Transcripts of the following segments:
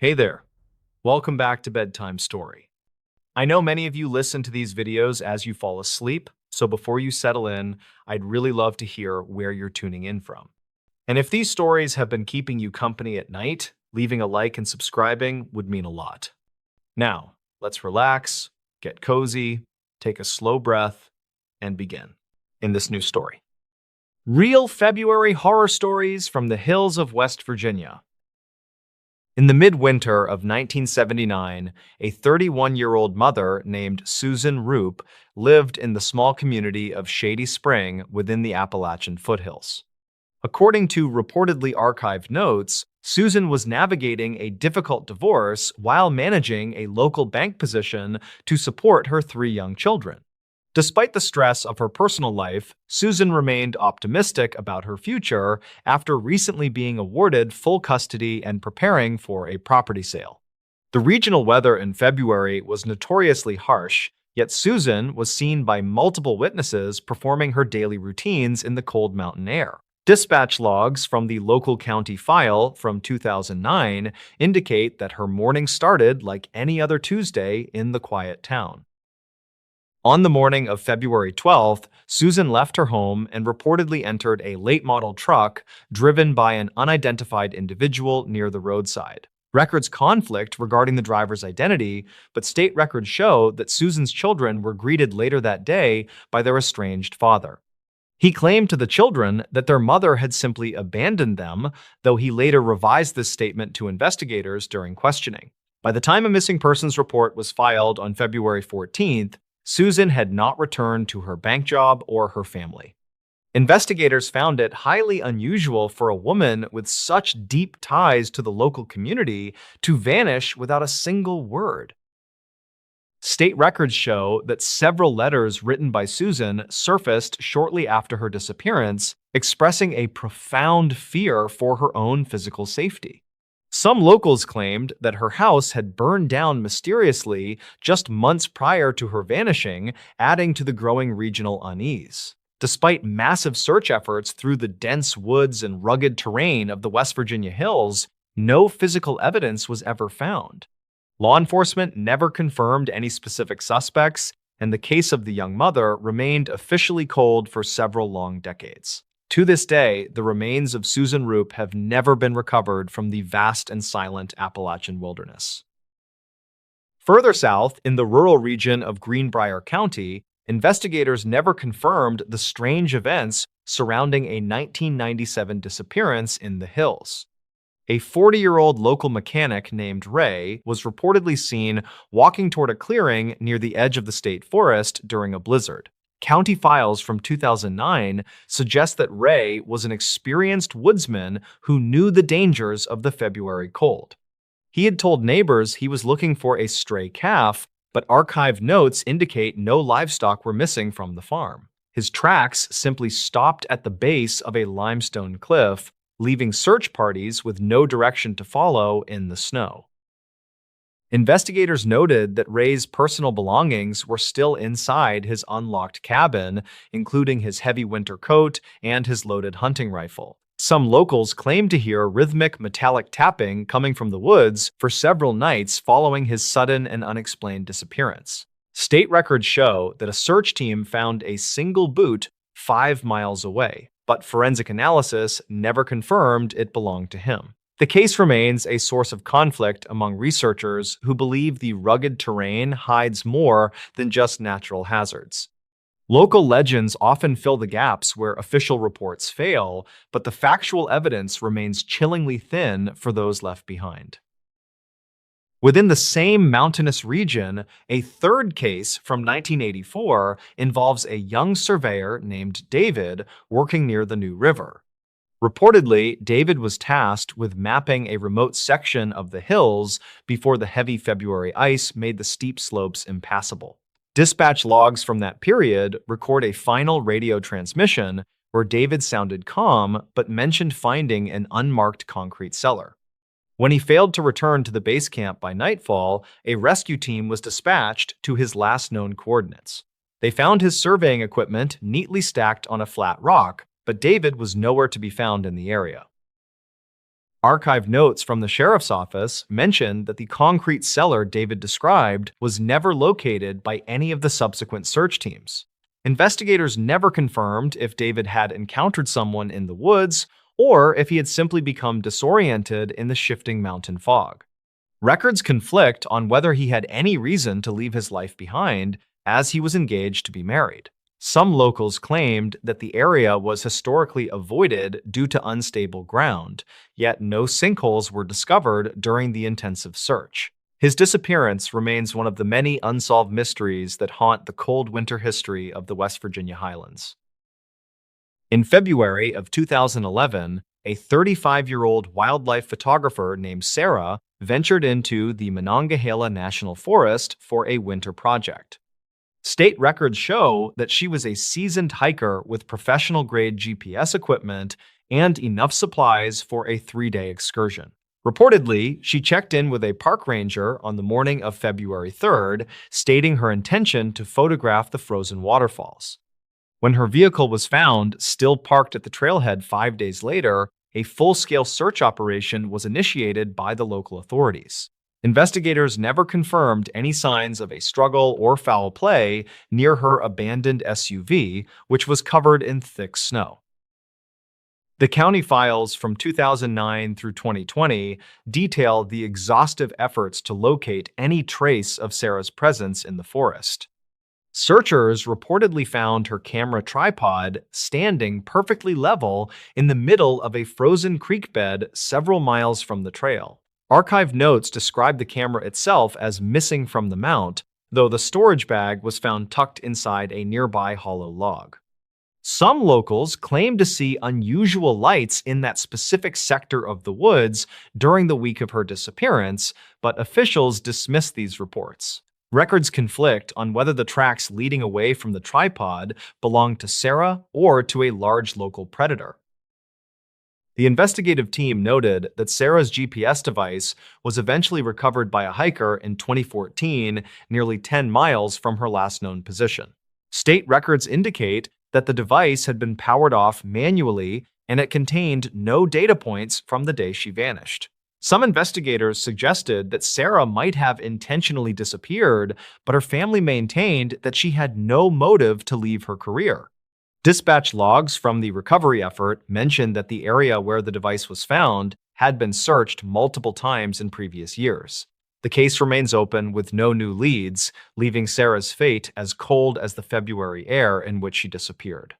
Hey there. Welcome back to Bedtime Story. I know many of you listen to these videos as you fall asleep, so before you settle in, I'd really love to hear where you're tuning in from. And if these stories have been keeping you company at night, leaving a like and subscribing would mean a lot. Now, let's relax, get cozy, take a slow breath, and begin in this new story. Real February horror stories from the hills of West Virginia. In the midwinter of 1979, a 31-year-old mother named Susan Roop lived in the small community of Shady Spring within the Appalachian foothills. According to reportedly archived notes, Susan was navigating a difficult divorce while managing a local bank position to support her three young children. Despite the stress of her personal life, Susan remained optimistic about her future after recently being awarded full custody and preparing for a property sale. The regional weather in February was notoriously harsh, yet Susan was seen by multiple witnesses performing her daily routines in the cold mountain air. Dispatch logs from the local county file from 2009 indicate that her morning started like any other Tuesday in the quiet town. On the morning of February 12th, Susan left her home and reportedly entered a late-model truck driven by an unidentified individual near the roadside. Records conflict regarding the driver's identity, but state records show that Susan's children were greeted later that day by their estranged father. He claimed to the children that their mother had simply abandoned them, though he later revised this statement to investigators during questioning. By the time a missing persons report was filed on February 14th, Susan had not returned to her bank job or her family. Investigators found it highly unusual for a woman with such deep ties to the local community to vanish without a single word. State records show that several letters written by Susan surfaced shortly after her disappearance, expressing a profound fear for her own physical safety. Some locals claimed that her house had burned down mysteriously just months prior to her vanishing, adding to the growing regional unease. Despite massive search efforts through the dense woods and rugged terrain of the West Virginia hills, no physical evidence was ever found. Law enforcement never confirmed any specific suspects, and the case of the young mother remained officially cold for several long decades. To this day, the remains of Susan Roop have never been recovered from the vast and silent Appalachian wilderness. Further south, in the rural region of Greenbrier County, investigators never confirmed the strange events surrounding a 1997 disappearance in the hills. A 40-year-old local mechanic named Ray was reportedly seen walking toward a clearing near the edge of the state forest during a blizzard. County files from 2009 suggest that Ray was an experienced woodsman who knew the dangers of the February cold. He had told neighbors he was looking for a stray calf, but archived notes indicate no livestock were missing from the farm. His tracks simply stopped at the base of a limestone cliff, leaving search parties with no direction to follow in the snow. Investigators noted that Ray's personal belongings were still inside his unlocked cabin, including his heavy winter coat and his loaded hunting rifle. Some locals claimed to hear rhythmic metallic tapping coming from the woods for several nights following his sudden and unexplained disappearance. State records show that a search team found a single boot 5 miles away, but forensic analysis never confirmed it belonged to him. The case remains a source of conflict among researchers who believe the rugged terrain hides more than just natural hazards. Local legends often fill the gaps where official reports fail, but the factual evidence remains chillingly thin for those left behind. Within the same mountainous region, a third case from 1984 involves a young surveyor named David working near the New River. Reportedly, David was tasked with mapping a remote section of the hills before the heavy February ice made the steep slopes impassable. Dispatch logs from that period record a final radio transmission where David sounded calm but mentioned finding an unmarked concrete cellar. When he failed to return to the base camp by nightfall, a rescue team was dispatched to his last known coordinates. They found his surveying equipment neatly stacked on a flat rock, but David was nowhere to be found in the area. Archived notes from the sheriff's office mention that the concrete cellar David described was never located by any of the subsequent search teams. Investigators never confirmed if David had encountered someone in the woods or if he had simply become disoriented in the shifting mountain fog. Records conflict on whether he had any reason to leave his life behind, as he was engaged to be married. Some locals claimed that the area was historically avoided due to unstable ground, yet no sinkholes were discovered during the intensive search. His disappearance remains one of the many unsolved mysteries that haunt the cold winter history of the West Virginia Highlands. In February of 2011, a 35-year-old wildlife photographer named Sarah ventured into the Monongahela National Forest for a winter project. State records show that she was a seasoned hiker with professional-grade GPS equipment and enough supplies for a 3-day excursion. Reportedly, she checked in with a park ranger on the morning of February 3rd, stating her intention to photograph the frozen waterfalls. When her vehicle was found still parked at the trailhead 5 days later, a full-scale search operation was initiated by the local authorities. Investigators never confirmed any signs of a struggle or foul play near her abandoned SUV, which was covered in thick snow. The county files from 2009 through 2020 detail the exhaustive efforts to locate any trace of Sarah's presence in the forest. Searchers reportedly found her camera tripod standing perfectly level in the middle of a frozen creek bed several miles from the trail. Archived notes describe the camera itself as missing from the mount, though the storage bag was found tucked inside a nearby hollow log. Some locals claim to see unusual lights in that specific sector of the woods during the week of her disappearance, but officials dismiss these reports. Records conflict on whether the tracks leading away from the tripod belonged to Sarah or to a large local predator. The investigative team noted that Sarah's GPS device was eventually recovered by a hiker in 2014, nearly 10 miles from her last known position. State records indicate that the device had been powered off manually and it contained no data points from the day she vanished. Some investigators suggested that Sarah might have intentionally disappeared, but her family maintained that she had no motive to leave her career. Dispatch logs from the recovery effort mentioned that the area where the device was found had been searched multiple times in previous years. The case remains open with no new leads, leaving Sarah's fate as cold as the February air in which she disappeared.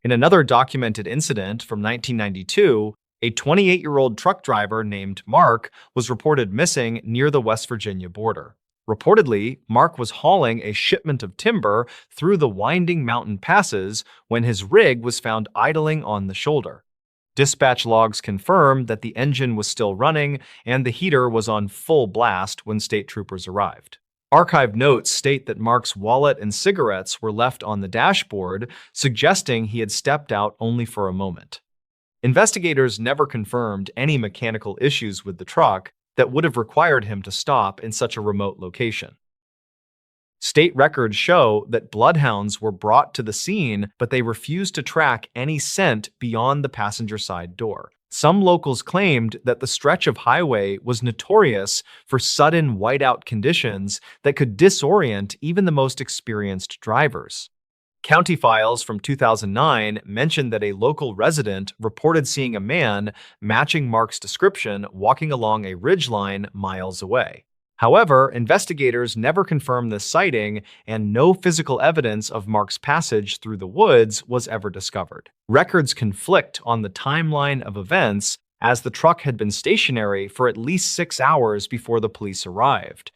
In another documented incident from 1992, a 28-year-old truck driver named Mark was reported missing near the West Virginia border. Reportedly, Mark was hauling a shipment of timber through the winding mountain passes when his rig was found idling on the shoulder. Dispatch logs confirmed that the engine was still running and the heater was on full blast when state troopers arrived. Archived notes state that Mark's wallet and cigarettes were left on the dashboard, suggesting he had stepped out only for a moment. Investigators never confirmed any mechanical issues with the truck that would have required him to stop in such a remote location. State records show that bloodhounds were brought to the scene, but they refused to track any scent beyond the passenger side door. Some locals claimed that the stretch of highway was notorious for sudden whiteout conditions that could disorient even the most experienced drivers. County files from 2009 mentioned that a local resident reported seeing a man matching Mark's description walking along a ridgeline miles away. However, investigators never confirmed this sighting, and no physical evidence of Mark's passage through the woods was ever discovered. Records conflict on the timeline of events, as the truck had been stationary for at least 6 hours before the police arrived.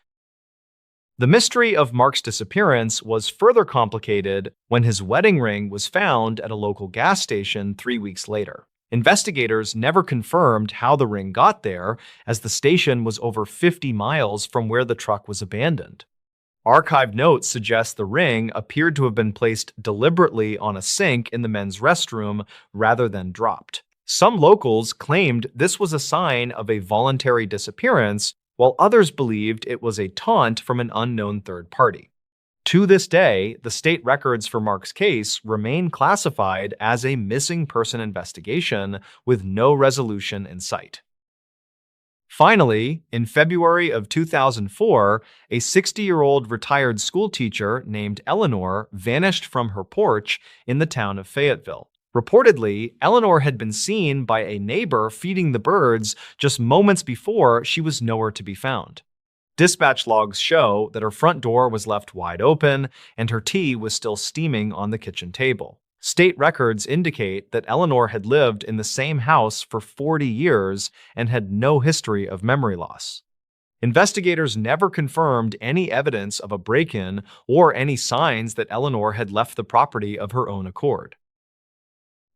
The mystery of Mark's disappearance was further complicated when his wedding ring was found at a local gas station 3 weeks later. Investigators never confirmed how the ring got there, as the station was over 50 miles from where the truck was abandoned. Archived notes suggest the ring appeared to have been placed deliberately on a sink in the men's restroom rather than dropped. Some locals claimed this was a sign of a voluntary disappearance, while others believed it was a taunt from an unknown third party. To this day, the state records for Mark's case remain classified as a missing person investigation with no resolution in sight. Finally, in February of 2004, a 60-year-old retired schoolteacher named Eleanor vanished from her porch in the town of Fayetteville. Reportedly, Eleanor had been seen by a neighbor feeding the birds just moments before she was nowhere to be found. Dispatch logs show that her front door was left wide open and her tea was still steaming on the kitchen table. State records indicate that Eleanor had lived in the same house for 40 years and had no history of memory loss. Investigators never confirmed any evidence of a break-in or any signs that Eleanor had left the property of her own accord.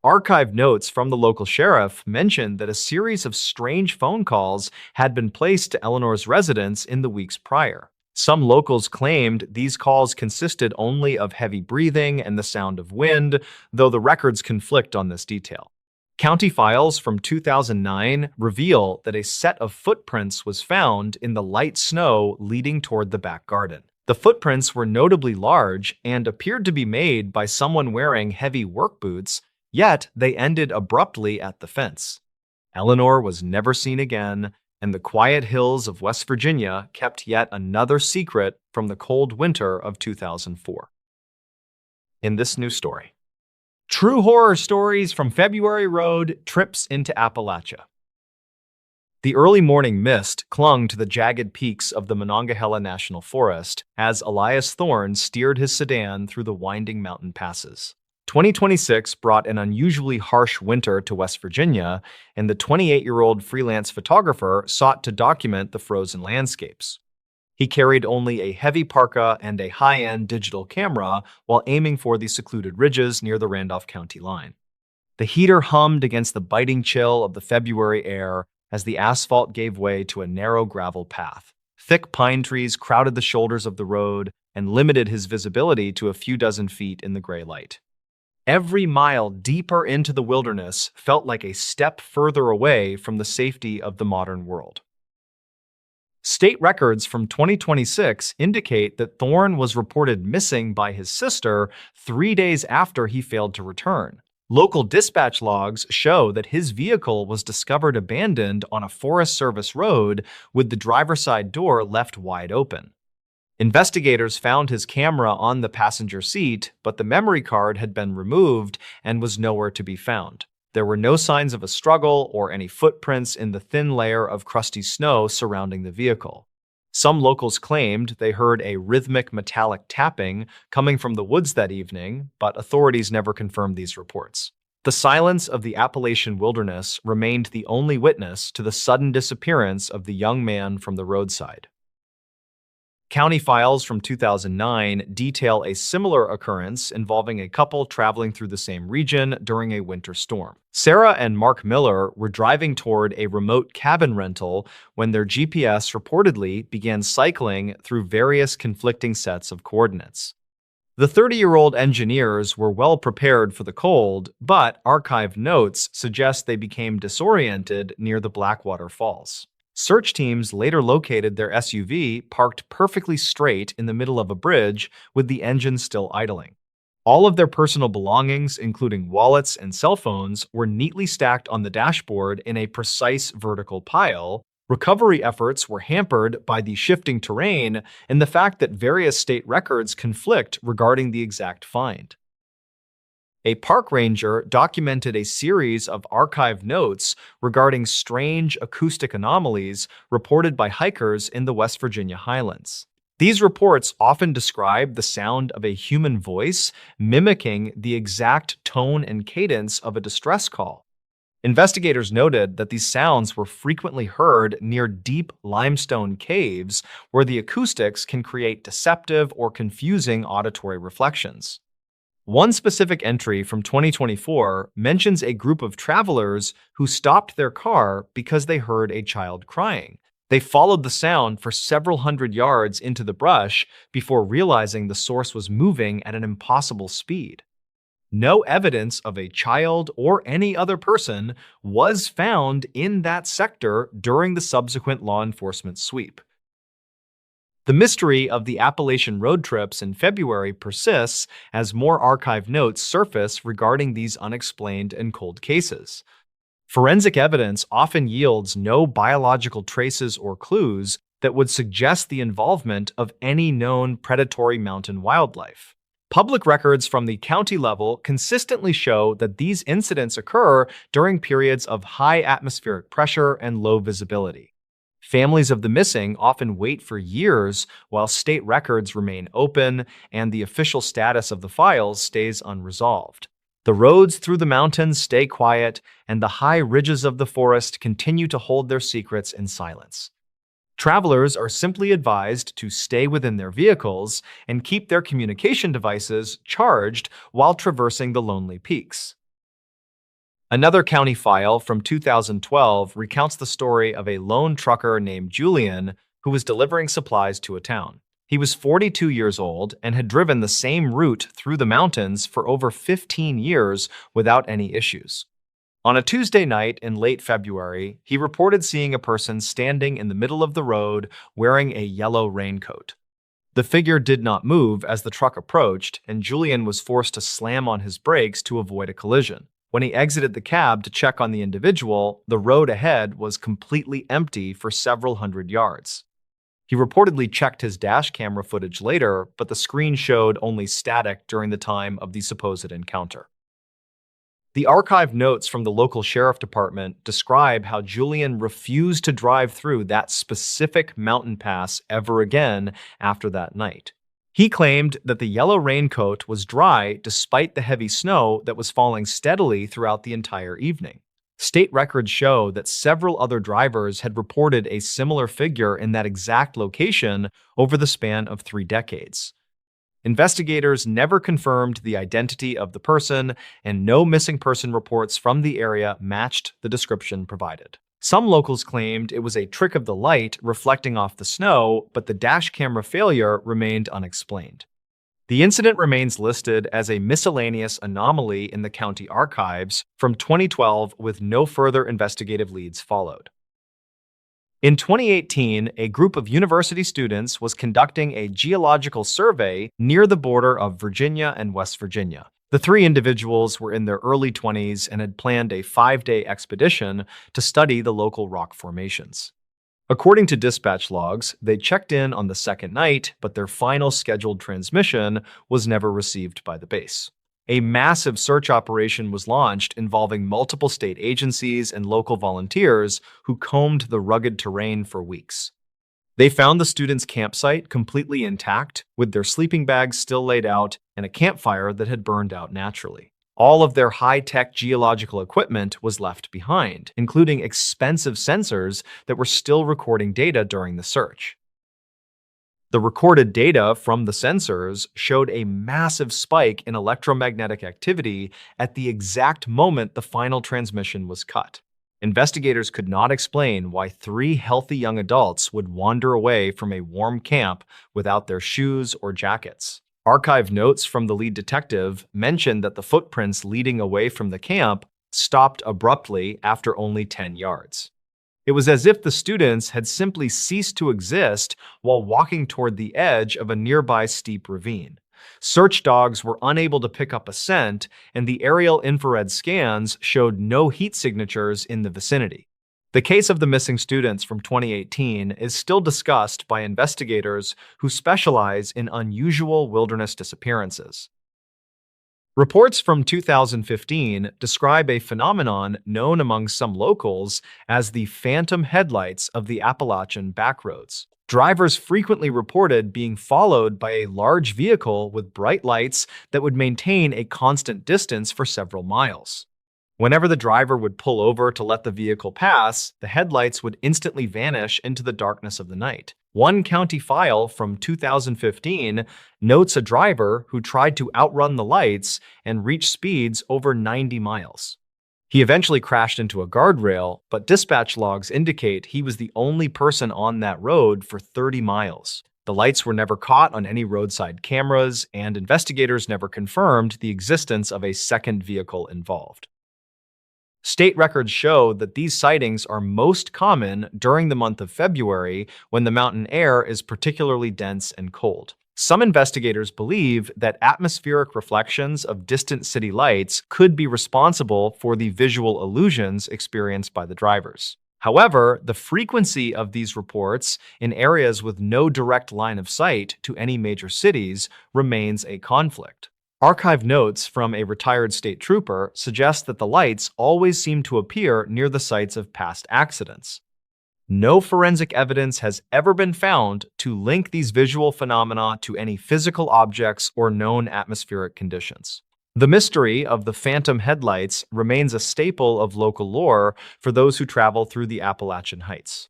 Archived notes from the local sheriff mentioned that a series of strange phone calls had been placed to Eleanor's residence in the weeks prior. Some locals claimed these calls consisted only of heavy breathing and the sound of wind, though the records conflict on this detail. County files from 2009 reveal that a set of footprints was found in the light snow leading toward the back garden. The footprints were notably large and appeared to be made by someone wearing heavy work boots, yet they ended abruptly at the fence. Eleanor was never seen again, and the quiet hills of West Virginia kept yet another secret from the cold winter of 2004. In this new story, true horror stories from February Road trips into Appalachia. The early morning mist clung to the jagged peaks of the Monongahela National Forest as Elias Thorne steered his sedan through the winding mountain passes. 2026 brought an unusually harsh winter to West Virginia, and the 28-year-old freelance photographer sought to document the frozen landscapes. He carried only a heavy parka and a high-end digital camera while aiming for the secluded ridges near the Randolph County line. The heater hummed against the biting chill of the February air as the asphalt gave way to a narrow gravel path. Thick pine trees crowded the shoulders of the road and limited his visibility to a few dozen feet in the gray light. Every mile deeper into the wilderness felt like a step further away from the safety of the modern world. State records from 2026 indicate that Thorne was reported missing by his sister 3 days after he failed to return. Local dispatch logs show that his vehicle was discovered abandoned on a Forest Service road with the driver's side door left wide open. Investigators found his camera on the passenger seat, but the memory card had been removed and was nowhere to be found. There were no signs of a struggle or any footprints in the thin layer of crusty snow surrounding the vehicle. Some locals claimed they heard a rhythmic metallic tapping coming from the woods that evening, but authorities never confirmed these reports. The silence of the Appalachian wilderness remained the only witness to the sudden disappearance of the young man from the roadside. County files from 2009 detail a similar occurrence involving a couple traveling through the same region during a winter storm. Sarah and Mark Miller were driving toward a remote cabin rental when their GPS reportedly began cycling through various conflicting sets of coordinates. The 30-year-old engineers were well prepared for the cold, but archived notes suggest they became disoriented near the Blackwater Falls. Search teams later located their SUV parked perfectly straight in the middle of a bridge with the engine still idling. All of their personal belongings, including wallets and cell phones, were neatly stacked on the dashboard in a precise vertical pile. Recovery efforts were hampered by the shifting terrain and the fact that various state records conflict regarding the exact find. A park ranger documented a series of archived notes regarding strange acoustic anomalies reported by hikers in the West Virginia highlands. These reports often describe the sound of a human voice mimicking the exact tone and cadence of a distress call. Investigators noted that these sounds were frequently heard near deep limestone caves where the acoustics can create deceptive or confusing auditory reflections. One specific entry from 2024 mentions a group of travelers who stopped their car because they heard a child crying. They followed the sound for several hundred yards into the brush before realizing the source was moving at an impossible speed. No evidence of a child or any other person was found in that sector during the subsequent law enforcement sweep. The mystery of the Appalachian road trips in February persists as more archive notes surface regarding these unexplained and cold cases. Forensic evidence often yields no biological traces or clues that would suggest the involvement of any known predatory mountain wildlife. Public records from the county level consistently show that these incidents occur during periods of high atmospheric pressure and low visibility. Families of the missing often wait for years while state records remain open and the official status of the files stays unresolved. The roads through the mountains stay quiet, and the high ridges of the forest continue to hold their secrets in silence. Travelers are simply advised to stay within their vehicles and keep their communication devices charged while traversing the lonely peaks. Another county file from 2012 recounts the story of a lone trucker named Julian who was delivering supplies to a town. He was 42 years old and had driven the same route through the mountains for over 15 years without any issues. On a Tuesday night in late February, he reported seeing a person standing in the middle of the road wearing a yellow raincoat. The figure did not move as the truck approached, and Julian was forced to slam on his brakes to avoid a collision. When he exited the cab to check on the individual, the road ahead was completely empty for several hundred yards. He reportedly checked his dash camera footage later, but the screen showed only static during the time of the supposed encounter. The archived notes from the local sheriff department describe how Julian refused to drive through that specific mountain pass ever again after that night. He claimed that the yellow raincoat was dry despite the heavy snow that was falling steadily throughout the entire evening. State records show that several other drivers had reported a similar figure in that exact location over the span of 3 decades. Investigators never confirmed the identity of the person, and no missing person reports from the area matched the description provided. Some locals claimed it was a trick of the light reflecting off the snow, but the dash camera failure remained unexplained. The incident remains listed as a miscellaneous anomaly in the county archives from 2012, with no further investigative leads followed. In 2018, a group of university students was conducting a geological survey near the border of Virginia and West Virginia. The 3 individuals were in their early 20s and had planned a 5-day expedition to study the local rock formations. According to dispatch logs, they checked in on the second night, but their final scheduled transmission was never received by the base. A massive search operation was launched involving multiple state agencies and local volunteers who combed the rugged terrain for weeks. They found the students' campsite completely intact, with their sleeping bags still laid out and a campfire that had burned out naturally. All of their high-tech geological equipment was left behind, including expensive sensors that were still recording data during the search. The recorded data from the sensors showed a massive spike in electromagnetic activity at the exact moment the final transmission was cut. Investigators could not explain why 3 healthy young adults would wander away from a warm camp without their shoes or jackets. Archive notes from the lead detective mentioned that the footprints leading away from the camp stopped abruptly after only 10 yards. It was as if the students had simply ceased to exist while walking toward the edge of a nearby steep ravine. Search dogs were unable to pick up a scent, and the aerial infrared scans showed no heat signatures in the vicinity. The case of the missing students from 2018 is still discussed by investigators who specialize in unusual wilderness disappearances. Reports from 2015 describe a phenomenon known among some locals as the phantom headlights of the Appalachian backroads. Drivers frequently reported being followed by a large vehicle with bright lights that would maintain a constant distance for several miles. Whenever the driver would pull over to let the vehicle pass, the headlights would instantly vanish into the darkness of the night. One county file from 2015 notes a driver who tried to outrun the lights and reach speeds over 90 miles. He eventually crashed into a guardrail, but dispatch logs indicate he was the only person on that road for 30 miles. The lights were never caught on any roadside cameras, and investigators never confirmed the existence of a second vehicle involved. State records show that these sightings are most common during the month of February when the mountain air is particularly dense and cold. Some investigators believe that atmospheric reflections of distant city lights could be responsible for the visual illusions experienced by the drivers. However, the frequency of these reports in areas with no direct line of sight to any major cities remains a conflict. Archive notes from a retired state trooper suggest that the lights always seem to appear near the sites of past accidents. No forensic evidence has ever been found to link these visual phenomena to any physical objects or known atmospheric conditions. The mystery of the phantom headlights remains a staple of local lore for those who travel through the Appalachian Heights.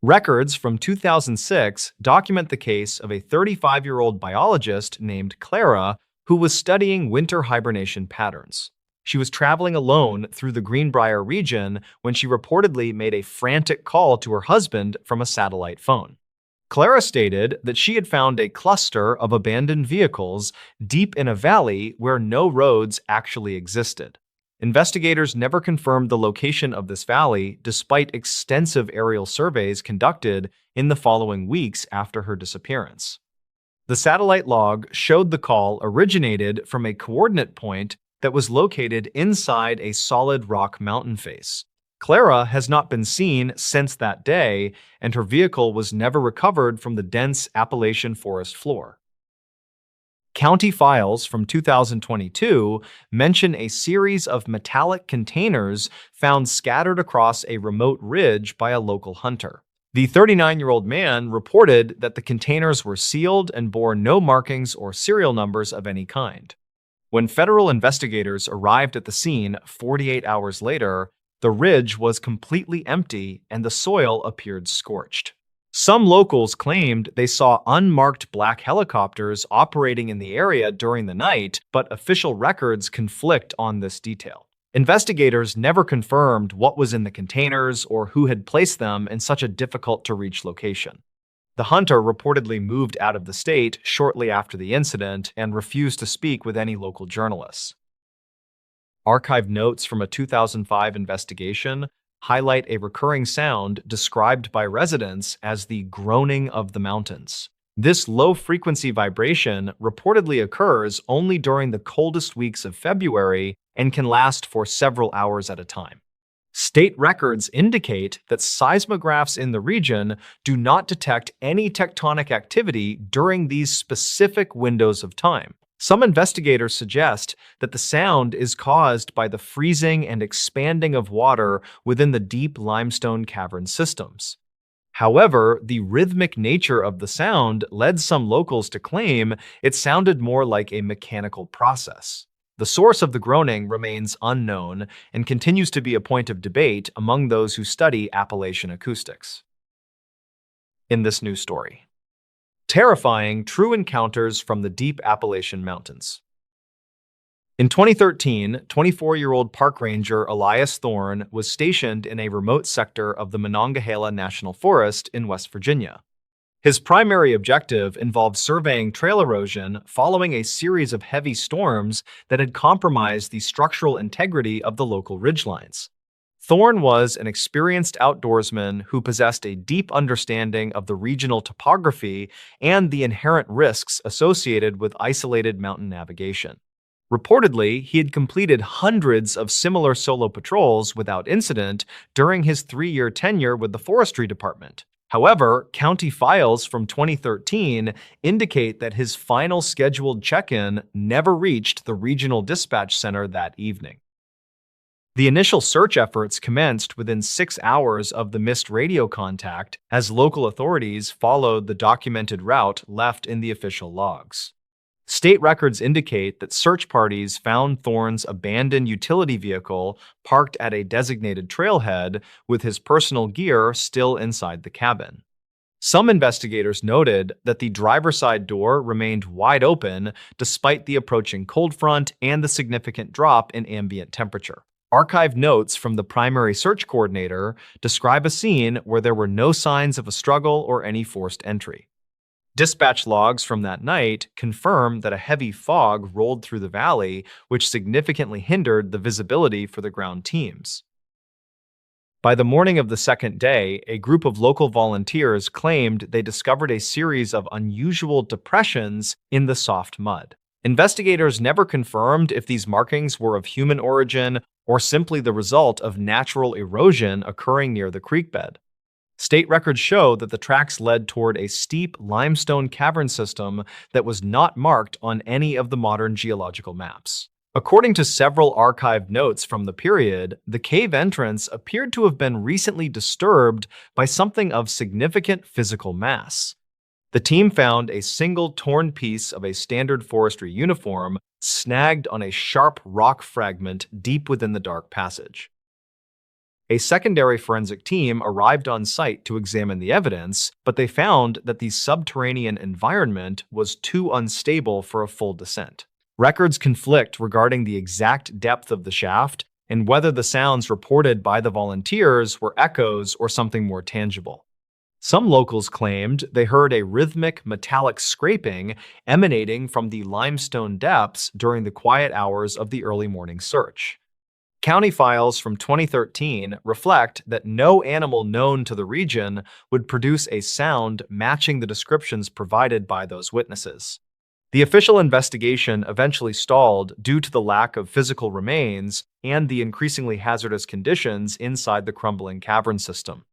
Records from 2006 document the case of a 35-year-old biologist named Clara who was studying winter hibernation patterns. She was traveling alone through the Greenbrier region when she reportedly made a frantic call to her husband from a satellite phone. Clara stated that she had found a cluster of abandoned vehicles deep in a valley where no roads actually existed. Investigators never confirmed the location of this valley despite extensive aerial surveys conducted in the following weeks after her disappearance. The satellite log showed the call originated from a coordinate point that was located inside a solid rock mountain face. Clara has not been seen since that day, and her vehicle was never recovered from the dense Appalachian forest floor. County files from 2022 mention a series of metallic containers found scattered across a remote ridge by a local hunter. The 39-year-old man reported that the containers were sealed and bore no markings or serial numbers of any kind. When federal investigators arrived at the scene 48 hours later, the ridge was completely empty and the soil appeared scorched. Some locals claimed they saw unmarked black helicopters operating in the area during the night, but official records conflict on this detail. Investigators never confirmed what was in the containers or who had placed them in such a difficult-to-reach location. The hunter reportedly moved out of the state shortly after the incident and refused to speak with any local journalists. Archive notes from a 2005 investigation highlight a recurring sound described by residents as the groaning of the mountains. This low-frequency vibration reportedly occurs only during the coldest weeks of February and can last for several hours at a time. State records indicate that seismographs in the region do not detect any tectonic activity during these specific windows of time. Some investigators suggest that the sound is caused by the freezing and expanding of water within the deep limestone cavern systems. However, the rhythmic nature of the sound led some locals to claim it sounded more like a mechanical process. The source of the groaning remains unknown and continues to be a point of debate among those who study Appalachian acoustics. In this news story, terrifying true encounters from the deep Appalachian Mountains. In 2013, 24-year-old park ranger Elias Thorne was stationed in a remote sector of the Monongahela National Forest in West Virginia. His primary objective involved surveying trail erosion following a series of heavy storms that had compromised the structural integrity of the local ridgelines. Thorne was an experienced outdoorsman who possessed a deep understanding of the regional topography and the inherent risks associated with isolated mountain navigation. Reportedly, he had completed hundreds of similar solo patrols without incident during his 3-year tenure with the Forestry Department. However, county files from 2013 indicate that his final scheduled check-in never reached the regional dispatch center that evening. The initial search efforts commenced within 6 hours of the missed radio contact as local authorities followed the documented route left in the official logs. State records indicate that search parties found Thorne's abandoned utility vehicle parked at a designated trailhead with his personal gear still inside the cabin. Some investigators noted that the driver's side door remained wide open despite the approaching cold front and the significant drop in ambient temperature. Archive notes from the primary search coordinator describe a scene where there were no signs of a struggle or any forced entry. Dispatch logs from that night confirm that a heavy fog rolled through the valley, which significantly hindered the visibility for the ground teams. By the morning of the second day, a group of local volunteers claimed they discovered a series of unusual depressions in the soft mud. Investigators never confirmed if these markings were of human origin or simply the result of natural erosion occurring near the creek bed. State records show that the tracks led toward a steep limestone cavern system that was not marked on any of the modern geological maps. According to several archived notes from the period, the cave entrance appeared to have been recently disturbed by something of significant physical mass. The team found a single torn piece of a standard forestry uniform snagged on a sharp rock fragment deep within the dark passage. A secondary forensic team arrived on site to examine the evidence, but they found that the subterranean environment was too unstable for a full descent. Records conflict regarding the exact depth of the shaft and whether the sounds reported by the volunteers were echoes or something more tangible. Some locals claimed they heard a rhythmic metallic scraping emanating from the limestone depths during the quiet hours of the early morning search. County files from 2013 reflect that no animal known to the region would produce a sound matching the descriptions provided by those witnesses. The official investigation eventually stalled due to the lack of physical remains and the increasingly hazardous conditions inside the crumbling cavern system.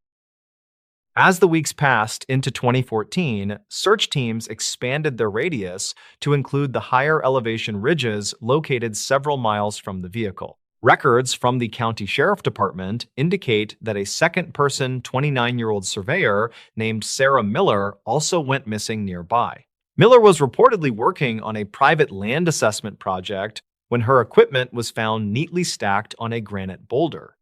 As the weeks passed into 2014, search teams expanded their radius to include the higher elevation ridges located several miles from the vehicle. Records from the county sheriff department indicate that a second-person 29-year-old surveyor named Sarah Miller also went missing nearby. Miller was reportedly working on a private land assessment project when her equipment was found neatly stacked on a granite boulder.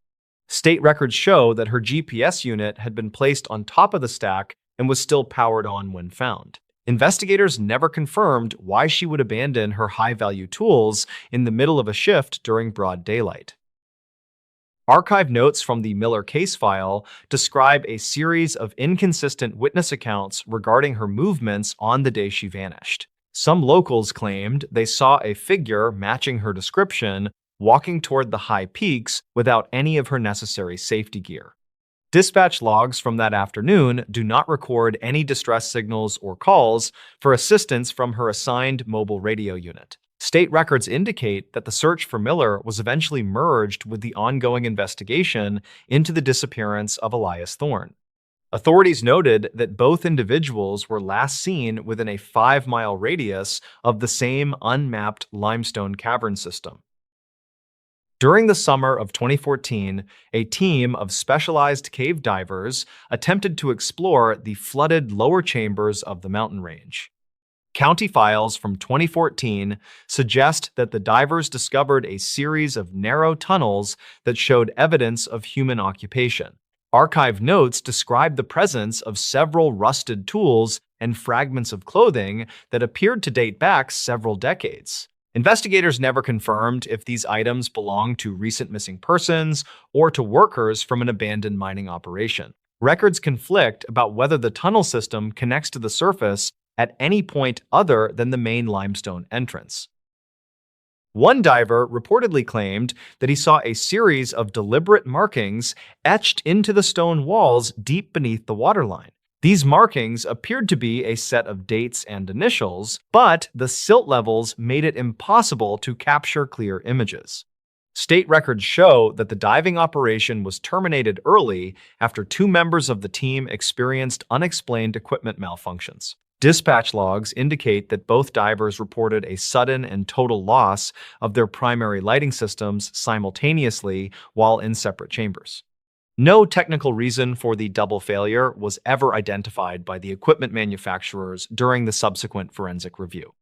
State records show that her GPS unit had been placed on top of the stack and was still powered on when found. Investigators never confirmed why she would abandon her high-value tools in the middle of a shift during broad daylight. Archive notes from the Miller case file describe a series of inconsistent witness accounts regarding her movements on the day she vanished. Some locals claimed they saw a figure matching her description walking toward the high peaks without any of her necessary safety gear. Dispatch logs from that afternoon do not record any distress signals or calls for assistance from her assigned mobile radio unit. State records indicate that the search for Miller was eventually merged with the ongoing investigation into the disappearance of Elias Thorne. Authorities noted that both individuals were last seen within a 5-mile radius of the same unmapped limestone cavern system. During the summer of 2014, a team of specialized cave divers attempted to explore the flooded lower chambers of the mountain range. County files from 2014 suggest that the divers discovered a series of narrow tunnels that showed evidence of human occupation. Archive notes describe the presence of several rusted tools and fragments of clothing that appeared to date back several decades. Investigators never confirmed if these items belonged to recent missing persons or to workers from an abandoned mining operation. Records conflict about whether the tunnel system connects to the surface at any point other than the main limestone entrance. One diver reportedly claimed that he saw a series of deliberate markings etched into the stone walls deep beneath the waterline. These markings appeared to be a set of dates and initials, but the silt levels made it impossible to capture clear images. State records show that the diving operation was terminated early after 2 members of the team experienced unexplained equipment malfunctions. Dispatch logs indicate that both divers reported a sudden and total loss of their primary lighting systems simultaneously while in separate chambers. No technical reason for the double failure was ever identified by the equipment manufacturers during the subsequent forensic review.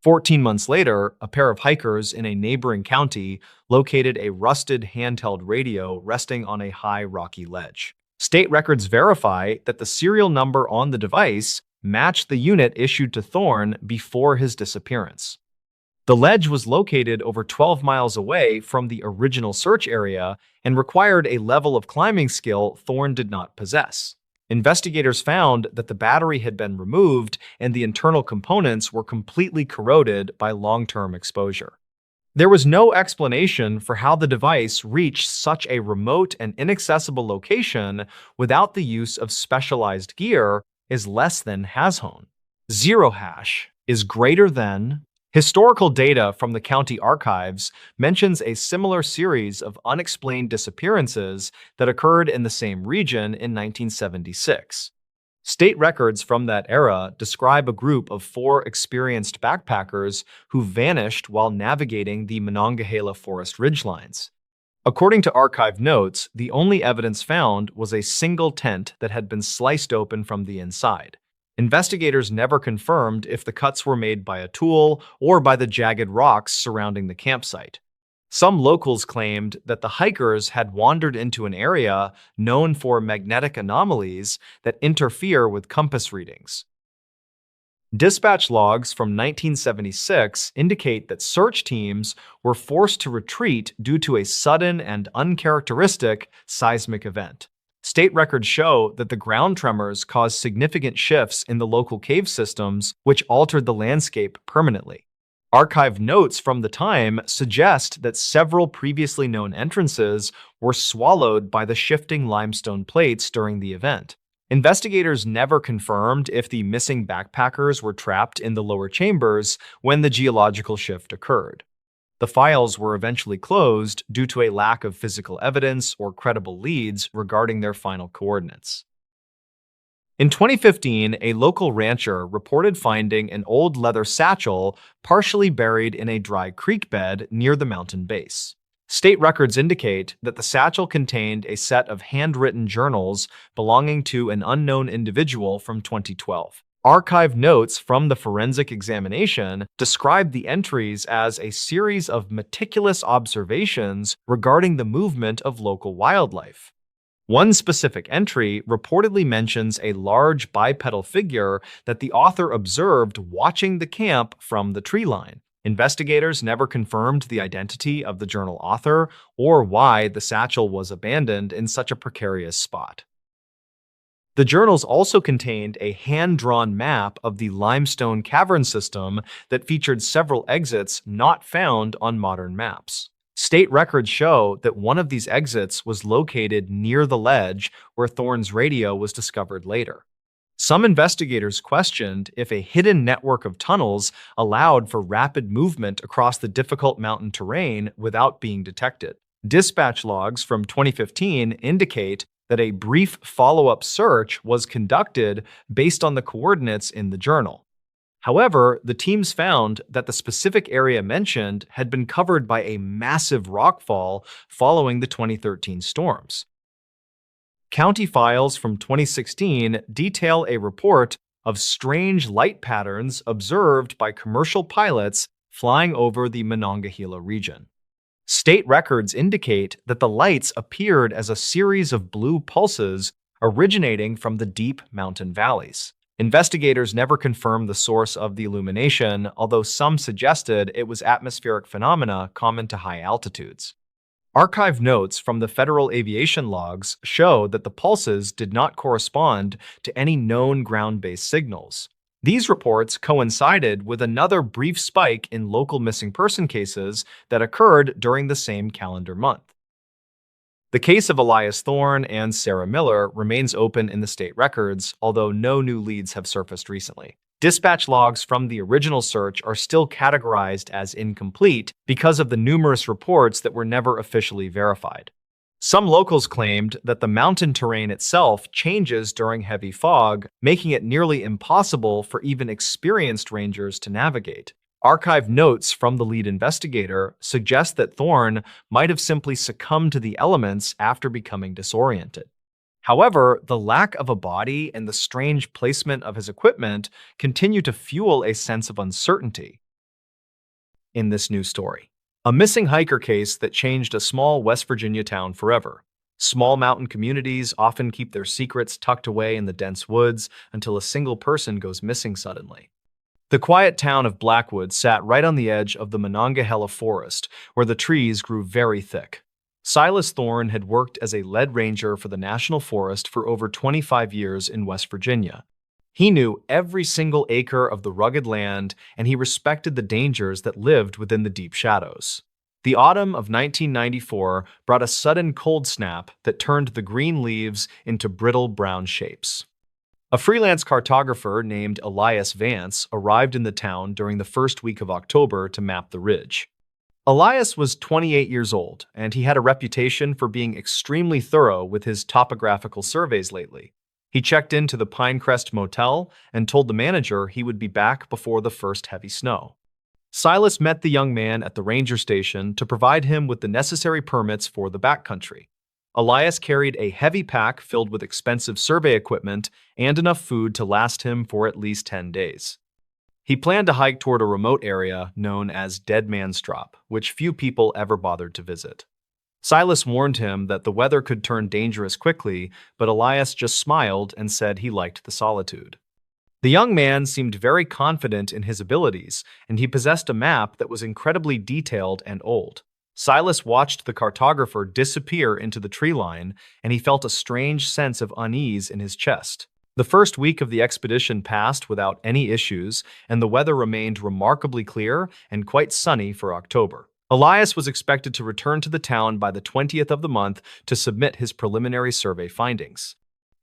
14 months later, a pair of hikers in a neighboring county located a rusted handheld radio resting on a high rocky ledge. State records verify that the serial number on the device matched the unit issued to Thorne before his disappearance. The ledge was located over 12 miles away from the original search area and required a level of climbing skill Thorne did not possess. Investigators found that the battery had been removed and the internal components were completely corroded by long-term exposure. There was no explanation for how the device reached such a remote and inaccessible location without the use of specialized gear is less than hash. Zero hash is greater than. Historical data from the county archives mentions a similar series of unexplained disappearances that occurred in the same region in 1976. State records from that era describe a group of 4 experienced backpackers who vanished while navigating the Monongahela forest ridgelines. According to archive notes, the only evidence found was a single tent that had been sliced open from the inside. Investigators never confirmed if the cuts were made by a tool or by the jagged rocks surrounding the campsite. Some locals claimed that the hikers had wandered into an area known for magnetic anomalies that interfere with compass readings. Dispatch logs from 1976 indicate that search teams were forced to retreat due to a sudden and uncharacteristic seismic event. State records show that the ground tremors caused significant shifts in the local cave systems, which altered the landscape permanently. Archive notes from the time suggest that several previously known entrances were swallowed by the shifting limestone plates during the event. Investigators never confirmed if the missing backpackers were trapped in the lower chambers when the geological shift occurred. The files were eventually closed due to a lack of physical evidence or credible leads regarding their final coordinates. In 2015, a local rancher reported finding an old leather satchel partially buried in a dry creek bed near the mountain base. State records indicate that the satchel contained a set of handwritten journals belonging to an unknown individual from 2012. Archive notes from the forensic examination describe the entries as a series of meticulous observations regarding the movement of local wildlife. One specific entry reportedly mentions a large bipedal figure that the author observed watching the camp from the tree line. Investigators never confirmed the identity of the journal author or why the satchel was abandoned in such a precarious spot. The journals also contained a hand-drawn map of the limestone cavern system that featured several exits not found on modern maps. State records show that one of these exits was located near the ledge where Thorne's radio was discovered later. Some investigators questioned if a hidden network of tunnels allowed for rapid movement across the difficult mountain terrain without being detected. Dispatch logs from 2015 indicate that a brief follow-up search was conducted based on the coordinates in the journal. However, the teams found that the specific area mentioned had been covered by a massive rockfall following the 2013 storms. County files from 2016 detail a report of strange light patterns observed by commercial pilots flying over the Monongahela region. State records indicate that the lights appeared as a series of blue pulses originating from the deep mountain valleys. Investigators never confirmed the source of the illumination, although some suggested it was atmospheric phenomena common to high altitudes. Archive notes from the federal aviation logs show that the pulses did not correspond to any known ground-based signals. These reports coincided with another brief spike in local missing person cases that occurred during the same calendar month. The case of Elias Thorne and Sarah Miller remains open in the state records, although no new leads have surfaced recently. Dispatch logs from the original search are still categorized as incomplete because of the numerous reports that were never officially verified. Some locals claimed that the mountain terrain itself changes during heavy fog, making it nearly impossible for even experienced rangers to navigate. Archive notes from the lead investigator suggest that Thorne might have simply succumbed to the elements after becoming disoriented. However, the lack of a body and the strange placement of his equipment continue to fuel a sense of uncertainty in this new story. A missing hiker case that changed a small West Virginia town forever. Small mountain communities often keep their secrets tucked away in the dense woods until a single person goes missing suddenly. The quiet town of Blackwood sat right on the edge of the Monongahela forest, where the trees grew very thick. Silas Thorne had worked as a lead ranger for the National Forest for over 25 years in West Virginia. He knew every single acre of the rugged land, and he respected the dangers that lived within the deep shadows. The autumn of 1994 brought a sudden cold snap that turned the green leaves into brittle brown shapes. A freelance cartographer named Elias Vance arrived in the town during the first week of October to map the ridge. Elias was 28 years old, and he had a reputation for being extremely thorough with his topographical surveys lately. He checked into the Pinecrest Motel and told the manager he would be back before the first heavy snow. Silas met the young man at the ranger station to provide him with the necessary permits for the backcountry. Elias carried a heavy pack filled with expensive survey equipment and enough food to last him for at least 10 days. He planned to hike toward a remote area known as Dead Man's Drop, which few people ever bothered to visit. Silas warned him that the weather could turn dangerous quickly, but Elias just smiled and said he liked the solitude. The young man seemed very confident in his abilities, and he possessed a map that was incredibly detailed and old. Silas watched the cartographer disappear into the tree line, and he felt a strange sense of unease in his chest. The first week of the expedition passed without any issues, and the weather remained remarkably clear and quite sunny for October. Elias was expected to return to the town by the 20th of the month to submit his preliminary survey findings.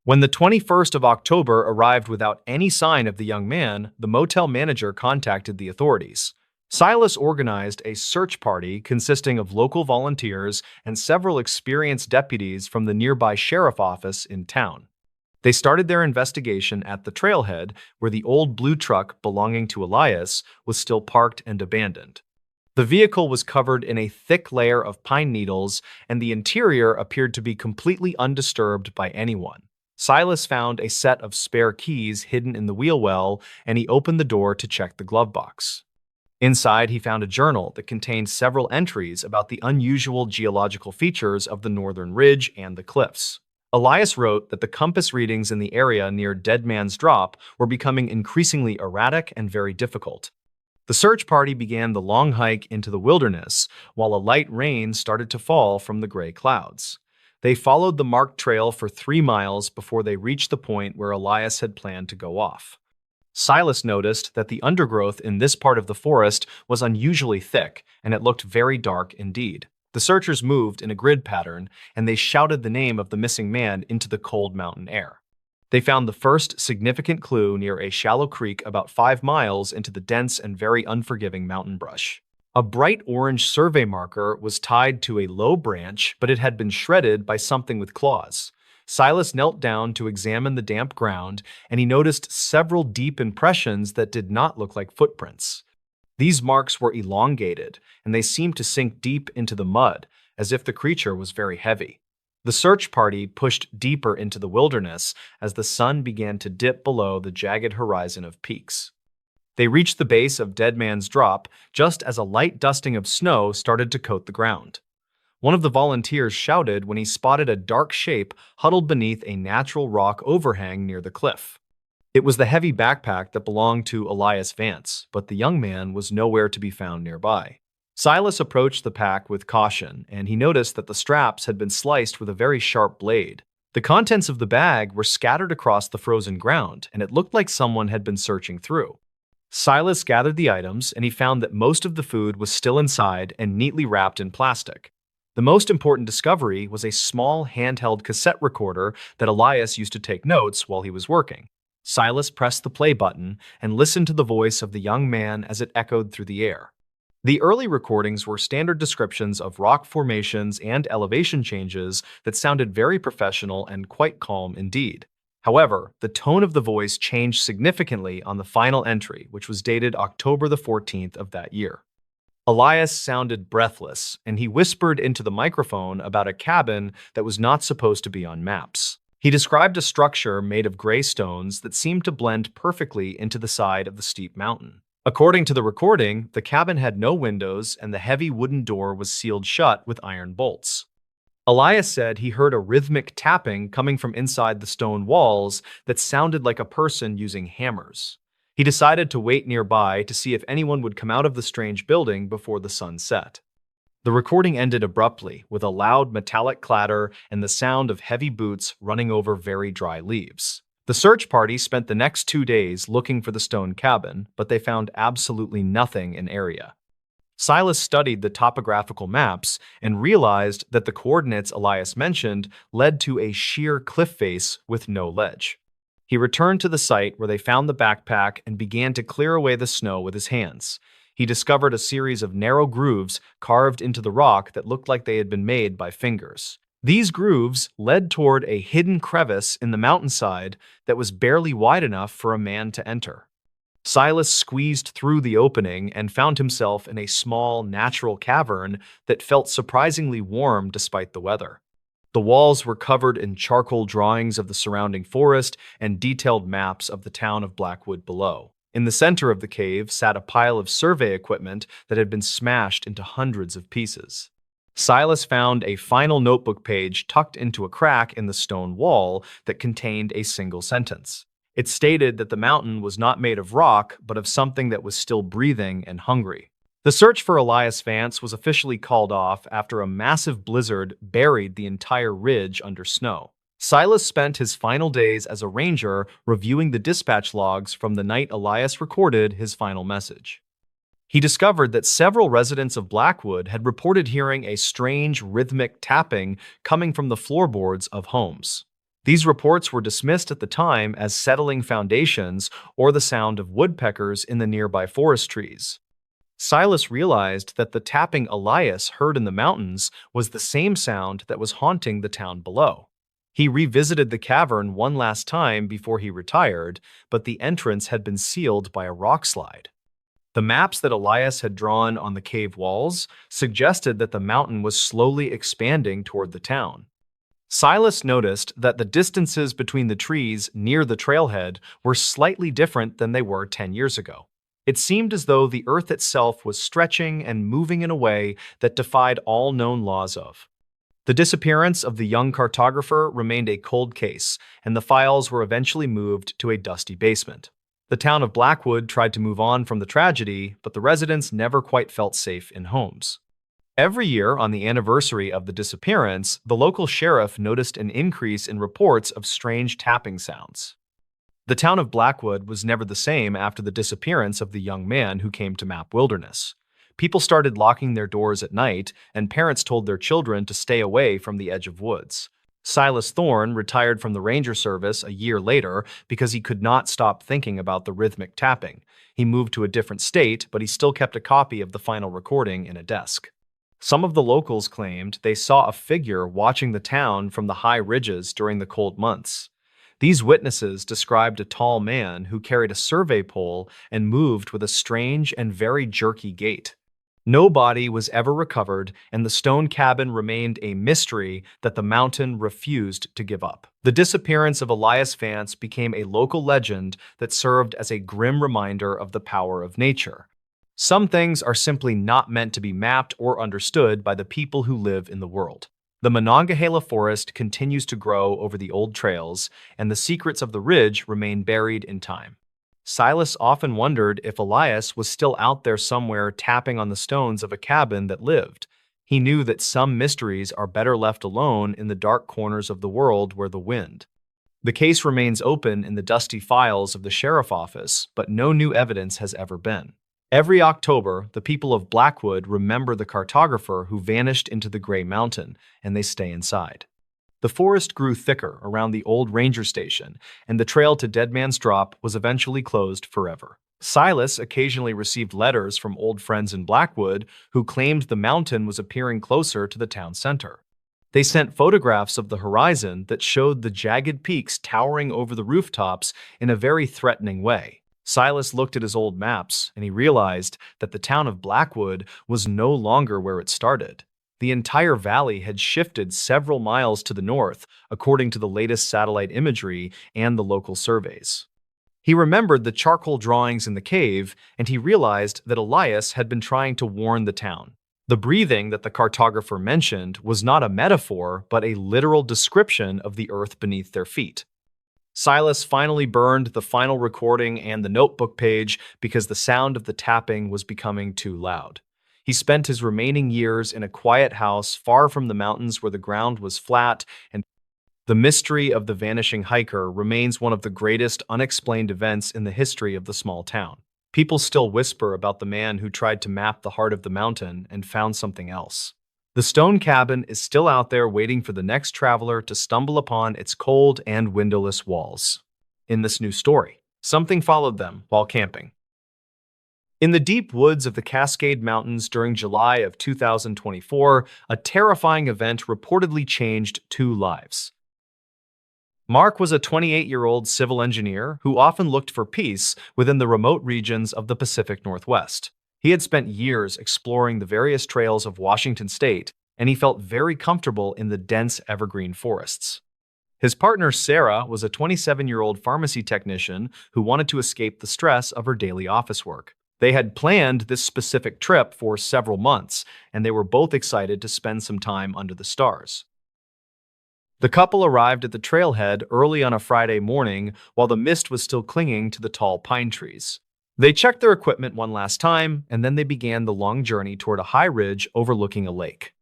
When the 21st of October arrived without any sign of the young man, the motel manager contacted the authorities. Silas organized a search party consisting of local volunteers and several experienced deputies from the nearby sheriff office in town. They started their investigation at the trailhead where the old blue truck belonging to Elias was still parked and abandoned. The vehicle was covered in a thick layer of pine needles, and the interior appeared to be completely undisturbed by anyone. Silas found a set of spare keys hidden in the wheel well, and he opened the door to check the glove box. Inside, he found a journal that contained several entries about the unusual geological features of the northern ridge and the cliffs. Elias wrote that the compass readings in the area near Dead Man's Drop were becoming increasingly erratic and very difficult. The search party began the long hike into the wilderness, while a light rain started to fall from the gray clouds. They followed the marked trail for 3 miles before they reached the point where Elias had planned to go off. Silas noticed that the undergrowth in this part of the forest was unusually thick, and it looked very dark indeed. The searchers moved in a grid pattern, and they shouted the name of the missing man into the cold mountain air. They found the first significant clue near a shallow creek about 5 miles into the dense and very unforgiving mountain brush. A bright orange survey marker was tied to a low branch, but it had been shredded by something with claws. Silas knelt down to examine the damp ground, and he noticed several deep impressions that did not look like footprints. These marks were elongated, and they seemed to sink deep into the mud, as if the creature was very heavy. The search party pushed deeper into the wilderness as the sun began to dip below the jagged horizon of peaks. They reached the base of Dead Man's Drop just as a light dusting of snow started to coat the ground. One of the volunteers shouted when he spotted a dark shape huddled beneath a natural rock overhang near the cliff. It was the heavy backpack that belonged to Elias Vance, but the young man was nowhere to be found nearby. Silas approached the pack with caution, and he noticed that the straps had been sliced with a very sharp blade. The contents of the bag were scattered across the frozen ground, and it looked like someone had been searching through. Silas gathered the items, and he found that most of the food was still inside and neatly wrapped in plastic. The most important discovery was a small handheld cassette recorder that Elias used to take notes while he was working. Silas pressed the play button and listened to the voice of the young man as it echoed through the air. The early recordings were standard descriptions of rock formations and elevation changes that sounded very professional and quite calm indeed. However, the tone of the voice changed significantly on the final entry, which was dated October the 14th of that year. Elias sounded breathless, and he whispered into the microphone about a cabin that was not supposed to be on maps. He described a structure made of gray stones that seemed to blend perfectly into the side of the steep mountain. According to the recording, the cabin had no windows, and the heavy wooden door was sealed shut with iron bolts. Elias said he heard a rhythmic tapping coming from inside the stone walls that sounded like a person using hammers. He decided to wait nearby to see if anyone would come out of the strange building before the sun set. The recording ended abruptly, with a loud metallic clatter and the sound of heavy boots running over very dry leaves. The search party spent the next 2 days looking for the stone cabin, but they found absolutely nothing in area. Silas studied the topographical maps and realized that the coordinates Elias mentioned led to a sheer cliff face with no ledge. He returned to the site where they found the backpack and began to clear away the snow with his hands. He discovered a series of narrow grooves carved into the rock that looked like they had been made by fingers. These grooves led toward a hidden crevice in the mountainside that was barely wide enough for a man to enter. Silas squeezed through the opening and found himself in a small, natural cavern that felt surprisingly warm despite the weather. The walls were covered in charcoal drawings of the surrounding forest and detailed maps of the town of Blackwood below. In the center of the cave sat a pile of survey equipment that had been smashed into hundreds of pieces. Silas found a final notebook page tucked into a crack in the stone wall that contained a single sentence. It stated that the mountain was not made of rock, but of something that was still breathing and hungry. The search for Elias Vance was officially called off after a massive blizzard buried the entire ridge under snow. Silas spent his final days as a ranger reviewing the dispatch logs from the night Elias recorded his final message. He discovered that several residents of Blackwood had reported hearing a strange rhythmic tapping coming from the floorboards of homes. These reports were dismissed at the time as settling foundations or the sound of woodpeckers in the nearby forest trees. Silas realized that the tapping Elias heard in the mountains was the same sound that was haunting the town below. He revisited the cavern one last time before he retired, but the entrance had been sealed by a rock slide. The maps that Elias had drawn on the cave walls suggested that the mountain was slowly expanding toward the town. Silas noticed that the distances between the trees near the trailhead were slightly different than they were 10 years ago. It seemed as though the earth itself was stretching and moving in a way that defied all known laws of. The disappearance of the young cartographer remained a cold case, and the files were eventually moved to a dusty basement. The town of Blackwood tried to move on from the tragedy, but the residents never quite felt safe in homes. Every year, on the anniversary of the disappearance, the local sheriff noticed an increase in reports of strange tapping sounds. The town of Blackwood was never the same after the disappearance of the young man who came to Map Wilderness. People started locking their doors at night, and parents told their children to stay away from the edge of woods. Silas Thorne retired from the ranger service a year later because he could not stop thinking about the rhythmic tapping. He moved to a different state, but he still kept a copy of the final recording in a desk. Some of the locals claimed they saw a figure watching the town from the high ridges during the cold months. These witnesses described a tall man who carried a survey pole and moved with a strange and very jerky gait. No body was ever recovered, and the stone cabin remained a mystery that the mountain refused to give up. The disappearance of Elias Vance became a local legend that served as a grim reminder of the power of nature. Some things are simply not meant to be mapped or understood by the people who live in the world. The Monongahela forest continues to grow over the old trails, and the secrets of the ridge remain buried in time. Silas often wondered if Elias was still out there somewhere tapping on the stones of a cabin that lived. He knew that some mysteries are better left alone in the dark corners of the world where the wind. The case remains open in the dusty files of the sheriff's office, but no new evidence has ever been. Every October, the people of Blackwood remember the cartographer who vanished into the Gray Mountain, and they stay inside. The forest grew thicker around the old ranger station, and the trail to Dead Man's Drop was eventually closed forever. Silas occasionally received letters from old friends in Blackwood who claimed the mountain was appearing closer to the town center. They sent photographs of the horizon that showed the jagged peaks towering over the rooftops in a very threatening way. Silas looked at his old maps, and he realized that the town of Blackwood was no longer where it started. The entire valley had shifted several miles to the north, according to the latest satellite imagery and the local surveys. He remembered the charcoal drawings in the cave, and he realized that Elias had been trying to warn the town. The breathing that the cartographer mentioned was not a metaphor, but a literal description of the earth beneath their feet. Silas finally burned the final recording and the notebook page because the sound of the tapping was becoming too loud. He spent his remaining years in a quiet house far from the mountains where the ground was flat, and the mystery of the vanishing hiker remains one of the greatest unexplained events in the history of the small town. People still whisper about the man who tried to map the heart of the mountain and found something else. The stone cabin is still out there waiting for the next traveler to stumble upon its cold and windowless walls. In this new story, something followed them while camping. In the deep woods of the Cascade Mountains during July of 2024, a terrifying event reportedly changed two lives. Mark was a 28-year-old civil engineer who often looked for peace within the remote regions of the Pacific Northwest. He had spent years exploring the various trails of Washington state, and he felt very comfortable in the dense evergreen forests. His partner, Sarah, was a 27-year-old pharmacy technician who wanted to escape the stress of her daily office work. They had planned this specific trip for several months, and they were both excited to spend some time under the stars. The couple arrived at the trailhead early on a Friday morning while the mist was still clinging to the tall pine trees. They checked their equipment one last time, and then they began the long journey toward a high ridge overlooking a lake.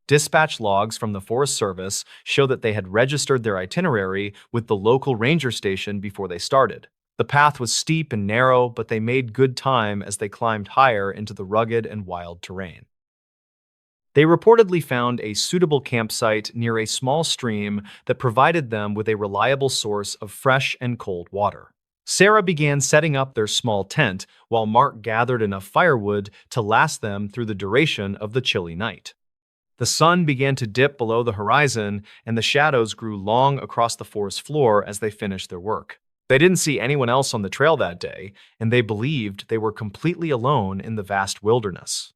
Dispatch logs from the Forest Service show that they had registered their itinerary with the local ranger station before they started. The path was steep and narrow, but they made good time as they climbed higher into the rugged and wild terrain. They reportedly found a suitable campsite near a small stream that provided them with a reliable source of fresh and cold water. Sarah began setting up their small tent, while Mark gathered enough firewood to last them through the duration of the chilly night. The sun began to dip below the horizon, and the shadows grew long across the forest floor as they finished their work. They didn't see anyone else on the trail that day, and they believed they were completely alone in the vast wilderness.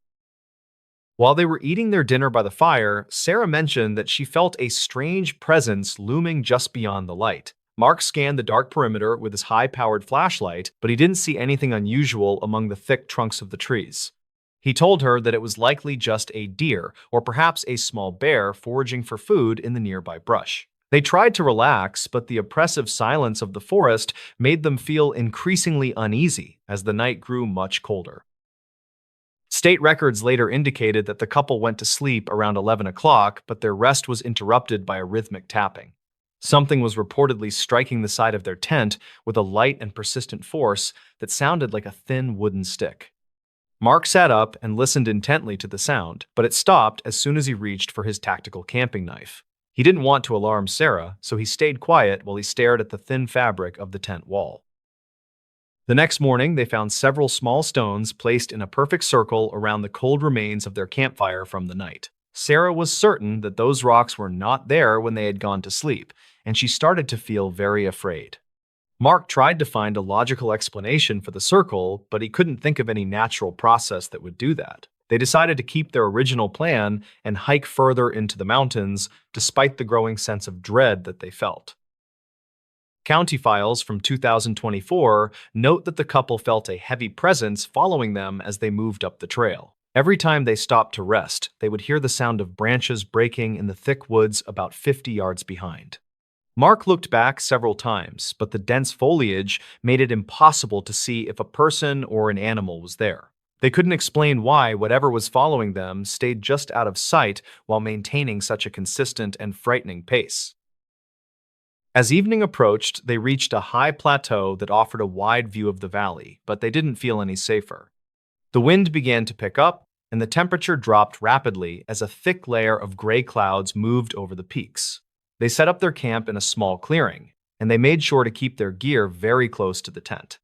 While they were eating their dinner by the fire, Sarah mentioned that she felt a strange presence looming just beyond the light. Mark scanned the dark perimeter with his high-powered flashlight, but he didn't see anything unusual among the thick trunks of the trees. He told her that it was likely just a deer, or perhaps a small bear foraging for food in the nearby brush. They tried to relax, but the oppressive silence of the forest made them feel increasingly uneasy as the night grew much colder. State records later indicated that the couple went to sleep around 11 o'clock, but their rest was interrupted by a rhythmic tapping. Something was reportedly striking the side of their tent with a light and persistent force that sounded like a thin wooden stick. Mark sat up and listened intently to the sound, but it stopped as soon as he reached for his tactical camping knife. He didn't want to alarm Sarah, so he stayed quiet while he stared at the thin fabric of the tent wall. The next morning, they found several small stones placed in a perfect circle around the cold remains of their campfire from the night. Sarah was certain that those rocks were not there when they had gone to sleep, and she started to feel very afraid. Mark tried to find a logical explanation for the circle, but he couldn't think of any natural process that would do that. They decided to keep their original plan and hike further into the mountains, despite the growing sense of dread that they felt. County files from 2024 note that the couple felt a heavy presence following them as they moved up the trail. Every time they stopped to rest, they would hear the sound of branches breaking in the thick woods about 50 yards behind. Mark looked back several times, but the dense foliage made it impossible to see if a person or an animal was there. They couldn't explain why whatever was following them stayed just out of sight while maintaining such a consistent and frightening pace. As evening approached, they reached a high plateau that offered a wide view of the valley, but they didn't feel any safer. The wind began to pick up, and the temperature dropped rapidly as a thick layer of gray clouds moved over the peaks. They set up their camp in a small clearing, and they made sure to keep their gear very close to the tent.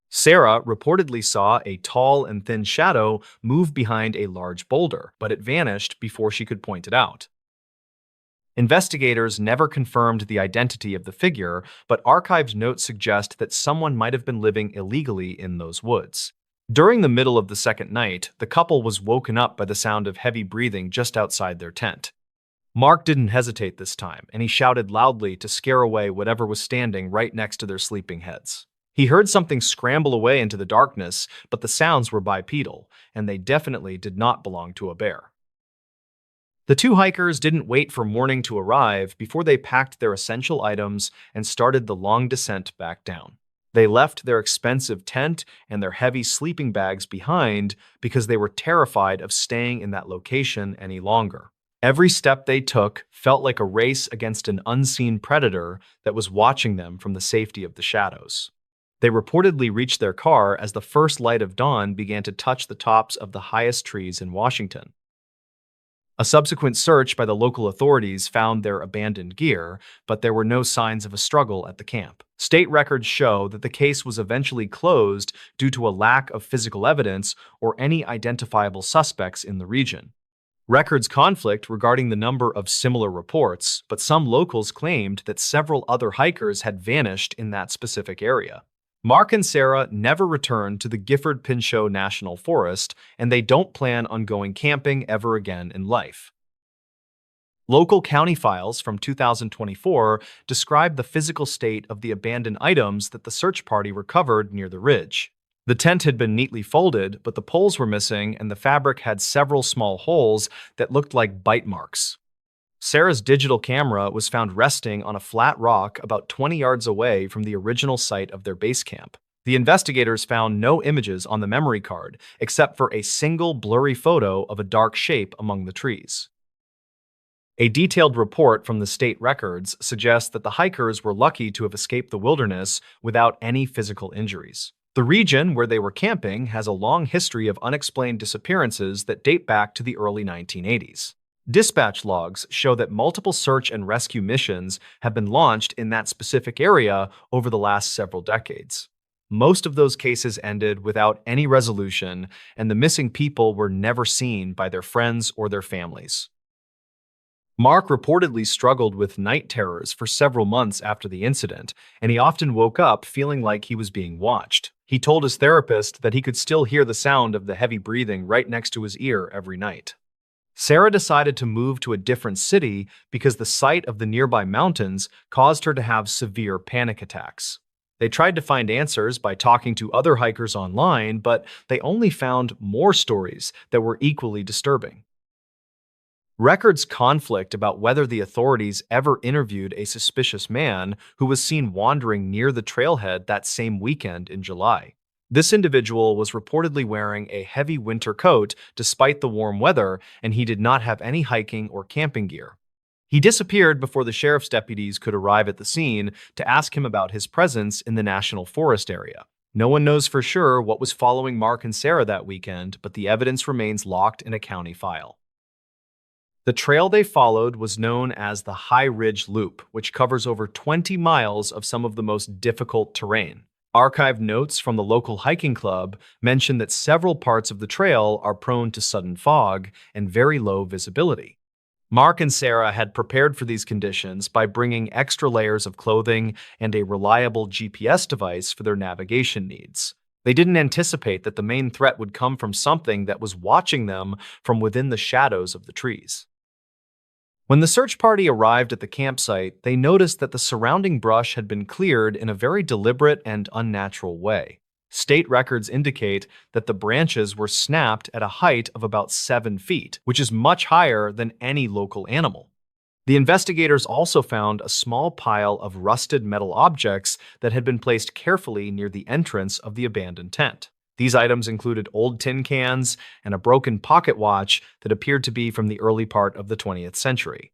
Sarah reportedly saw a tall and thin shadow move behind a large boulder, but it vanished before she could point it out. Investigators never confirmed the identity of the figure, but archived notes suggest that someone might have been living illegally in those woods. During the middle of the second night, the couple was woken up by the sound of heavy breathing just outside their tent. Mark didn't hesitate this time, and he shouted loudly to scare away whatever was standing right next to their sleeping heads. He heard something scramble away into the darkness, but the sounds were bipedal, and they definitely did not belong to a bear. The two hikers didn't wait for morning to arrive before they packed their essential items and started the long descent back down. They left their expensive tent and their heavy sleeping bags behind because they were terrified of staying in that location any longer. Every step they took felt like a race against an unseen predator that was watching them from the safety of the shadows. They reportedly reached their car as the first light of dawn began to touch the tops of the highest trees in Washington. A subsequent search by the local authorities found their abandoned gear, but there were no signs of a struggle at the camp. State records show that the case was eventually closed due to a lack of physical evidence or any identifiable suspects in the region. Records conflict regarding the number of similar reports, but some locals claimed that several other hikers had vanished in that specific area. Mark and Sarah never returned to the Gifford-Pinchot National Forest, and they don't plan on going camping ever again in life. Local county files from 2024 describe the physical state of the abandoned items that the search party recovered near the ridge. The tent had been neatly folded, but the poles were missing and the fabric had several small holes that looked like bite marks. Sarah's digital camera was found resting on a flat rock about 20 yards away from the original site of their base camp. The investigators found no images on the memory card, except for a single blurry photo of a dark shape among the trees. A detailed report from the state records suggests that the hikers were lucky to have escaped the wilderness without any physical injuries. The region where they were camping has a long history of unexplained disappearances that date back to the early 1980s. Dispatch logs show that multiple search and rescue missions have been launched in that specific area over the last several decades. Most of those cases ended without any resolution, and the missing people were never seen by their friends or their families. Mark reportedly struggled with night terrors for several months after the incident, and he often woke up feeling like he was being watched. He told his therapist that he could still hear the sound of the heavy breathing right next to his ear every night. Sarah decided to move to a different city because the sight of the nearby mountains caused her to have severe panic attacks. They tried to find answers by talking to other hikers online, but they only found more stories that were equally disturbing. Records conflict about whether the authorities ever interviewed a suspicious man who was seen wandering near the trailhead that same weekend in July. This individual was reportedly wearing a heavy winter coat despite the warm weather, and he did not have any hiking or camping gear. He disappeared before the sheriff's deputies could arrive at the scene to ask him about his presence in the National Forest area. No one knows for sure what was following Mark and Sarah that weekend, but the evidence remains locked in a county file. The trail they followed was known as the High Ridge Loop, which covers over 20 miles of some of the most difficult terrain. Archived notes from the local hiking club mention that several parts of the trail are prone to sudden fog and very low visibility. Mark and Sarah had prepared for these conditions by bringing extra layers of clothing and a reliable GPS device for their navigation needs. They didn't anticipate that the main threat would come from something that was watching them from within the shadows of the trees. When the search party arrived at the campsite, they noticed that the surrounding brush had been cleared in a very deliberate and unnatural way. State records indicate that the branches were snapped at a height of about 7 feet, which is much higher than any local animal. The investigators also found a small pile of rusted metal objects that had been placed carefully near the entrance of the abandoned tent. These items included old tin cans and a broken pocket watch that appeared to be from the early part of the 20th century.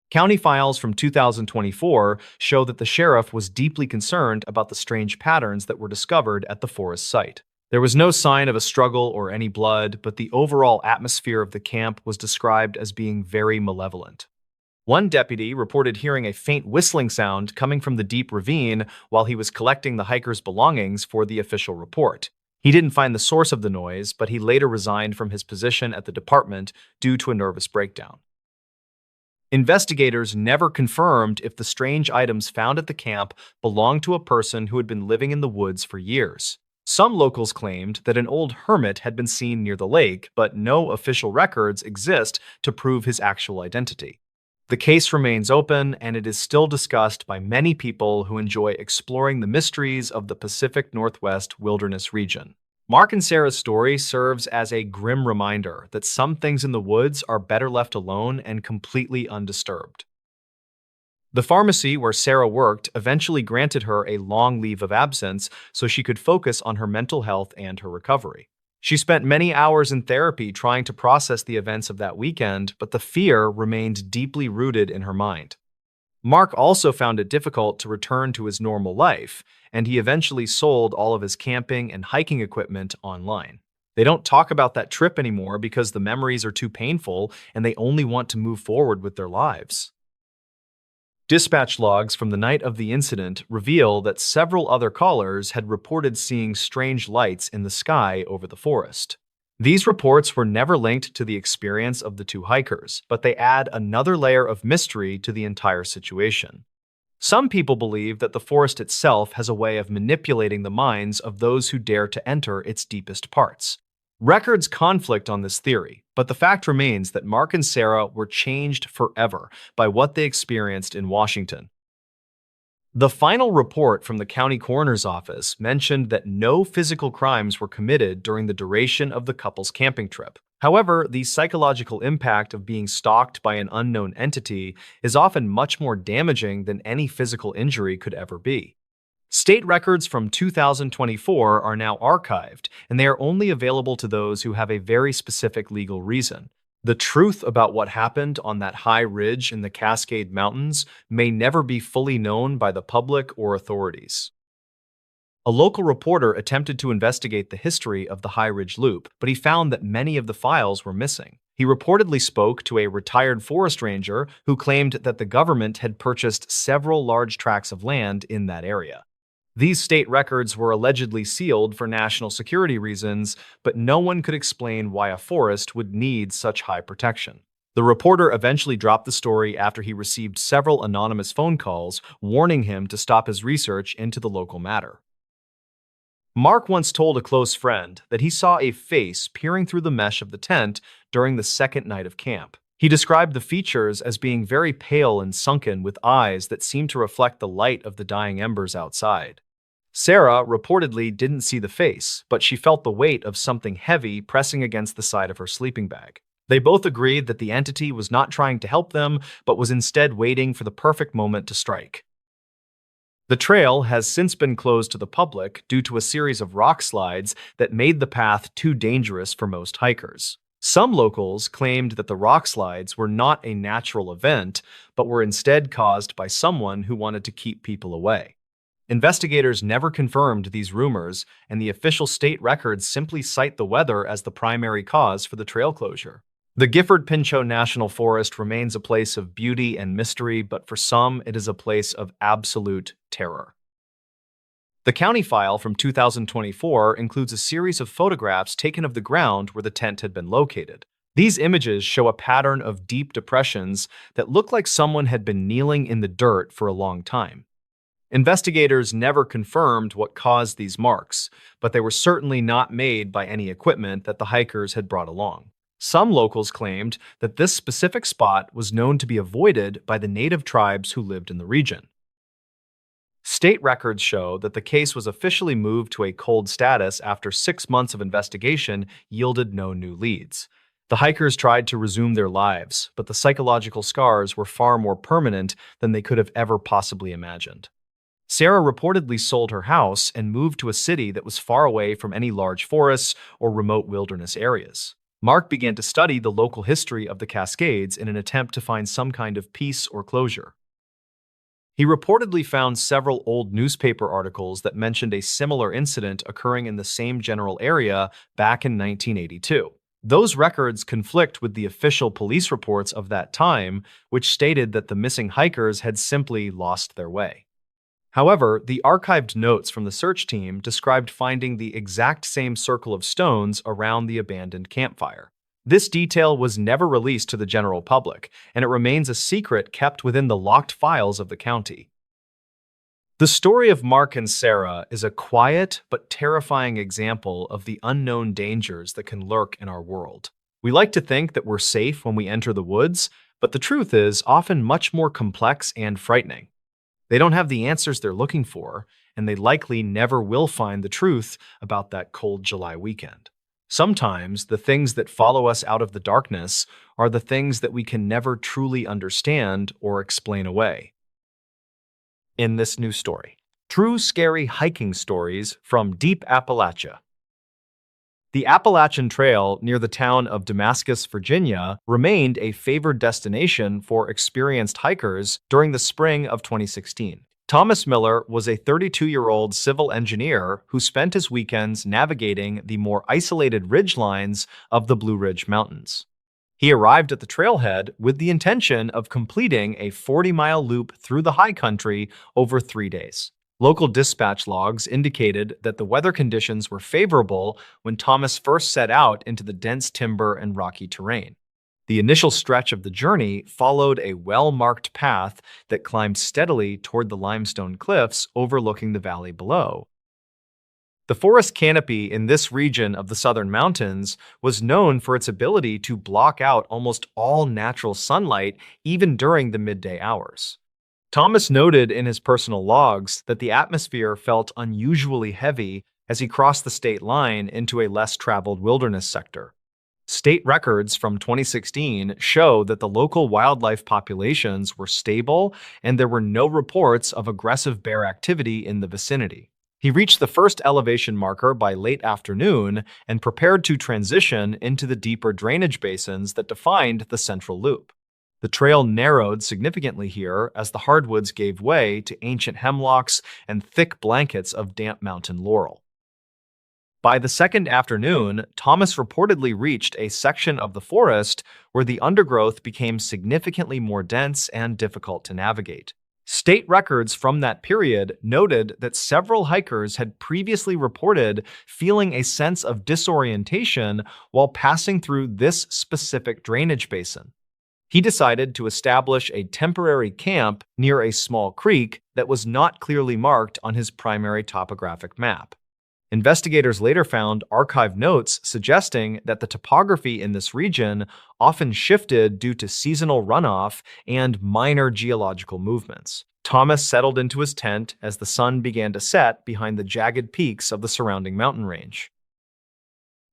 County files from 2024 show that the sheriff was deeply concerned about the strange patterns that were discovered at the forest site. There was no sign of a struggle or any blood, but the overall atmosphere of the camp was described as being very malevolent. One deputy reported hearing a faint whistling sound coming from the deep ravine while he was collecting the hikers' belongings for the official report. He didn't find the source of the noise, but he later resigned from his position at the department due to a nervous breakdown. Investigators never confirmed if the strange items found at the camp belonged to a person who had been living in the woods for years. Some locals claimed that an old hermit had been seen near the lake, but no official records exist to prove his actual identity. The case remains open, and it is still discussed by many people who enjoy exploring the mysteries of the Pacific Northwest wilderness region. Mark and Sarah's story serves as a grim reminder that some things in the woods are better left alone and completely undisturbed. The pharmacy where Sarah worked eventually granted her a long leave of absence so she could focus on her mental health and her recovery. She spent many hours in therapy trying to process the events of that weekend, but the fear remained deeply rooted in her mind. Mark also found it difficult to return to his normal life, and he eventually sold all of his camping and hiking equipment online. They don't talk about that trip anymore because the memories are too painful and they only want to move forward with their lives. Dispatch logs from the night of the incident reveal that several other callers had reported seeing strange lights in the sky over the forest. These reports were never linked to the experience of the two hikers, but they add another layer of mystery to the entire situation. Some people believe that the forest itself has a way of manipulating the minds of those who dare to enter its deepest parts. Records conflict on this theory, but the fact remains that Mark and Sarah were changed forever by what they experienced in Washington. The final report from the county coroner's office mentioned that no physical crimes were committed during the duration of the couple's camping trip. However, the psychological impact of being stalked by an unknown entity is often much more damaging than any physical injury could ever be. State records from 2024 are now archived, and they are only available to those who have a very specific legal reason. The truth about what happened on that high ridge in the Cascade Mountains may never be fully known by the public or authorities. A local reporter attempted to investigate the history of the High Ridge Loop, but he found that many of the files were missing. He reportedly spoke to a retired forest ranger who claimed that the government had purchased several large tracts of land in that area. These state records were allegedly sealed for national security reasons, but no one could explain why a forest would need such high protection. The reporter eventually dropped the story after he received several anonymous phone calls warning him to stop his research into the local matter. Mark once told a close friend that he saw a face peering through the mesh of the tent during the second night of camp. He described the features as being very pale and sunken with eyes that seemed to reflect the light of the dying embers outside. Sarah reportedly didn't see the face, but she felt the weight of something heavy pressing against the side of her sleeping bag. They both agreed that the entity was not trying to help them, but was instead waiting for the perfect moment to strike. The trail has since been closed to the public due to a series of rock slides that made the path too dangerous for most hikers. Some locals claimed that the rock slides were not a natural event, but were instead caused by someone who wanted to keep people away. Investigators never confirmed these rumors, and the official state records simply cite the weather as the primary cause for the trail closure. The Gifford-Pinchot National Forest remains a place of beauty and mystery, but for some, it is a place of absolute terror. The county file from 2024 includes a series of photographs taken of the ground where the tent had been located. These images show a pattern of deep depressions that look like someone had been kneeling in the dirt for a long time. Investigators never confirmed what caused these marks, but they were certainly not made by any equipment that the hikers had brought along. Some locals claimed that this specific spot was known to be avoided by the native tribes who lived in the region. State records show that the case was officially moved to a cold status after 6 months of investigation yielded no new leads. The hikers tried to resume their lives, but the psychological scars were far more permanent than they could have ever possibly imagined. Sarah reportedly sold her house and moved to a city that was far away from any large forests or remote wilderness areas. Mark began to study the local history of the Cascades in an attempt to find some kind of peace or closure. He reportedly found several old newspaper articles that mentioned a similar incident occurring in the same general area back in 1982. Those records conflict with the official police reports of that time, which stated that the missing hikers had simply lost their way. However, the archived notes from the search team described finding the exact same circle of stones around the abandoned campfire. This detail was never released to the general public, and it remains a secret kept within the locked files of the county. The story of Mark and Sarah is a quiet but terrifying example of the unknown dangers that can lurk in our world. We like to think that we're safe when we enter the woods, but the truth is often much more complex and frightening. They don't have the answers they're looking for, and they likely never will find the truth about that cold July weekend. Sometimes the things that follow us out of the darkness are the things that we can never truly understand or explain away. in this new story. True scary hiking stories from deep Appalachia. The Appalachian Trail near the town of Damascus, Virginia, remained a favored destination for experienced hikers during the spring of 2016. Thomas Miller was a 32-year-old civil engineer who spent his weekends navigating the more isolated ridgelines of the Blue Ridge Mountains. He arrived at the trailhead with the intention of completing a 40-mile loop through the high country over 3 days. Local dispatch logs indicated that the weather conditions were favorable when Thomas first set out into the dense timber and rocky terrain. The initial stretch of the journey followed a well-marked path that climbed steadily toward the limestone cliffs overlooking the valley below. The forest canopy in this region of the southern mountains was known for its ability to block out almost all natural sunlight even during the midday hours. Thomas noted in his personal logs that the atmosphere felt unusually heavy as he crossed the state line into a less traveled wilderness sector. State records from 2016 show that the local wildlife populations were stable and there were no reports of aggressive bear activity in the vicinity. He reached the first elevation marker by late afternoon and prepared to transition into the deeper drainage basins that defined the central loop. The trail narrowed significantly here as the hardwoods gave way to ancient hemlocks and thick blankets of damp mountain laurel. By the second afternoon, Thomas reportedly reached a section of the forest where the undergrowth became significantly more dense and difficult to navigate. State records from that period noted that several hikers had previously reported feeling a sense of disorientation while passing through this specific drainage basin. He decided to establish a temporary camp near a small creek that was not clearly marked on his primary topographic map. Investigators later found archived notes suggesting that the topography in this region often shifted due to seasonal runoff and minor geological movements. Thomas settled into his tent as the sun began to set behind the jagged peaks of the surrounding mountain range.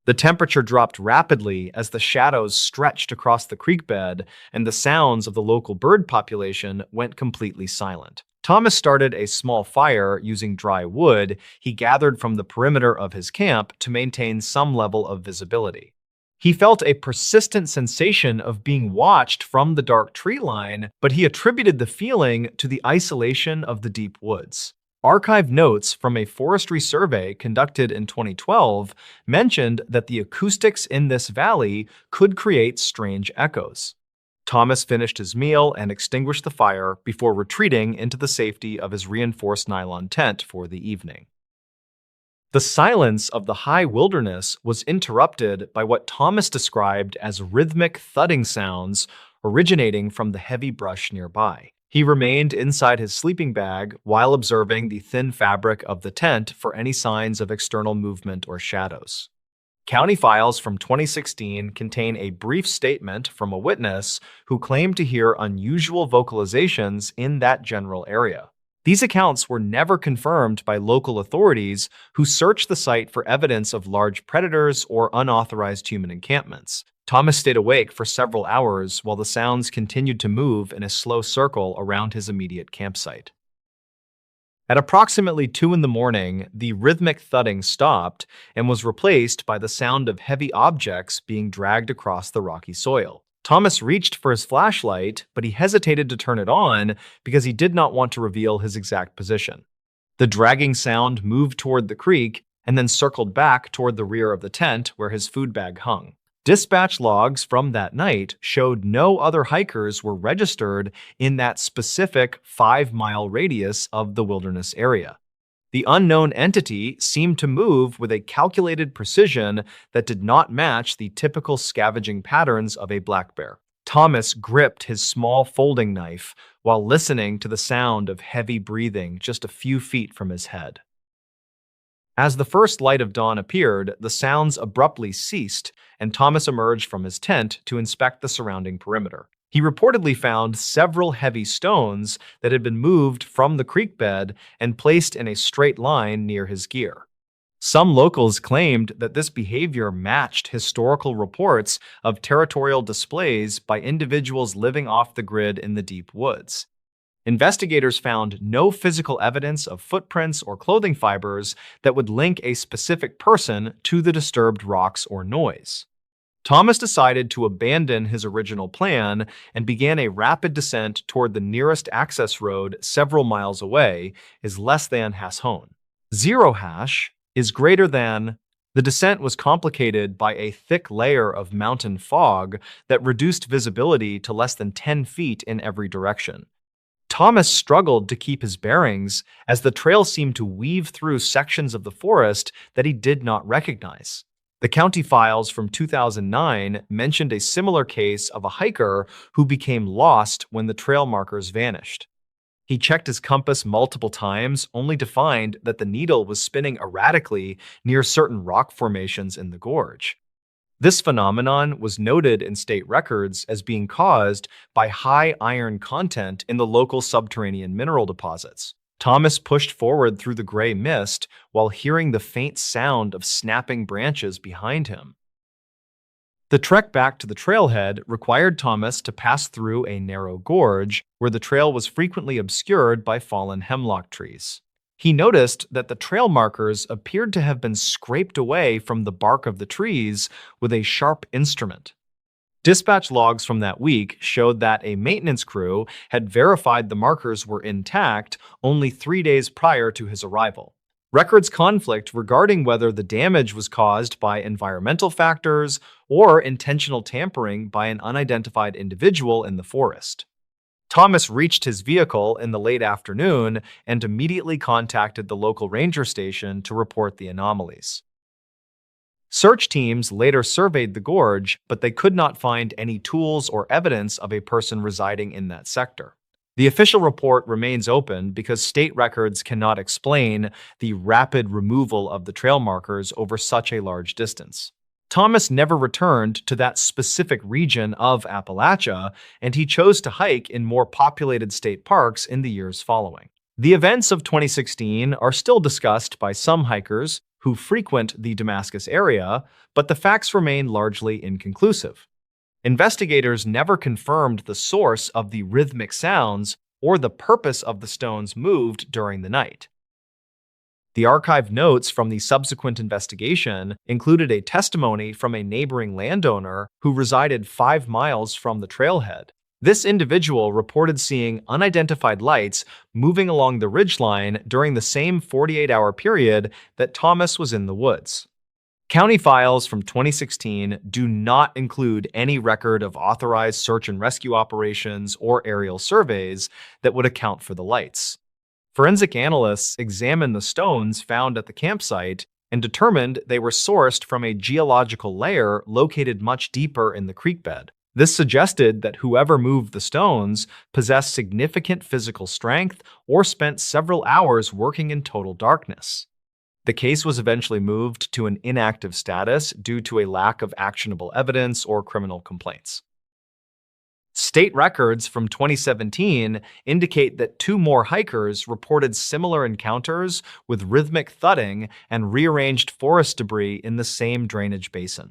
The temperature dropped rapidly as the shadows stretched across the creek bed and the sounds of the local bird population went completely silent. Thomas started a small fire using dry wood he gathered from the perimeter of his camp to maintain some level of visibility. He felt a persistent sensation of being watched from the dark tree line, but he attributed the feeling to the isolation of the deep woods. Archived notes from a forestry survey conducted in 2012 mentioned that the acoustics in this valley could create strange echoes. Thomas finished his meal and extinguished the fire before retreating into the safety of his reinforced nylon tent for the evening. The silence of the high wilderness was interrupted by what Thomas described as rhythmic thudding sounds originating from the heavy brush nearby. He remained inside his sleeping bag while observing the thin fabric of the tent for any signs of external movement or shadows. County files from 2016 contain a brief statement from a witness who claimed to hear unusual vocalizations in that general area. These accounts were never confirmed by local authorities who searched the site for evidence of large predators or unauthorized human encampments. Thomas stayed awake for several hours while the sounds continued to move in a slow circle around his immediate campsite. At approximately 2 in the morning, the rhythmic thudding stopped and was replaced by the sound of heavy objects being dragged across the rocky soil. Thomas reached for his flashlight, but he hesitated to turn it on because he did not want to reveal his exact position. The dragging sound moved toward the creek and then circled back toward the rear of the tent where his food bag hung. Dispatch logs from that night showed no other hikers were registered in that specific 5-mile radius of the wilderness area. The unknown entity seemed to move with a calculated precision that did not match the typical scavenging patterns of a black bear. Thomas gripped his small folding knife while listening to the sound of heavy breathing just a few feet from his head. As the first light of dawn appeared, the sounds abruptly ceased, and Thomas emerged from his tent to inspect the surrounding perimeter. He reportedly found several heavy stones that had been moved from the creek bed and placed in a straight line near his gear. Some locals claimed that this behavior matched historical reports of territorial displays by individuals living off the grid in the deep woods. Investigators found no physical evidence of footprints or clothing fibers that would link a specific person to the disturbed rocks or noise. Thomas decided to abandon his original plan and began a rapid descent toward the nearest access road several miles away, is less than #. 0 hash is greater than. The descent was complicated by a thick layer of mountain fog that reduced visibility to less than 10 feet in every direction. Thomas struggled to keep his bearings as the trail seemed to weave through sections of the forest that he did not recognize. The county files from 2009 mentioned a similar case of a hiker who became lost when the trail markers vanished. He checked his compass multiple times, only to find that the needle was spinning erratically near certain rock formations in the gorge. This phenomenon was noted in state records as being caused by high iron content in the local subterranean mineral deposits. Thomas pushed forward through the gray mist while hearing the faint sound of snapping branches behind him. The trek back to the trailhead required Thomas to pass through a narrow gorge where the trail was frequently obscured by fallen hemlock trees. He noticed that the trail markers appeared to have been scraped away from the bark of the trees with a sharp instrument. Dispatch logs from that week showed that a maintenance crew had verified the markers were intact only 3 days prior to his arrival. Records conflict regarding whether the damage was caused by environmental factors or intentional tampering by an unidentified individual in the forest. Thomas reached his vehicle in the late afternoon and immediately contacted the local ranger station to report the anomalies. Search teams later surveyed the gorge, but they could not find any tools or evidence of a person residing in that sector. The official report remains open because state records cannot explain the rapid removal of the trail markers over such a large distance. Thomas never returned to that specific region of Appalachia, and he chose to hike in more populated state parks in the years following. The events of 2016 are still discussed by some hikers who frequent the Damascus area, but the facts remain largely inconclusive. Investigators never confirmed the source of the rhythmic sounds or the purpose of the stones moved during the night. The archived notes from the subsequent investigation included a testimony from a neighboring landowner who resided 5 miles from the trailhead. This individual reported seeing unidentified lights moving along the ridgeline during the same 48-hour period that Thomas was in the woods. County files from 2016 do not include any record of authorized search and rescue operations or aerial surveys that would account for the lights. Forensic analysts examined the stones found at the campsite and determined they were sourced from a geological layer located much deeper in the creek bed. This suggested that whoever moved the stones possessed significant physical strength or spent several hours working in total darkness. The case was eventually moved to an inactive status due to a lack of actionable evidence or criminal complaints. State records from 2017 indicate that 2 more hikers reported similar encounters with rhythmic thudding and rearranged forest debris in the same drainage basin.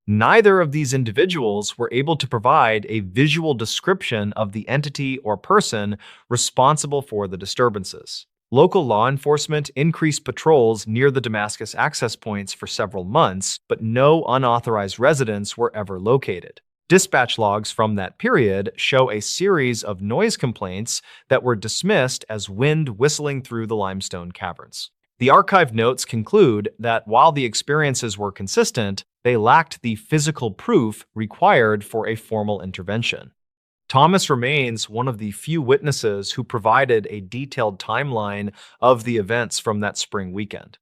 Neither of these individuals were able to provide a visual description of the entity or person responsible for the disturbances. Local law enforcement increased patrols near the Damascus access points for several months, but no unauthorized residents were ever located. Dispatch logs from that period show a series of noise complaints that were dismissed as wind whistling through the limestone caverns. The archive notes conclude that while the experiences were consistent, they lacked the physical proof required for a formal intervention. Thomas remains one of the few witnesses who provided a detailed timeline of the events from that spring weekend.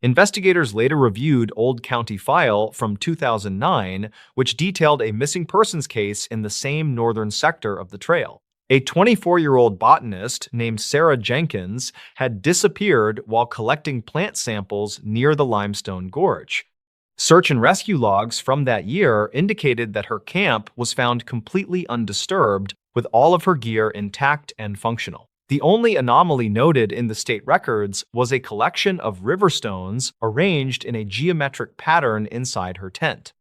Investigators later reviewed old county file from 2009, which detailed a missing persons case in the same northern sector of the trail. A 24-year-old botanist named Sarah Jenkins had disappeared while collecting plant samples near the limestone gorge. Search and rescue logs from that year indicated that her camp was found completely undisturbed, with all of her gear intact and functional. The only anomaly noted in the state records was a collection of river stones arranged in a geometric pattern inside her tent.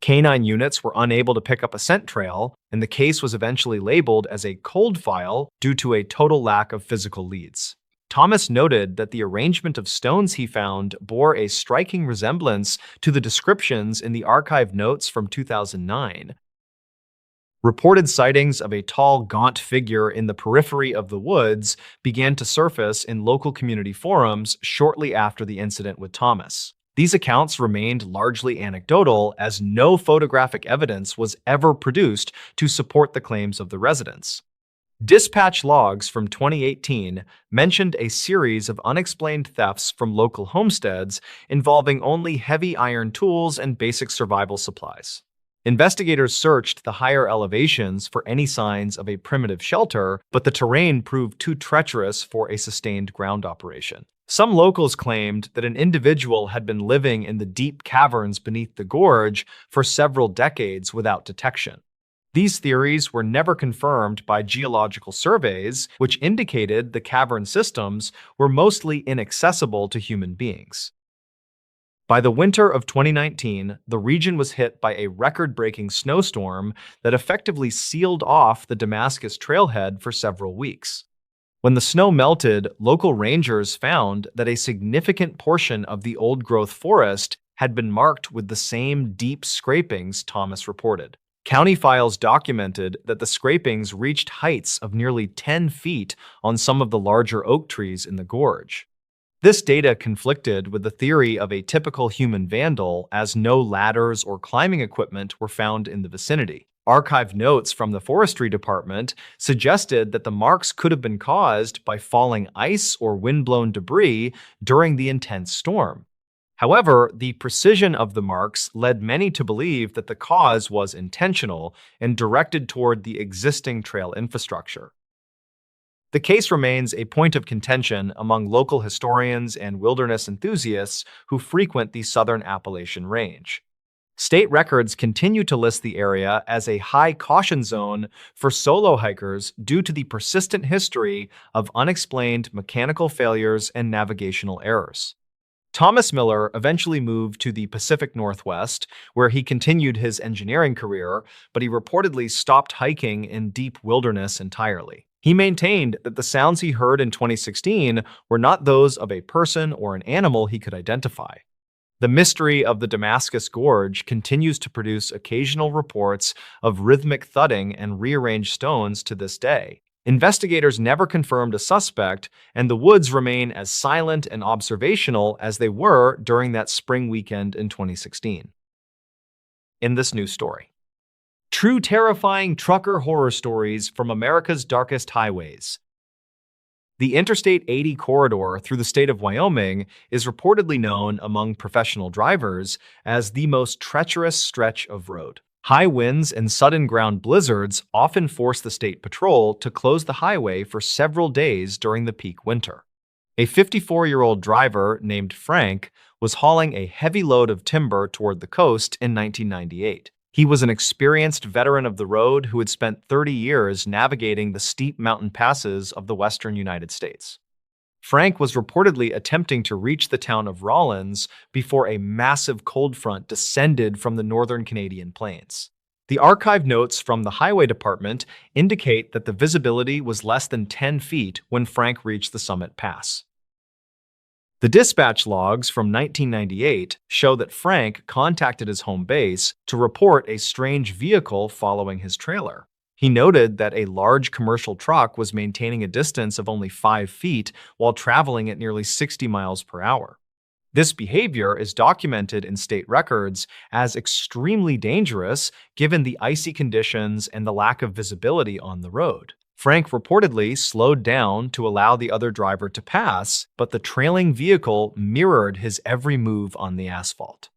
Canine units were unable to pick up a scent trail, and the case was eventually labeled as a cold file due to a total lack of physical leads. Thomas noted that the arrangement of stones he found bore a striking resemblance to the descriptions in the archive notes from 2009. Reported sightings of a tall, gaunt figure in the periphery of the woods began to surface in local community forums shortly after the incident with Thomas. These accounts remained largely anecdotal, as no photographic evidence was ever produced to support the claims of the residents. Dispatch logs from 2018 mentioned a series of unexplained thefts from local homesteads involving only heavy iron tools and basic survival supplies. Investigators searched the higher elevations for any signs of a primitive shelter, but the terrain proved too treacherous for a sustained ground operation. Some locals claimed that an individual had been living in the deep caverns beneath the gorge for several decades without detection. These theories were never confirmed by geological surveys, which indicated the cavern systems were mostly inaccessible to human beings. By the winter of 2019, the region was hit by a record-breaking snowstorm that effectively sealed off the Damascus trailhead for several weeks. When the snow melted, local rangers found that a significant portion of the old-growth forest had been marked with the same deep scrapings Thomas reported. County files documented that the scrapings reached heights of nearly 10 feet on some of the larger oak trees in the gorge. This data conflicted with the theory of a typical human vandal, as no ladders or climbing equipment were found in the vicinity. Archive notes from the forestry department suggested that the marks could have been caused by falling ice or wind-blown debris during the intense storm. However, the precision of the marks led many to believe that the cause was intentional and directed toward the existing trail infrastructure. The case remains a point of contention among local historians and wilderness enthusiasts who frequent the southern Appalachian Range. State records continue to list the area as a high caution zone for solo hikers due to the persistent history of unexplained mechanical failures and navigational errors. Thomas Miller eventually moved to the Pacific Northwest, where he continued his engineering career, but he reportedly stopped hiking in deep wilderness entirely. He maintained that the sounds he heard in 2016 were not those of a person or an animal he could identify. The mystery of the Damascus Gorge continues to produce occasional reports of rhythmic thudding and rearranged stones to this day. Investigators never confirmed a suspect, and the woods remain as silent and observational as they were during that spring weekend in 2016. In this news story, true terrifying trucker horror stories from America's darkest highways. The Interstate 80 corridor through the state of Wyoming is reportedly known among professional drivers as the most treacherous stretch of road. High winds and sudden ground blizzards often force the state patrol to close the highway for several days during the peak winter. A 54-year-old driver named Frank was hauling a heavy load of timber toward the coast in 1998. He was an experienced veteran of the road who had spent 30 years navigating the steep mountain passes of the western United States. Frank was reportedly attempting to reach the town of Rawlins before a massive cold front descended from the northern Canadian plains. The archive notes from the highway department indicate that the visibility was less than 10 feet when Frank reached the summit pass. The dispatch logs from 1998 show that Frank contacted his home base to report a strange vehicle following his trailer. He noted that a large commercial truck was maintaining a distance of only 5 feet while traveling at nearly 60 miles per hour. This behavior is documented in state records as extremely dangerous given the icy conditions and the lack of visibility on the road. Frank reportedly slowed down to allow the other driver to pass, but the trailing vehicle mirrored his every move on the asphalt.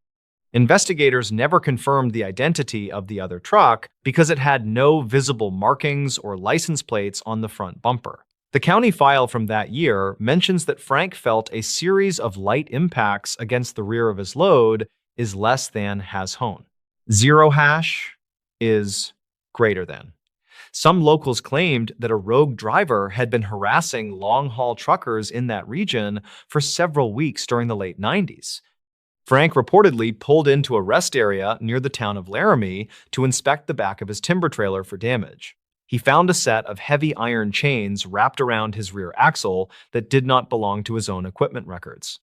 Investigators never confirmed the identity of the other truck because it had no visible markings or license plates on the front bumper. The county file from that year mentions that Frank felt a series of light impacts against the rear of his load is less than has hone. Zero hash is greater than. Some locals claimed that a rogue driver had been harassing long-haul truckers in that region for several weeks during the late 90s. Frank reportedly pulled into a rest area near the town of Laramie to inspect the back of his timber trailer for damage. He found a set of heavy iron chains wrapped around his rear axle that did not belong to his own equipment records.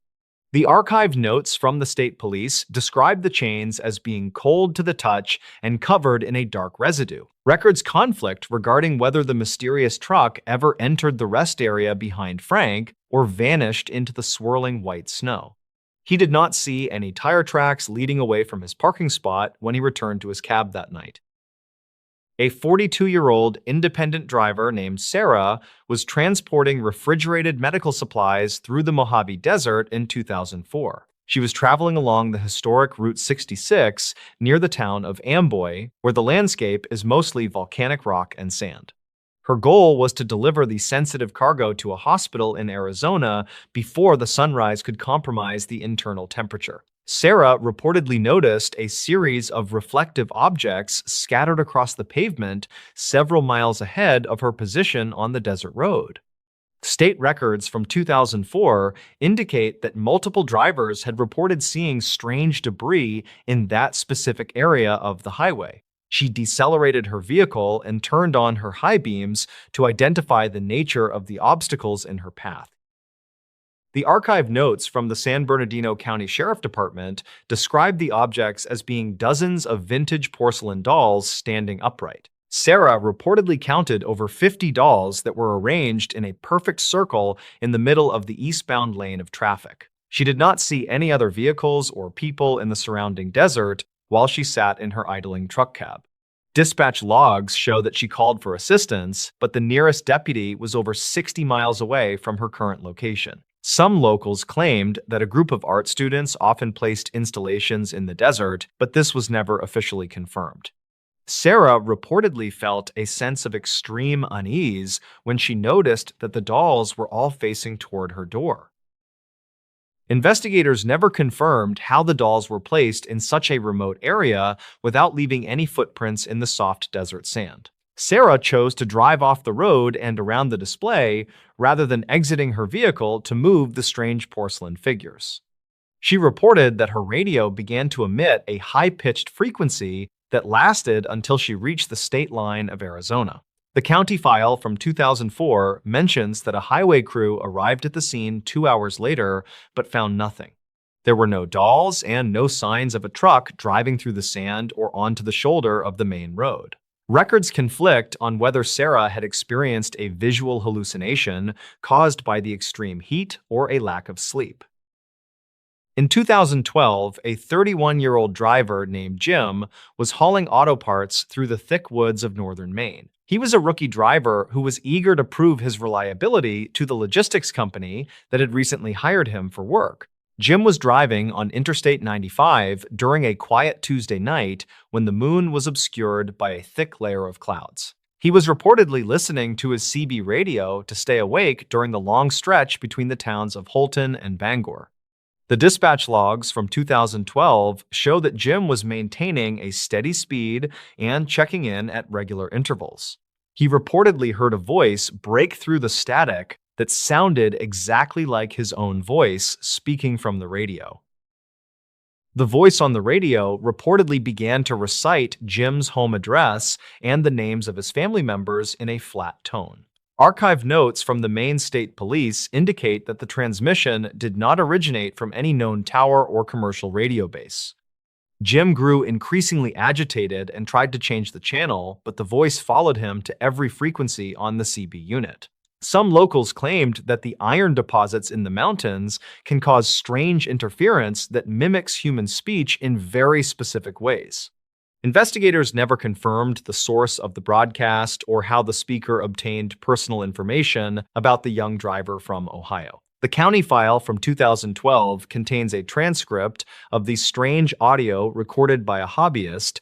The archived notes from the state police described the chains as being cold to the touch and covered in a dark residue. Records conflict regarding whether the mysterious truck ever entered the rest area behind Frank or vanished into the swirling white snow. He did not see any tire tracks leading away from his parking spot when he returned to his cab that night. A 42-year-old independent driver named Sarah was transporting refrigerated medical supplies through the Mojave Desert in 2004. She was traveling along the historic Route 66 near the town of Amboy, where the landscape is mostly volcanic rock and sand. Her goal was to deliver the sensitive cargo to a hospital in Arizona before the sunrise could compromise the internal temperature. Sarah reportedly noticed a series of reflective objects scattered across the pavement several miles ahead of her position on the desert road. State records from 2004 indicate that multiple drivers had reported seeing strange debris in that specific area of the highway. She decelerated her vehicle and turned on her high beams to identify the nature of the obstacles in her path. The archived notes from the San Bernardino County Sheriff Department described the objects as being dozens of vintage porcelain dolls standing upright. Sarah reportedly counted over 50 dolls that were arranged in a perfect circle in the middle of the eastbound lane of traffic. She did not see any other vehicles or people in the surrounding desert while she sat in her idling truck cab. Dispatch logs show that she called for assistance, but the nearest deputy was over 60 miles away from her current location. Some locals claimed that a group of art students often placed installations in the desert, but this was never officially confirmed. Sarah reportedly felt a sense of extreme unease when she noticed that the dolls were all facing toward her door. Investigators never confirmed how the dolls were placed in such a remote area without leaving any footprints in the soft desert sand. Sarah chose to drive off the road and around the display rather than exiting her vehicle to move the strange porcelain figures. She reported that her radio began to emit a high-pitched frequency that lasted until she reached the state line of Arizona. The county file from 2004 mentions that a highway crew arrived at the scene 2 hours later but found nothing. There were no dolls and no signs of a truck driving through the sand or onto the shoulder of the main road. Records conflict on whether Sarah had experienced a visual hallucination caused by the extreme heat or a lack of sleep. In 2012, a 31-year-old driver named Jim was hauling auto parts through the thick woods of northern Maine. He was a rookie driver who was eager to prove his reliability to the logistics company that had recently hired him for work. Jim was driving on Interstate 95 during a quiet Tuesday night when the moon was obscured by a thick layer of clouds. He was reportedly listening to his CB radio to stay awake during the long stretch between the towns of Holton and Bangor. The dispatch logs from 2012 show that Jim was maintaining a steady speed and checking in at regular intervals. He reportedly heard a voice break through the static that sounded exactly like his own voice speaking from the radio. The voice on the radio reportedly began to recite Jim's home address and the names of his family members in a flat tone. Archived notes from the Maine State Police indicate that the transmission did not originate from any known tower or commercial radio base. Jim grew increasingly agitated and tried to change the channel, but the voice followed him to every frequency on the CB unit. Some locals claimed that the iron deposits in the mountains can cause strange interference that mimics human speech in very specific ways. Investigators never confirmed the source of the broadcast or how the speaker obtained personal information about the young driver from Ohio. The county file from 2012 contains a transcript of the strange audio recorded by a hobbyist.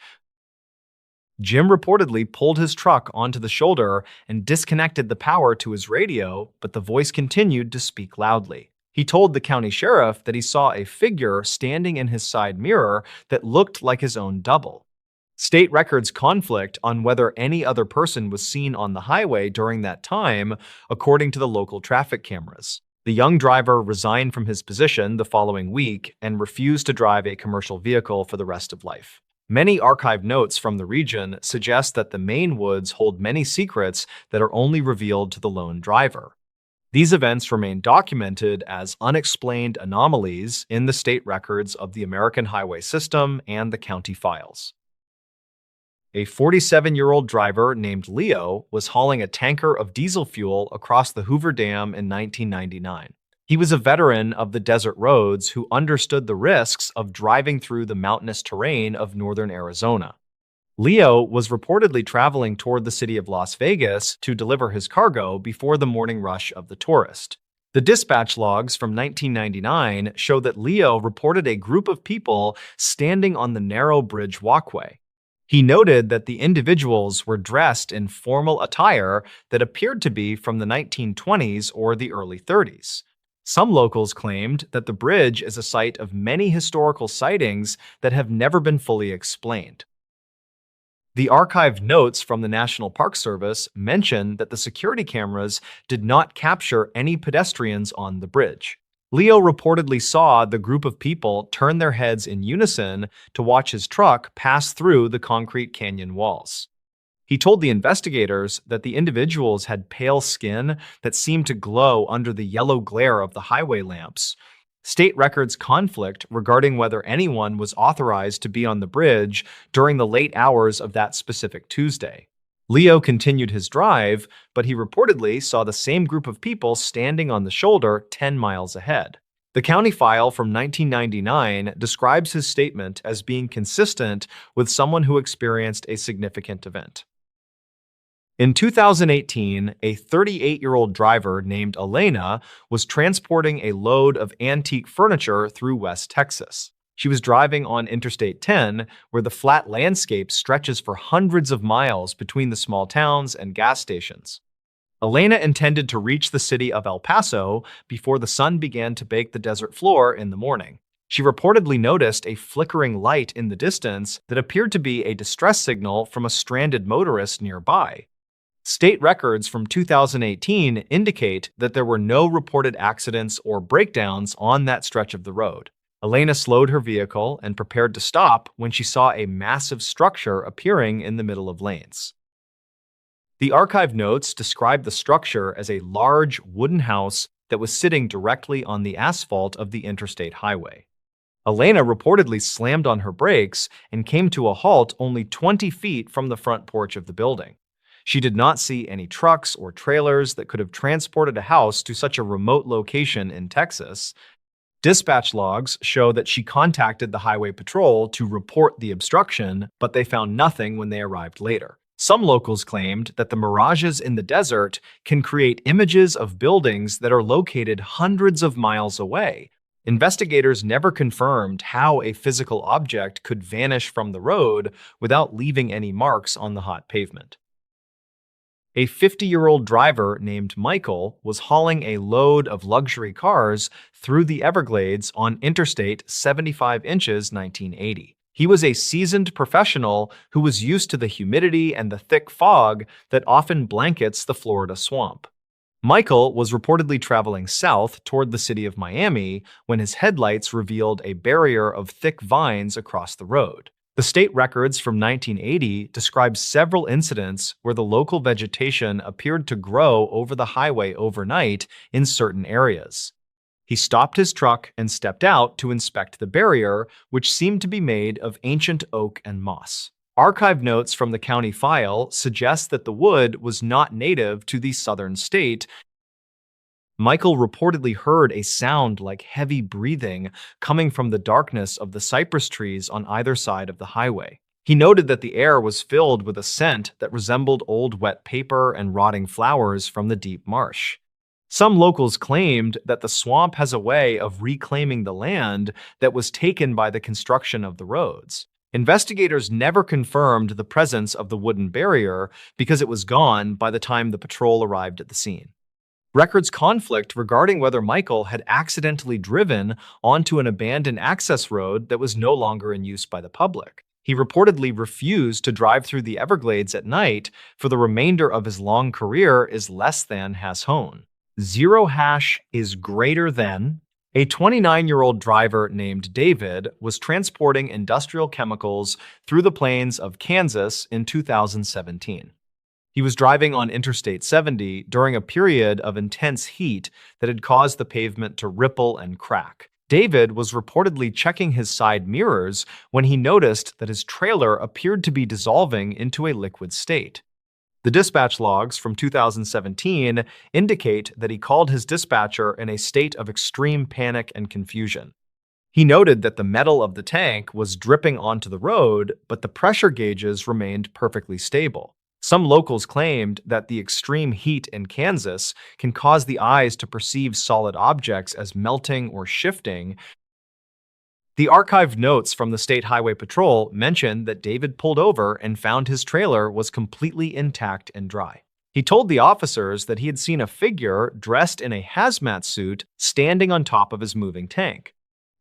Jim reportedly pulled his truck onto the shoulder and disconnected the power to his radio, but the voice continued to speak loudly. He told the county sheriff that he saw a figure standing in his side mirror that looked like his own double. State records conflict on whether any other person was seen on the highway during that time, according to the local traffic cameras. The young driver resigned from his position the following week and refused to drive a commercial vehicle for the rest of life. Many archived notes from the region suggest that the Maine woods hold many secrets that are only revealed to the lone driver. These events remain documented as unexplained anomalies in the state records of the American highway system and the county files. A 47-year-old driver named Leo was hauling a tanker of diesel fuel across the Hoover Dam in 1999. He was a veteran of the desert roads who understood the risks of driving through the mountainous terrain of northern Arizona. Leo was reportedly traveling toward the city of Las Vegas to deliver his cargo before the morning rush of the tourist. The dispatch logs from 1999 show that Leo reported a group of people standing on the narrow bridge walkway. He noted that the individuals were dressed in formal attire that appeared to be from the 1920s or the early 30s. Some locals claimed that the bridge is a site of many historical sightings that have never been fully explained. The archived notes from the National Park Service mention that the security cameras did not capture any pedestrians on the bridge. Leo reportedly saw the group of people turn their heads in unison to watch his truck pass through the concrete canyon walls. He told the investigators that the individuals had pale skin that seemed to glow under the yellow glare of the highway lamps. State records conflict regarding whether anyone was authorized to be on the bridge during the late hours of that specific Tuesday. Leo continued his drive, but he reportedly saw the same group of people standing on the shoulder 10 miles ahead. The county file from 1999 describes his statement as being consistent with someone who experienced a significant event. In 2018, a 38-year-old driver named Elena was transporting a load of antique furniture through West Texas. She was driving on Interstate 10, where the flat landscape stretches for hundreds of miles between the small towns and gas stations. Elena intended to reach the city of El Paso before the sun began to bake the desert floor in the morning. She reportedly noticed a flickering light in the distance that appeared to be a distress signal from a stranded motorist nearby. State records from 2018 indicate that there were no reported accidents or breakdowns on that stretch of the road. Elena slowed her vehicle and prepared to stop when she saw a massive structure appearing in the middle of lanes. The archive notes describe the structure as a large wooden house that was sitting directly on the asphalt of the interstate highway. Elena reportedly slammed on her brakes and came to a halt only 20 feet from the front porch of the building. She did not see any trucks or trailers that could have transported a house to such a remote location in Texas. Dispatch logs show that she contacted the highway patrol to report the obstruction, but they found nothing when they arrived later. Some locals claimed that the mirages in the desert can create images of buildings that are located hundreds of miles away. Investigators never confirmed how a physical object could vanish from the road without leaving any marks on the hot pavement. A 50-year-old driver named Michael was hauling a load of luxury cars through the Everglades on Interstate 75 inches 1980. He was a seasoned professional who was used to the humidity and the thick fog that often blankets the Florida swamp. Michael was reportedly traveling south toward the city of Miami when his headlights revealed a barrier of thick vines across the road. The state records from 1980 describe several incidents where the local vegetation appeared to grow over the highway overnight in certain areas. He stopped his truck and stepped out to inspect the barrier, which seemed to be made of ancient oak and moss. Archive notes from the county file suggest that the wood was not native to the southern state. Michael reportedly heard a sound like heavy breathing coming from the darkness of the cypress trees on either side of the highway. He noted that the air was filled with a scent that resembled old wet paper and rotting flowers from the deep marsh. Some locals claimed that the swamp has a way of reclaiming the land that was taken by the construction of the roads. Investigators never confirmed the presence of the wooden barrier because it was gone by the time the patrol arrived at the scene. Records conflict regarding whether Michael had accidentally driven onto an abandoned access road that was no longer in use by the public. He reportedly refused to drive through the Everglades at night for the remainder of his long career as less than has Hone. Zero hash is greater than. A 29-year-old driver named David was transporting industrial chemicals through the plains of Kansas in 2017. He was driving on Interstate 70 during a period of intense heat that had caused the pavement to ripple and crack. David was reportedly checking his side mirrors when he noticed that his trailer appeared to be dissolving into a liquid state. The dispatch logs from 2017 indicate that he called his dispatcher in a state of extreme panic and confusion. He noted that the metal of the tank was dripping onto the road, but the pressure gauges remained perfectly stable. Some locals claimed that the extreme heat in Kansas can cause the eyes to perceive solid objects as melting or shifting. The archived notes from the State Highway Patrol mention that David pulled over and found his trailer was completely intact and dry. He told the officers that he had seen a figure dressed in a hazmat suit standing on top of his moving tank.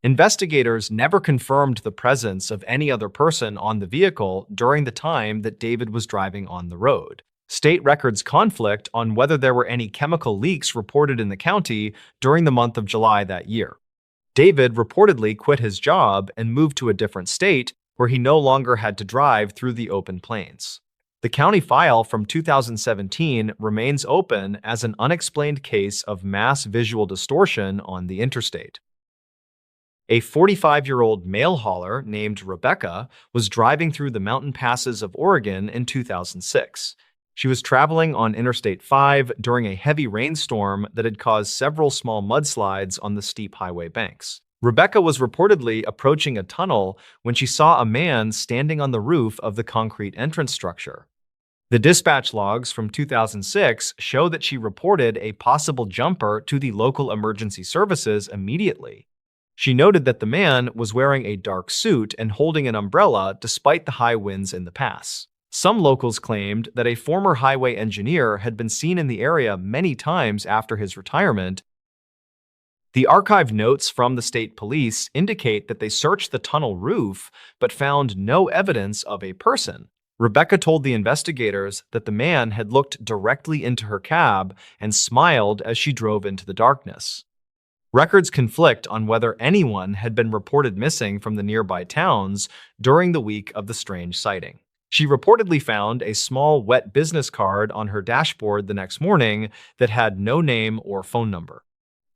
Investigators never confirmed the presence of any other person on the vehicle during the time that David was driving on the road. State records conflict on whether there were any chemical leaks reported in the county during the month of July that year. David reportedly quit his job and moved to a different state where he no longer had to drive through the open plains. The county file from 2017 remains open as an unexplained case of mass visual distortion on the interstate. A 45-year-old mail hauler named Rebecca was driving through the mountain passes of Oregon in 2006. She was traveling on Interstate 5 during a heavy rainstorm that had caused several small mudslides on the steep highway banks. Rebecca was reportedly approaching a tunnel when she saw a man standing on the roof of the concrete entrance structure. The dispatch logs from 2006 show that she reported a possible jumper to the local emergency services immediately. She noted that the man was wearing a dark suit and holding an umbrella despite the high winds in the pass. Some locals claimed that a former highway engineer had been seen in the area many times after his retirement. The archived notes from the state police indicate that they searched the tunnel roof but found no evidence of a person. Rebecca told the investigators that the man had looked directly into her cab and smiled as she drove into the darkness. Records conflict on whether anyone had been reported missing from the nearby towns during the week of the strange sighting. She reportedly found a small wet business card on her dashboard the next morning that had no name or phone number.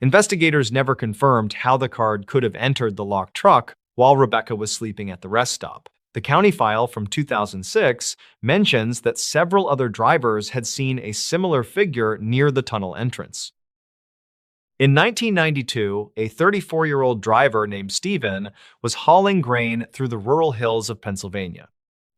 Investigators never confirmed how the card could have entered the locked truck while Rebecca was sleeping at the rest stop. The county file from 2006 mentions that several other drivers had seen a similar figure near the tunnel entrance. In 1992, a 34-year-old driver named Stephen was hauling grain through the rural hills of Pennsylvania.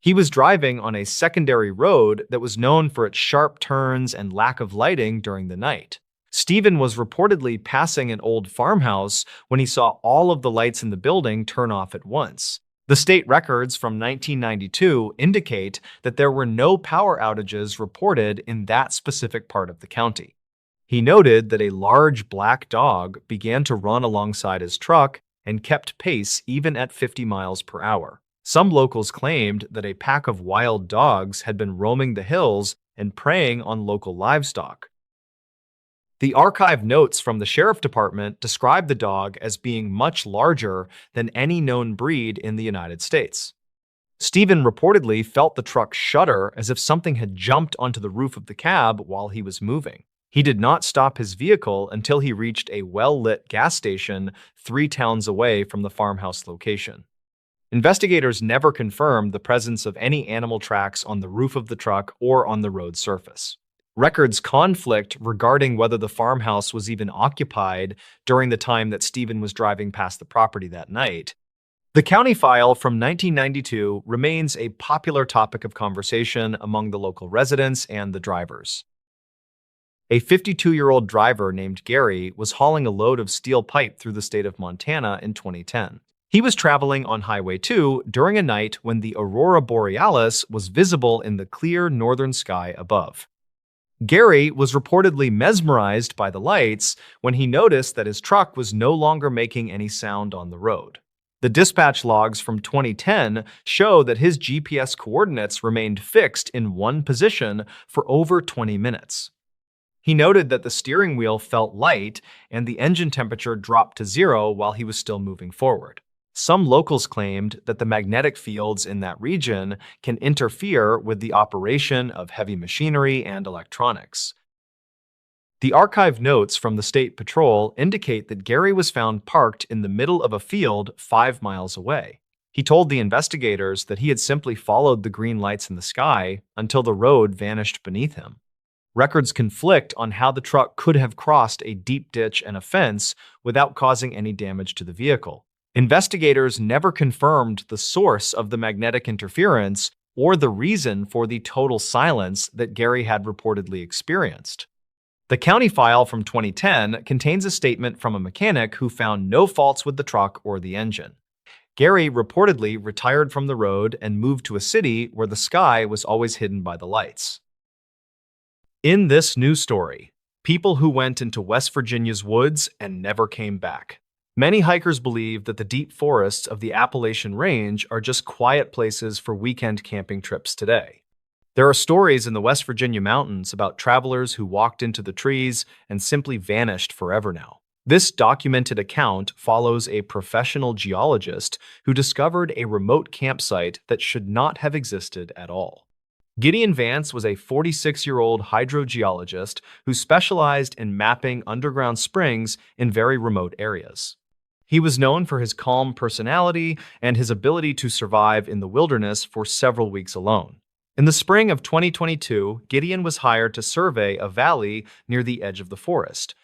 He was driving on a secondary road that was known for its sharp turns and lack of lighting during the night. Stephen was reportedly passing an old farmhouse when he saw all of the lights in the building turn off at once. The state records from 1992 indicate that there were no power outages reported in that specific part of the county. He noted that a large black dog began to run alongside his truck and kept pace even at 50 miles per hour. Some locals claimed that a pack of wild dogs had been roaming the hills and preying on local livestock. The archived notes from the sheriff department describe the dog as being much larger than any known breed in the United States. Stephen reportedly felt the truck shudder as if something had jumped onto the roof of the cab while he was moving. He did not stop his vehicle until he reached a well-lit gas station 3 towns away from the farmhouse location. Investigators never confirmed the presence of any animal tracks on the roof of the truck or on the road surface. Records conflict regarding whether the farmhouse was even occupied during the time that Stephen was driving past the property that night. The county file from 1992 remains a popular topic of conversation among the local residents and the drivers. A 52-year-old driver named Gary was hauling a load of steel pipe through the state of Montana in 2010. He was traveling on Highway 2 during a night when the aurora borealis was visible in the clear northern sky above. Gary was reportedly mesmerized by the lights when he noticed that his truck was no longer making any sound on the road. The dispatch logs from 2010 show that his GPS coordinates remained fixed in one position for over 20 minutes. He noted that the steering wheel felt light and the engine temperature dropped to zero while he was still moving forward. Some locals claimed that the magnetic fields in that region can interfere with the operation of heavy machinery and electronics. The archive notes from the State Patrol indicate that Gary was found parked in the middle of a field 5 miles away. He told the investigators that he had simply followed the green lights in the sky until the road vanished beneath him. Records conflict on how the truck could have crossed a deep ditch and a fence without causing any damage to the vehicle. Investigators never confirmed the source of the magnetic interference or the reason for the total silence that Gary had reportedly experienced. The county file from 2010 contains a statement from a mechanic who found no faults with the truck or the engine. Gary reportedly retired from the road and moved to a city where the sky was always hidden by the lights. In this news story, people who went into West Virginia's woods and never came back. Many hikers believe that the deep forests of the Appalachian Range are just quiet places for weekend camping trips today. There are stories in the West Virginia mountains about travelers who walked into the trees and simply vanished forever now. This documented account follows a professional geologist who discovered a remote campsite that should not have existed at all. Gideon Vance was a 46-year-old hydrogeologist who specialized in mapping underground springs in very remote areas. He was known for his calm personality and his ability to survive in the wilderness for several weeks alone. In the spring of 2022, Gideon was hired to survey a valley near the edge of the forest.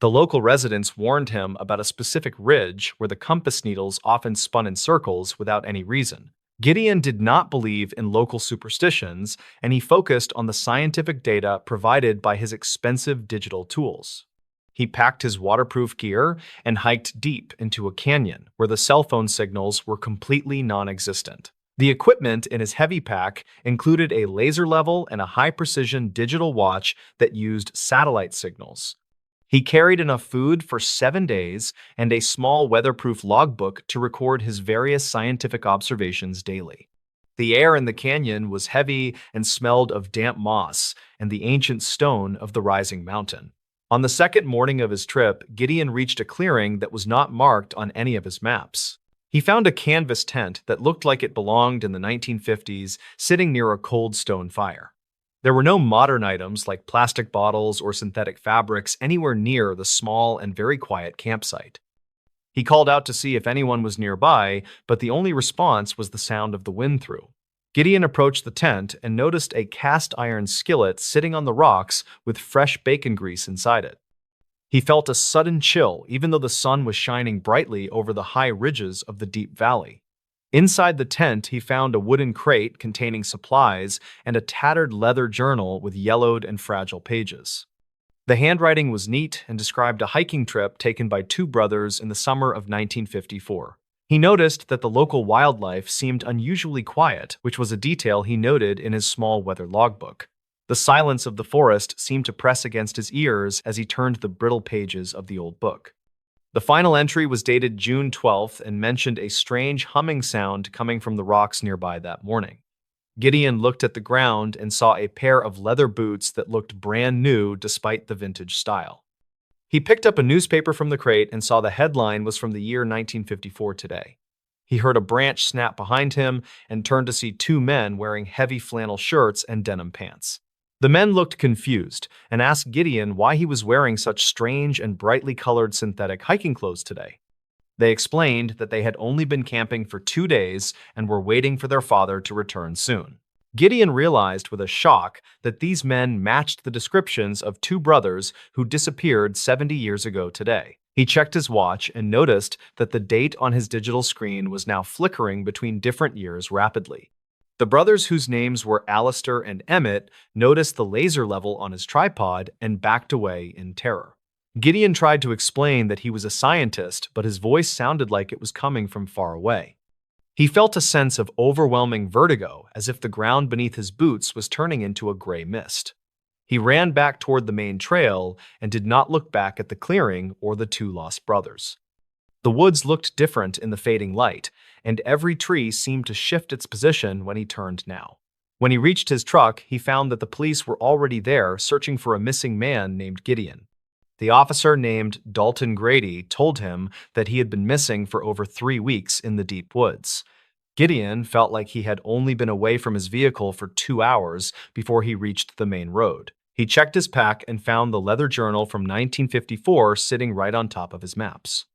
The local residents warned him about a specific ridge where the compass needles often spun in circles without any reason. Gideon did not believe in local superstitions, and he focused on the scientific data provided by his expensive digital tools. He packed his waterproof gear and hiked deep into a canyon where the cell phone signals were completely non-existent. The equipment in his heavy pack included a laser level and a high-precision digital watch that used satellite signals. He carried enough food for 7 days and a small weatherproof logbook to record his various scientific observations daily. The air in the canyon was heavy and smelled of damp moss and the ancient stone of the rising mountain. On the second morning of his trip, Gideon reached a clearing that was not marked on any of his maps. He found a canvas tent that looked like it belonged in the 1950s, sitting near a cold stone fire. There were no modern items like plastic bottles or synthetic fabrics anywhere near the small and very quiet campsite. He called out to see if anyone was nearby, but the only response was the sound of the wind through. Gideon approached the tent and noticed a cast iron skillet sitting on the rocks with fresh bacon grease inside it. He felt a sudden chill even though the sun was shining brightly over the high ridges of the deep valley. Inside the tent, he found a wooden crate containing supplies and a tattered leather journal with yellowed and fragile pages. The handwriting was neat and described a hiking trip taken by two brothers in the summer of 1954. He noticed that the local wildlife seemed unusually quiet, which was a detail he noted in his small weather logbook. The silence of the forest seemed to press against his ears as he turned the brittle pages of the old book. The final entry was dated June 12th and mentioned a strange humming sound coming from the rocks nearby that morning. Gideon looked at the ground and saw a pair of leather boots that looked brand new despite the vintage style. He picked up a newspaper from the crate and saw the headline was from the year 1954 today. He heard a branch snap behind him and turned to see two men wearing heavy flannel shirts and denim pants. The men looked confused and asked Gideon why he was wearing such strange and brightly colored synthetic hiking clothes today. They explained that they had only been camping for 2 days and were waiting for their father to return soon. Gideon realized with a shock that these men matched the descriptions of two brothers who disappeared 70 years ago today. He checked his watch and noticed that the date on his digital screen was now flickering between different years rapidly. The brothers, whose names were Alistair and Emmett, noticed the laser level on his tripod and backed away in terror. Gideon tried to explain that he was a scientist, but his voice sounded like it was coming from far away. He felt a sense of overwhelming vertigo, as if the ground beneath his boots was turning into a gray mist. He ran back toward the main trail and did not look back at the clearing or the two lost brothers. The woods looked different in the fading light, and every tree seemed to shift its position when he turned now. When he reached his truck, he found that the police were already there searching for a missing man named Gideon. The officer named Dalton Grady told him that he had been missing for over 3 weeks in the deep woods. Gideon felt like he had only been away from his vehicle for 2 hours before he reached the main road. He checked his pack and found the leather journal from 1954 sitting right on top of his maps.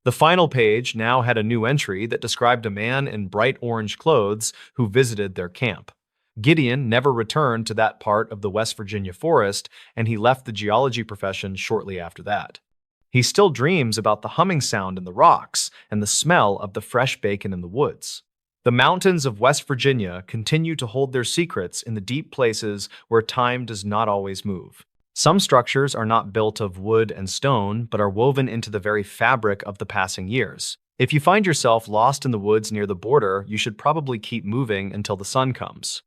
The final page now had a new entry that described a man in bright orange clothes who visited their camp. Gideon never returned to that part of the West Virginia forest, and he left the geology profession shortly after that. He still dreams about the humming sound in the rocks and the smell of the fresh bacon in the woods. The mountains of West Virginia continue to hold their secrets in the deep places where time does not always move. Some structures are not built of wood and stone, but are woven into the very fabric of the passing years. If you find yourself lost in the woods near the border, you should probably keep moving until the sun comes.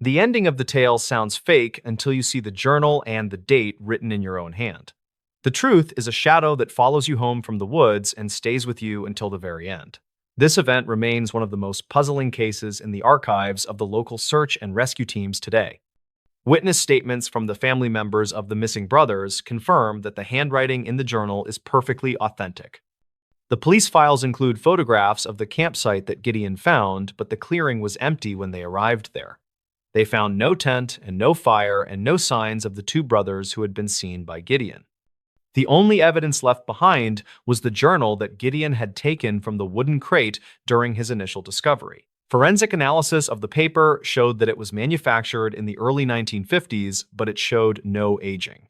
The ending of the tale sounds fake until you see the journal and the date written in your own hand. The truth is a shadow that follows you home from the woods and stays with you until the very end. This event remains one of the most puzzling cases in the archives of the local search and rescue teams today. Witness statements from the family members of the missing brothers confirm that the handwriting in the journal is perfectly authentic. The police files include photographs of the campsite that Gideon found, but the clearing was empty when they arrived there. They found no tent and no fire and no signs of the two brothers who had been seen by Gideon. The only evidence left behind was the journal that Gideon had taken from the wooden crate during his initial discovery. Forensic analysis of the paper showed that it was manufactured in the early 1950s, but it showed no aging.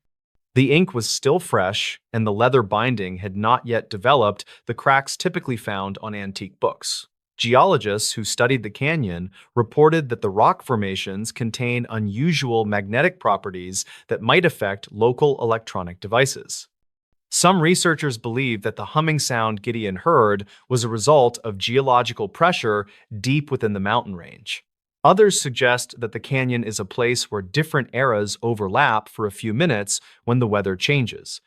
The ink was still fresh, and the leather binding had not yet developed the cracks typically found on antique books. Geologists who studied the canyon reported that the rock formations contain unusual magnetic properties that might affect local electronic devices. Some researchers believe that the humming sound Gideon heard was a result of geological pressure deep within the mountain range. Others suggest that the canyon is a place where different eras overlap for a few minutes when the weather changes.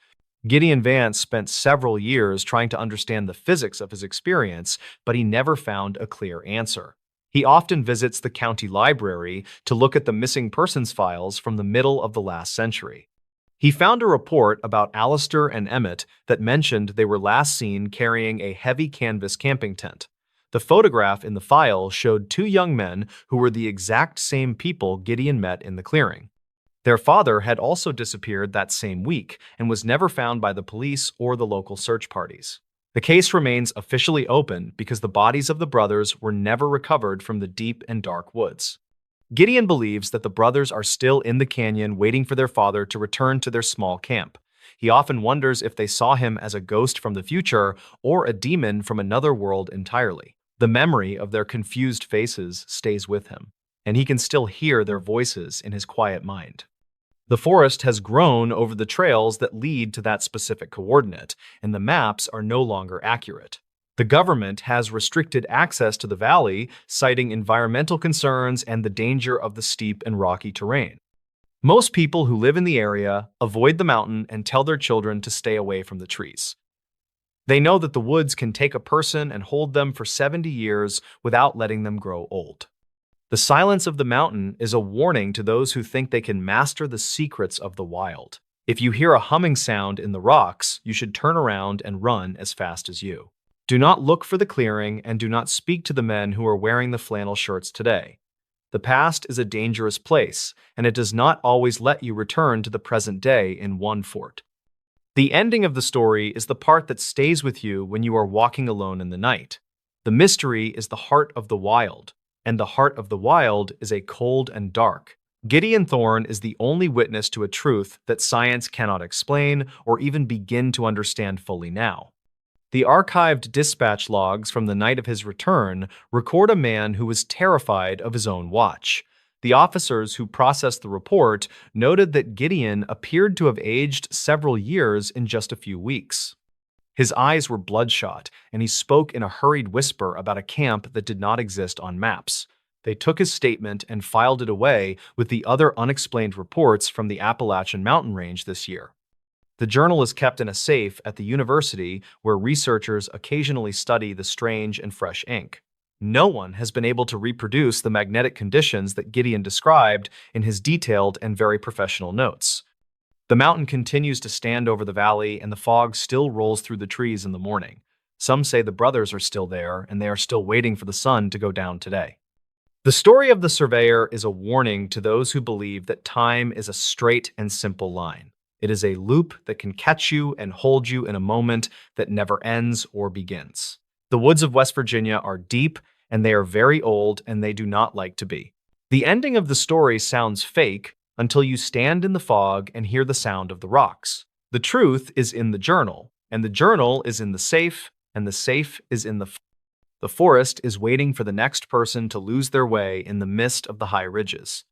Gideon Vance spent several years trying to understand the physics of his experience, but he never found a clear answer. He often visits the county library to look at the missing persons files from the middle of the last century. He found a report about Alistair and Emmett that mentioned they were last seen carrying a heavy canvas camping tent. The photograph in the file showed two young men who were the exact same people Gideon met in the clearing. Their father had also disappeared that same week and was never found by the police or the local search parties. The case remains officially open because the bodies of the brothers were never recovered from the deep and dark woods. Gideon believes that the brothers are still in the canyon waiting for their father to return to their small camp. He often wonders if they saw him as a ghost from the future or a demon from another world entirely. The memory of their confused faces stays with him, and he can still hear their voices in his quiet mind. The forest has grown over the trails that lead to that specific coordinate, and the maps are no longer accurate. The government has restricted access to the valley, citing environmental concerns and the danger of the steep and rocky terrain. Most people who live in the area avoid the mountain and tell their children to stay away from the trees. They know that the woods can take a person and hold them for 70 years without letting them grow old. The silence of the mountain is a warning to those who think they can master the secrets of the wild. If you hear a humming sound in the rocks, you should turn around and run as fast as you. Do not look for the clearing and do not speak to the men who are wearing the flannel shirts today. The past is a dangerous place, and it does not always let you return to the present day in one fort. The ending of the story is the part that stays with you when you are walking alone in the night. The mystery is the heart of the wild, and the heart of the wild is a cold and dark. Gideon Thorne is the only witness to a truth that science cannot explain or even begin to understand fully now. The archived dispatch logs from the night of his return record a man who was terrified of his own watch. The officers who processed the report noted that Gideon appeared to have aged several years in just a few weeks. His eyes were bloodshot, and he spoke in a hurried whisper about a camp that did not exist on maps. They took his statement and filed it away with the other unexplained reports from the Appalachian mountain range this year. The journal is kept in a safe at the university where researchers occasionally study the strange and fresh ink. No one has been able to reproduce the magnetic conditions that Gideon described in his detailed and very professional notes. The mountain continues to stand over the valley, and the fog still rolls through the trees in the morning. Some say the brothers are still there, and they are still waiting for the sun to go down today. The story of the surveyor is a warning to those who believe that time is a straight and simple line. It is a loop that can catch you and hold you in a moment that never ends or begins. The woods of West Virginia are deep, and they are very old, and they do not like to be. The ending of the story sounds fake until you stand in the fog and hear the sound of the rocks. The truth is in the journal, and the journal is in the safe, and the safe is in the forest is waiting for the next person to lose their way in the mist of the high ridges.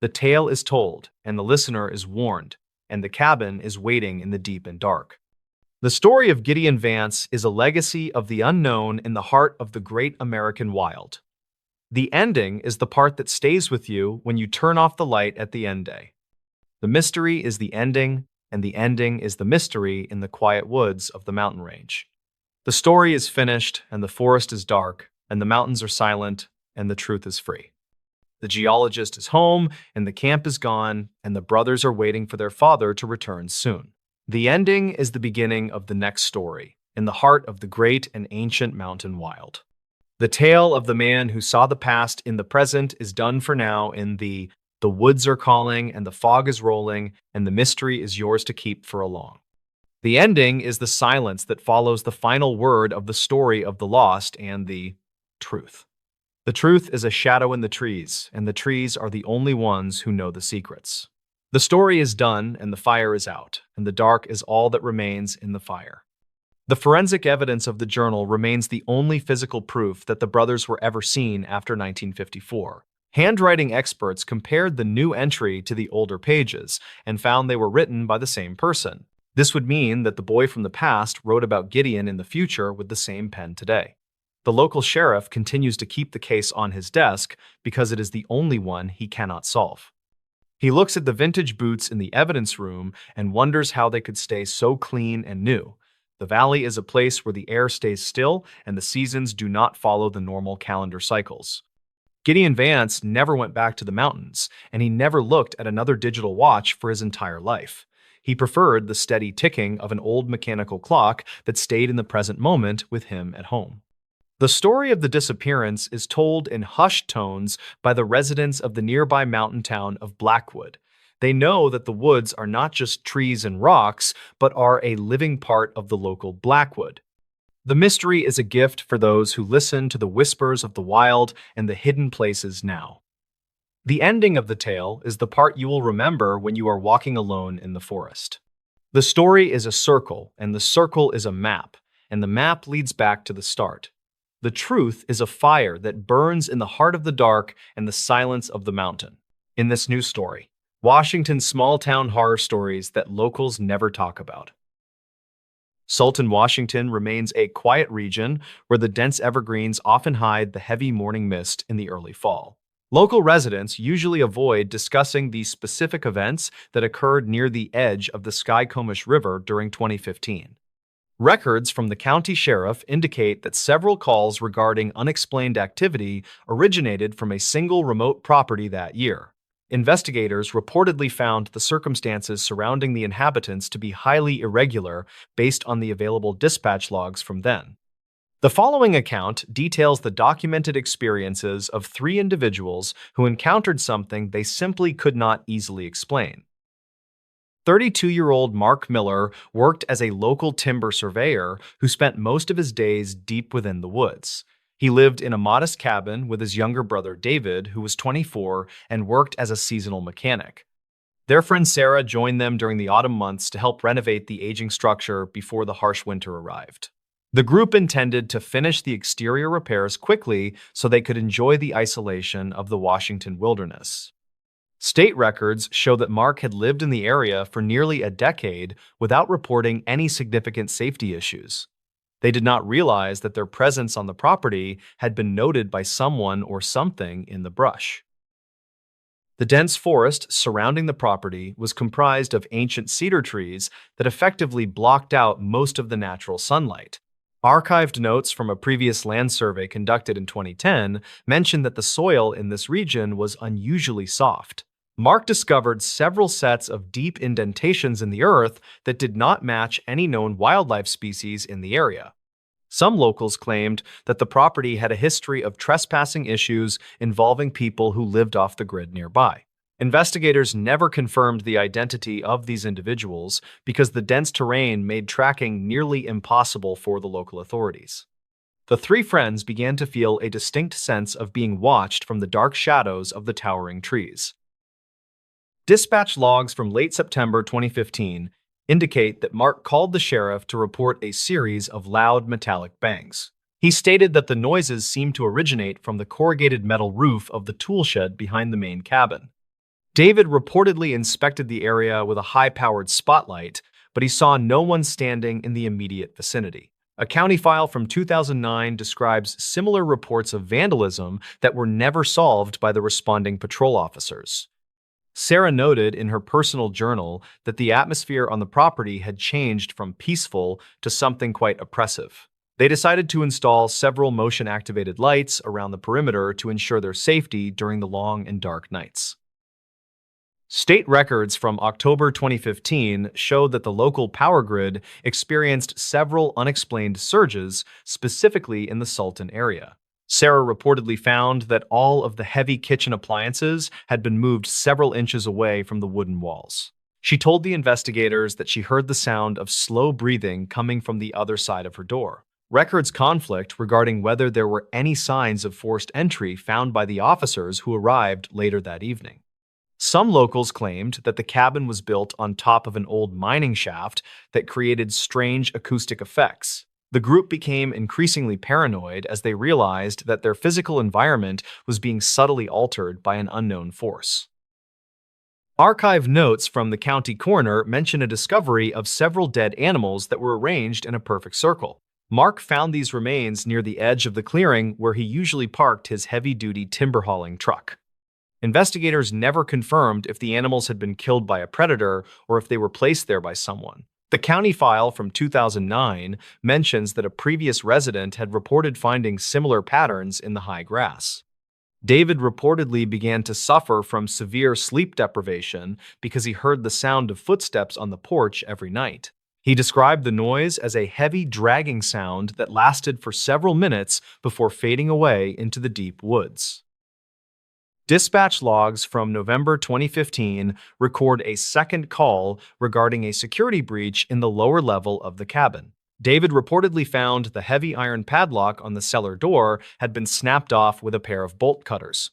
The tale is told, and the listener is warned, and the cabin is waiting in the deep and dark. The story of Gideon Vance is a legacy of the unknown in the heart of the great American wild. The ending is the part that stays with you when you turn off the light at the end day. The mystery is the ending, and the ending is the mystery in the quiet woods of the mountain range. The story is finished, and the forest is dark, and the mountains are silent, and the truth is free. The geologist is home, and the camp is gone, and the brothers are waiting for their father to return soon. The ending is the beginning of the next story, in the heart of the great and ancient mountain wild. The tale of the man who saw the past in the present is done for now in the woods are calling, and the fog is rolling, and the mystery is yours to keep for a long. The ending is the silence that follows the final word of the story of the lost and the truth. The truth is a shadow in the trees, and the trees are the only ones who know the secrets. The story is done, and the fire is out, and the dark is all that remains in the fire. The forensic evidence of the journal remains the only physical proof that the brothers were ever seen after 1954. Handwriting experts compared the new entry to the older pages and found they were written by the same person. This would mean that the boy from the past wrote about Gideon in the future with the same pen today. The local sheriff continues to keep the case on his desk because it is the only one he cannot solve. He looks at the vintage boots in the evidence room and wonders how they could stay so clean and new. The valley is a place where the air stays still and the seasons do not follow the normal calendar cycles. Gideon Vance never went back to the mountains, and he never looked at another digital watch for his entire life. He preferred the steady ticking of an old mechanical clock that stayed in the present moment with him at home. The story of the disappearance is told in hushed tones by the residents of the nearby mountain town of Blackwood. They know that the woods are not just trees and rocks, but are a living part of the local Blackwood. The mystery is a gift for those who listen to the whispers of the wild and the hidden places now. The ending of the tale is the part you will remember when you are walking alone in the forest. The story is a circle, and the circle is a map, and the map leads back to the start. The truth is a fire that burns in the heart of the dark and the silence of the mountain. In this new story, Washington's small-town horror stories that locals never talk about. Sultan, Washington remains a quiet region where the dense evergreens often hide the heavy morning mist in the early fall. Local residents usually avoid discussing the specific events that occurred near the edge of the Skycomish River during 2015. Records from the county sheriff indicate that several calls regarding unexplained activity originated from a single remote property that year. Investigators reportedly found the circumstances surrounding the inhabitants to be highly irregular based on the available dispatch logs from then. The following account details the documented experiences of 3 individuals who encountered something they simply could not easily explain. 32-year-old Mark Miller worked as a local timber surveyor who spent most of his days deep within the woods. He lived in a modest cabin with his younger brother David, who was 24 and worked as a seasonal mechanic. Their friend Sarah joined them during the autumn months to help renovate the aging structure before the harsh winter arrived. The group intended to finish the exterior repairs quickly so they could enjoy the isolation of the Washington wilderness. State records show that Mark had lived in the area for nearly a decade without reporting any significant safety issues. They did not realize that their presence on the property had been noted by someone or something in the brush. The dense forest surrounding the property was comprised of ancient cedar trees that effectively blocked out most of the natural sunlight. Archived notes from a previous land survey conducted in 2010 mention that the soil in this region was unusually soft. Mark discovered several sets of deep indentations in the earth that did not match any known wildlife species in the area. Some locals claimed that the property had a history of trespassing issues involving people who lived off the grid nearby. Investigators never confirmed the identity of these individuals because the dense terrain made tracking nearly impossible for the local authorities. The three friends began to feel a distinct sense of being watched from the dark shadows of the towering trees. Dispatch logs from late September 2015 indicate that Mark called the sheriff to report a series of loud metallic bangs. He stated that the noises seemed to originate from the corrugated metal roof of the tool shed behind the main cabin. David reportedly inspected the area with a high-powered spotlight, but he saw no one standing in the immediate vicinity. A county file from 2009 describes similar reports of vandalism that were never solved by the responding patrol officers. Sarah noted in her personal journal that the atmosphere on the property had changed from peaceful to something quite oppressive. They decided to install several motion-activated lights around the perimeter to ensure their safety during the long and dark nights. State records from October 2015 showed that the local power grid experienced several unexplained surges, specifically in the Sultan area. Sarah reportedly found that all of the heavy kitchen appliances had been moved several inches away from the wooden walls. She told the investigators that she heard the sound of slow breathing coming from the other side of her door. Records conflict regarding whether there were any signs of forced entry found by the officers who arrived later that evening. Some locals claimed that the cabin was built on top of an old mining shaft that created strange acoustic effects. The group became increasingly paranoid as they realized that their physical environment was being subtly altered by an unknown force. Archive notes from the county coroner mention a discovery of several dead animals that were arranged in a perfect circle. Mark found these remains near the edge of the clearing where he usually parked his heavy-duty timber hauling truck. Investigators never confirmed if the animals had been killed by a predator or if they were placed there by someone. The county file from 2009 mentions that a previous resident had reported finding similar patterns in the high grass. David reportedly began to suffer from severe sleep deprivation because he heard the sound of footsteps on the porch every night. He described the noise as a heavy dragging sound that lasted for several minutes before fading away into the deep woods. Dispatch logs from November 2015 record a second call regarding a security breach in the lower level of the cabin. David reportedly found the heavy iron padlock on the cellar door had been snapped off with a pair of bolt cutters.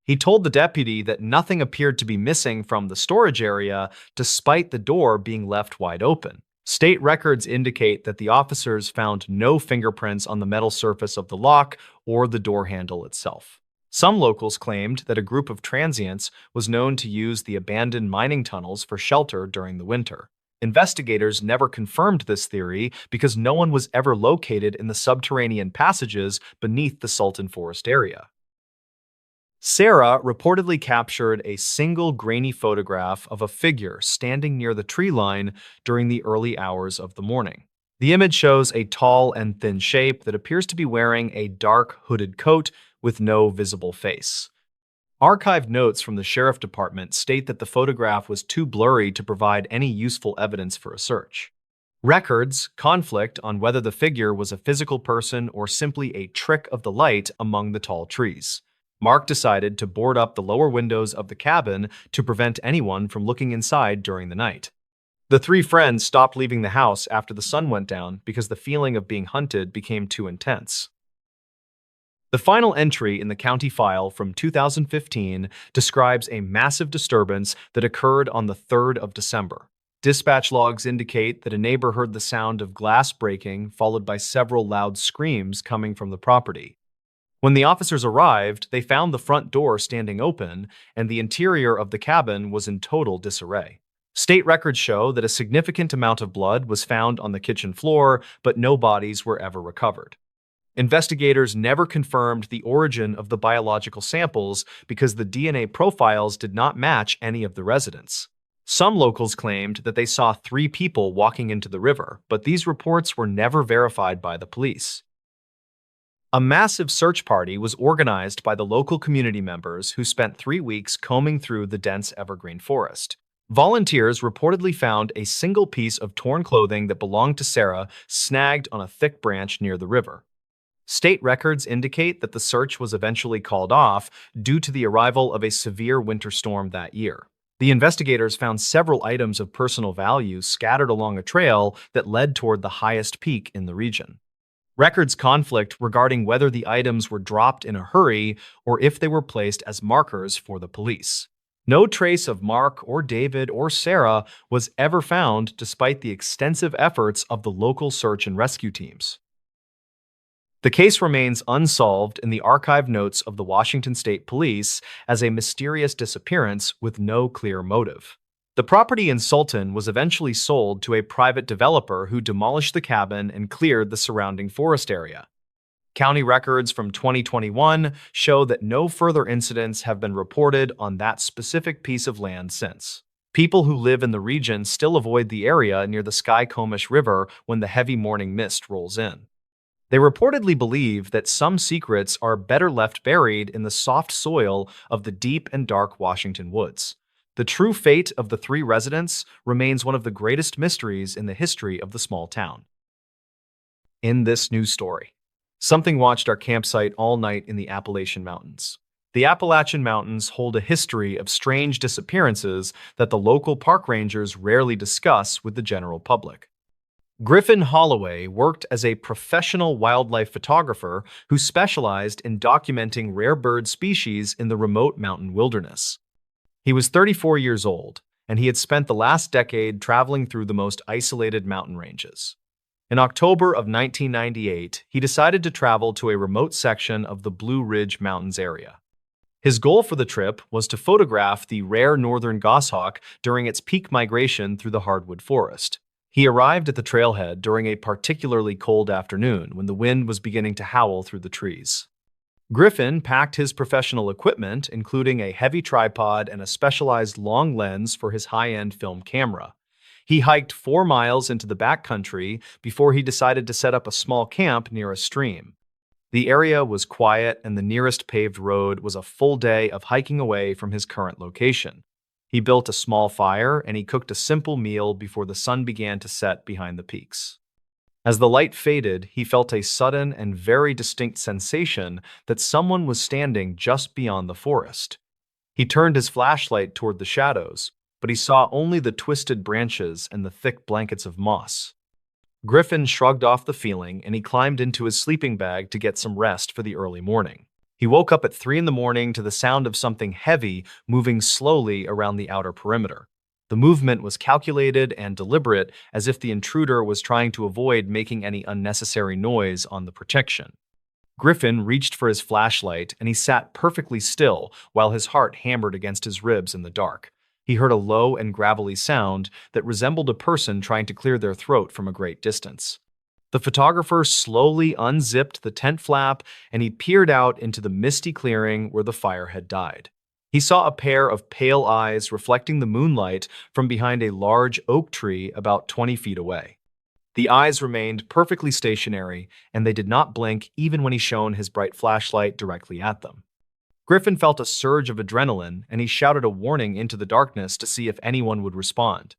He told the deputy that nothing appeared to be missing from the storage area despite the door being left wide open. State records indicate that the officers found no fingerprints on the metal surface of the lock or the door handle itself. Some locals claimed that a group of transients was known to use the abandoned mining tunnels for shelter during the winter. Investigators never confirmed this theory because no one was ever located in the subterranean passages beneath the Sultan Forest area. Sarah reportedly captured a single grainy photograph of a figure standing near the tree line during the early hours of the morning. The image shows a tall and thin shape that appears to be wearing a dark hooded coat with no visible face. Archived notes from the sheriff department state that the photograph was too blurry to provide any useful evidence for a search. Records conflict on whether the figure was a physical person or simply a trick of the light among the tall trees. Mark decided to board up the lower windows of the cabin to prevent anyone from looking inside during the night. The three friends stopped leaving the house after the sun went down because the feeling of being hunted became too intense. The final entry in the county file from 2015 describes a massive disturbance that occurred on the 3rd of December. Dispatch logs indicate that a neighbor heard the sound of glass breaking, followed by several loud screams coming from the property. When the officers arrived, they found the front door standing open, and the interior of the cabin was in total disarray. State records show that a significant amount of blood was found on the kitchen floor, but no bodies were ever recovered. Investigators never confirmed the origin of the biological samples because the DNA profiles did not match any of the residents. Some locals claimed that they saw 3 people walking into the river, but these reports were never verified by the police. A massive search party was organized by the local community members who spent 3 weeks combing through the dense evergreen forest. Volunteers reportedly found a single piece of torn clothing that belonged to Sarah snagged on a thick branch near the river. State records indicate that the search was eventually called off due to the arrival of a severe winter storm that year. The investigators found several items of personal value scattered along a trail that led toward the highest peak in the region. Records conflict regarding whether the items were dropped in a hurry or if they were placed as markers for the police. No trace of Mark or David or Sarah was ever found despite the extensive efforts of the local search and rescue teams. The case remains unsolved in the archive notes of the Washington State Police as a mysterious disappearance with no clear motive. The property in Sultan was eventually sold to a private developer who demolished the cabin and cleared the surrounding forest area. County records from 2021 show that no further incidents have been reported on that specific piece of land since. People who live in the region still avoid the area near the Skycomish River when the heavy morning mist rolls in. They reportedly believe that some secrets are better left buried in the soft soil of the deep and dark Washington woods. The true fate of the 3 residents remains one of the greatest mysteries in the history of the small town. In this news story, something watched our campsite all night in the Appalachian Mountains. The Appalachian Mountains hold a history of strange disappearances that the local park rangers rarely discuss with the general public. Griffin Holloway worked as a professional wildlife photographer who specialized in documenting rare bird species in the remote mountain wilderness. He was 34 years old, and he had spent the last decade traveling through the most isolated mountain ranges. In October of 1998, he decided to travel to a remote section of the Blue Ridge Mountains area. His goal for the trip was to photograph the rare northern goshawk during its peak migration through the hardwood forest. He arrived at the trailhead during a particularly cold afternoon when the wind was beginning to howl through the trees. Griffin packed his professional equipment, including a heavy tripod and a specialized long lens for his high-end film camera. He hiked 4 miles into the backcountry before he decided to set up a small camp near a stream. The area was quiet, and the nearest paved road was a full day of hiking away from his current location. He built a small fire and he cooked a simple meal before the sun began to set behind the peaks. As the light faded, he felt a sudden and very distinct sensation that someone was standing just beyond the forest. He turned his flashlight toward the shadows, but he saw only the twisted branches and the thick blankets of moss. Griffin shrugged off the feeling and he climbed into his sleeping bag to get some rest for the early morning. He woke up at 3 in the morning to the sound of something heavy moving slowly around the outer perimeter. The movement was calculated and deliberate, as if the intruder was trying to avoid making any unnecessary noise on the protection. Griffin reached for his flashlight and he sat perfectly still while his heart hammered against his ribs in the dark. He heard a low and gravelly sound that resembled a person trying to clear their throat from a great distance. The photographer slowly unzipped the tent flap and he peered out into the misty clearing where the fire had died. He saw a pair of pale eyes reflecting the moonlight from behind a large oak tree about 20 feet away. The eyes remained perfectly stationary, and they did not blink even when he shone his bright flashlight directly at them. Griffin felt a surge of adrenaline, and he shouted a warning into the darkness to see if anyone would respond.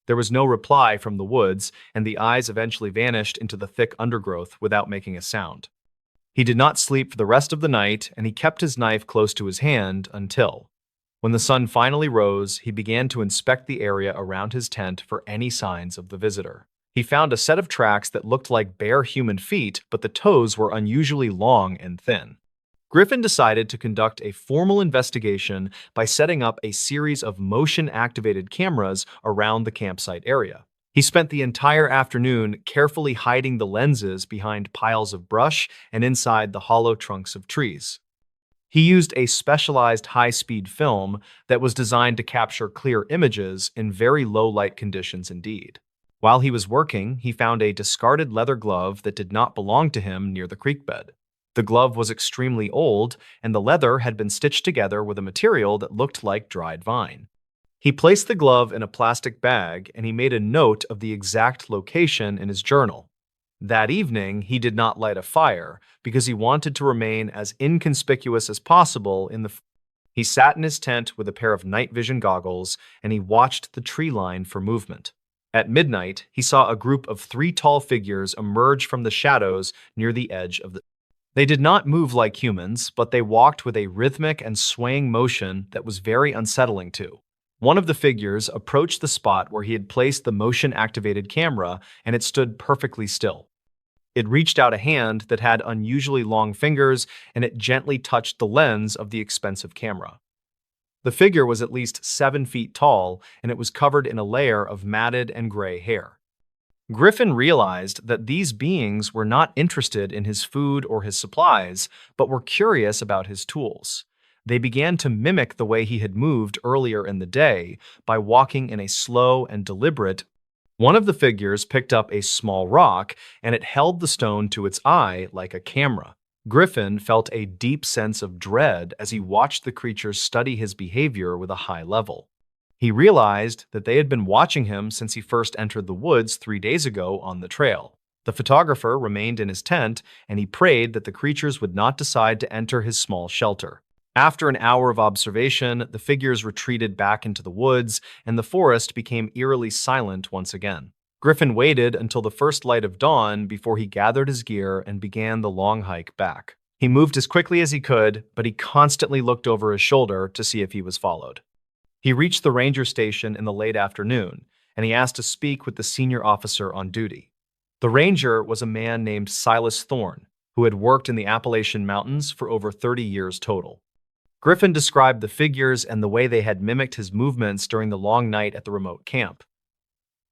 There was no reply from the woods, and the eyes eventually vanished into the thick undergrowth without making a sound. He did not sleep for the rest of the night, and he kept his knife close to his hand until, when the sun finally rose, he began to inspect the area around his tent for any signs of the visitor. He found a set of tracks that looked like bare human feet, but the toes were unusually long and thin. Griffin decided to conduct a formal investigation by setting up a series of motion-activated cameras around the campsite area. He spent the entire afternoon carefully hiding the lenses behind piles of brush and inside the hollow trunks of trees. He used a specialized high-speed film that was designed to capture clear images in very low light conditions indeed. While he was working, he found a discarded leather glove that did not belong to him near the creek bed. The glove was extremely old, and the leather had been stitched together with a material that looked like dried vine. He placed the glove in a plastic bag and he made a note of the exact location in his journal. That evening, he did not light a fire because he wanted to remain as inconspicuous as possible in the. He sat in his tent with a pair of night vision goggles and he watched the tree line for movement. At midnight, he saw a group of three tall figures emerge from the shadows near the edge of the. They did not move like humans, but they walked with a rhythmic and swaying motion that was very unsettling too. One of the figures approached the spot where he had placed the motion-activated camera, and it stood perfectly still. It reached out a hand that had unusually long fingers, and it gently touched the lens of the expensive camera. The figure was at least 7 feet tall, and it was covered in a layer of matted and gray hair. Griffin realized that these beings were not interested in his food or his supplies, but were curious about his tools. They began to mimic the way he had moved earlier in the day by walking in a slow and deliberate. One of the figures picked up a small rock and it held the stone to its eye like a camera. Griffin felt a deep sense of dread as he watched the creatures study his behavior with a high level. He realized that they had been watching him since he first entered the woods 3 days ago on the trail. The photographer remained in his tent and he prayed that the creatures would not decide to enter his small shelter. After an hour of observation, the figures retreated back into the woods, and the forest became eerily silent once again. Griffin waited until the first light of dawn before he gathered his gear and began the long hike back. He moved as quickly as he could, but he constantly looked over his shoulder to see if he was followed. He reached the ranger station in the late afternoon, and he asked to speak with the senior officer on duty. The ranger was a man named Silas Thorne, who had worked in the Appalachian Mountains for over 30 years total. Griffin described the figures and the way they had mimicked his movements during the long night at the remote camp.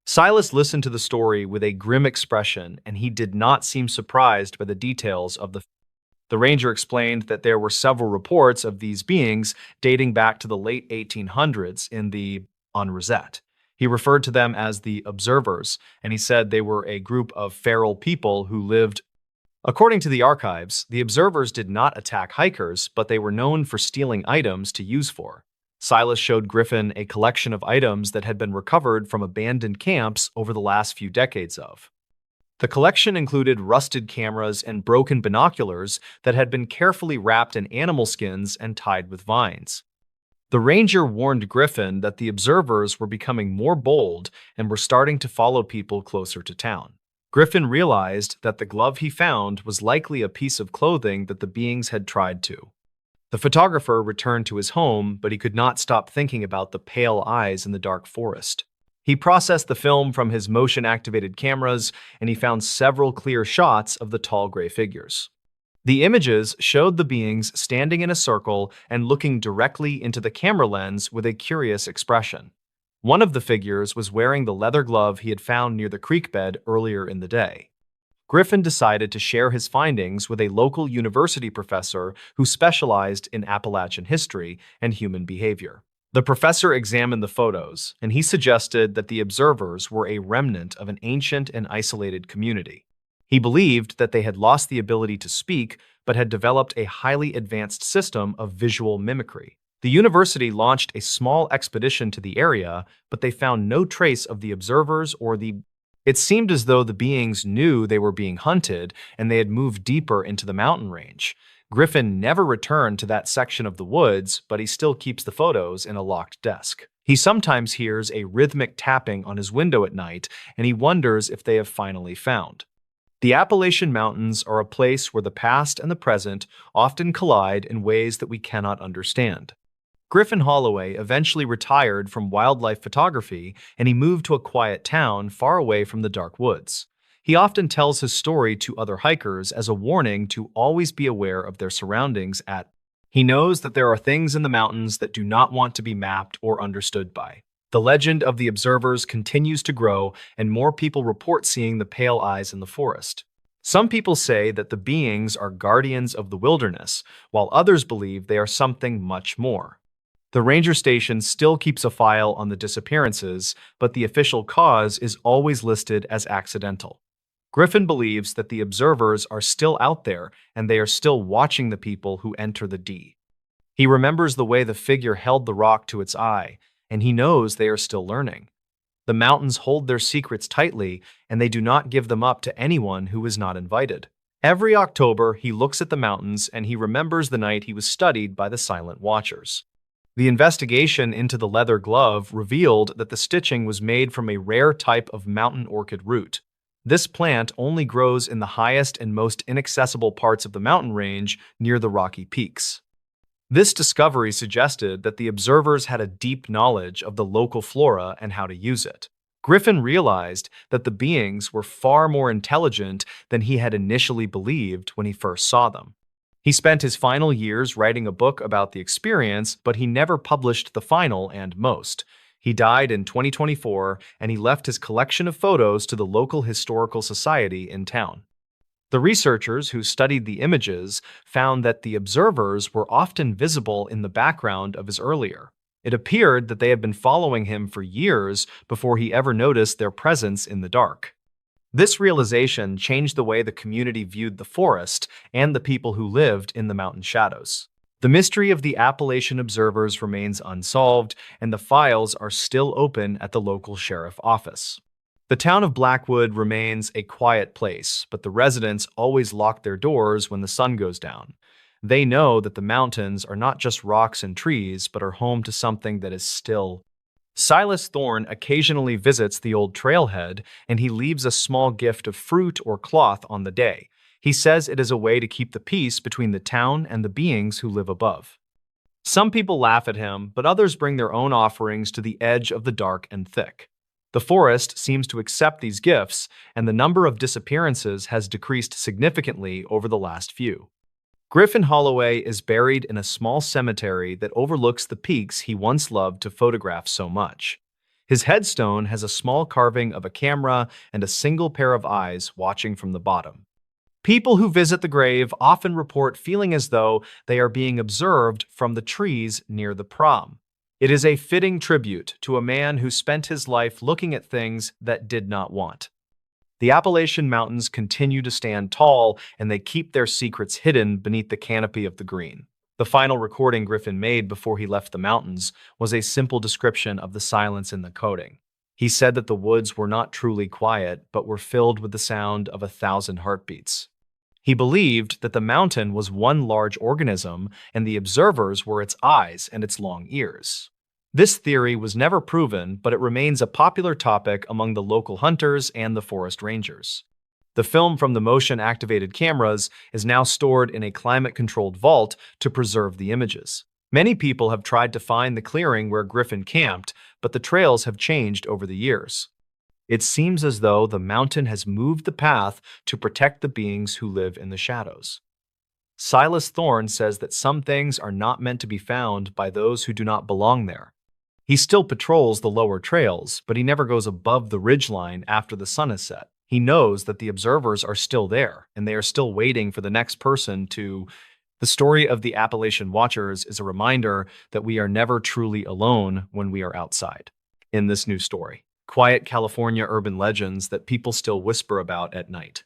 Silas listened to the story with a grim expression, and he did not seem surprised by the details of the. The ranger explained that there were several reports of these beings dating back to the late 1800s in the on Rosette. He referred to them as the observers, and he said they were a group of feral people who lived. According to the archives, the observers did not attack hikers, but they were known for stealing items to use for. Silas showed Griffin a collection of items that had been recovered from abandoned camps over the last few decades of. The collection included rusted cameras and broken binoculars that had been carefully wrapped in animal skins and tied with vines. The ranger warned Griffin that the observers were becoming more bold and were starting to follow people closer to town. Griffin realized that the glove he found was likely a piece of clothing that the beings had tried to. The photographer returned to his home, but he could not stop thinking about the pale eyes in the dark forest. He processed the film from his motion-activated cameras, and he found several clear shots of the tall gray figures. The images showed the beings standing in a circle and looking directly into the camera lens with a curious expression. One of the figures was wearing the leather glove he had found near the creek bed earlier in the day. Griffin decided to share his findings with a local university professor who specialized in Appalachian history and human behavior. The professor examined the photos, and he suggested that the observers were a remnant of an ancient and isolated community. He believed that they had lost the ability to speak, but had developed a highly advanced system of visual mimicry. The university launched a small expedition to the area, but they found no trace of the observers or the. It seemed as though the beings knew they were being hunted and they had moved deeper into the mountain range. Griffin never returned to that section of the woods, but he still keeps the photos in a locked desk. He sometimes hears a rhythmic tapping on his window at night, and he wonders if they have finally found. The Appalachian Mountains are a place where the past and the present often collide in ways that we cannot understand. Griffin Holloway eventually retired from wildlife photography and he moved to a quiet town far away from the dark woods. He often tells his story to other hikers as a warning to always be aware of their surroundings at. He knows that there are things in the mountains that do not want to be mapped or understood by. The legend of the observers continues to grow and more people report seeing the pale eyes in the forest. Some people say that the beings are guardians of the wilderness, while others believe they are something much more. The ranger station still keeps a file on the disappearances, but the official cause is always listed as accidental. Griffin believes that the observers are still out there and they are still watching the people who enter the D. He remembers the way the figure held the rock to its eye, and he knows they are still learning. The mountains hold their secrets tightly, and they do not give them up to anyone who is not invited. Every October, he looks at the mountains and he remembers the night he was studied by the Silent Watchers. The investigation into the leather glove revealed that the stitching was made from a rare type of mountain orchid root. This plant only grows in the highest and most inaccessible parts of the mountain range near the rocky peaks. This discovery suggested that the observers had a deep knowledge of the local flora and how to use it. Griffin realized that the beings were far more intelligent than he had initially believed when he first saw them. He spent his final years writing a book about the experience, but he never published the final and most. He died in 2024, and he left his collection of photos to the local historical society in town. The researchers who studied the images found that the observers were often visible in the background of his earlier. It appeared that they had been following him for years before he ever noticed their presence in the dark. This realization changed the way the community viewed the forest and the people who lived in the mountain shadows. The mystery of the Appalachian observers remains unsolved, and the files are still open at the local sheriff office. The town of Blackwood remains a quiet place, but the residents always lock their doors when the sun goes down. They know that the mountains are not just rocks and trees, but are home to something that is still. Silas Thorne occasionally visits the old trailhead, and he leaves a small gift of fruit or cloth on the day. He says it is a way to keep the peace between the town and the beings who live above. Some people laugh at him, but others bring their own offerings to the edge of the dark and thick. The forest seems to accept these gifts, and the number of disappearances has decreased significantly over the last few. Griffin Holloway is buried in a small cemetery that overlooks the peaks he once loved to photograph so much. His headstone has a small carving of a camera and a single pair of eyes watching from the bottom. People who visit the grave often report feeling as though they are being observed from the trees near the prom. It is a fitting tribute to a man who spent his life looking at things that did not want. The Appalachian Mountains continue to stand tall, and they keep their secrets hidden beneath the canopy of the green. The final recording Griffin made before he left the mountains was a simple description of the silence in the coding. He said that the woods were not truly quiet, but were filled with the sound of 1,000 heartbeats. He believed that the mountain was one large organism, and the observers were its eyes and its long ears. This theory was never proven, but it remains a popular topic among the local hunters and the forest rangers. The film from the motion-activated cameras is now stored in a climate-controlled vault to preserve the images. Many people have tried to find the clearing where Griffin camped, but the trails have changed over the years. It seems as though the mountain has moved the path to protect the beings who live in the shadows. Silas Thorne says that some things are not meant to be found by those who do not belong there. He still patrols the lower trails, but he never goes above the ridgeline after the sun is set. He knows that the observers are still there, and they are still waiting for the next person to. The story of the Appalachian Watchers is a reminder that we are never truly alone when we are outside. In this new story, quiet California urban legends that people still whisper about at night.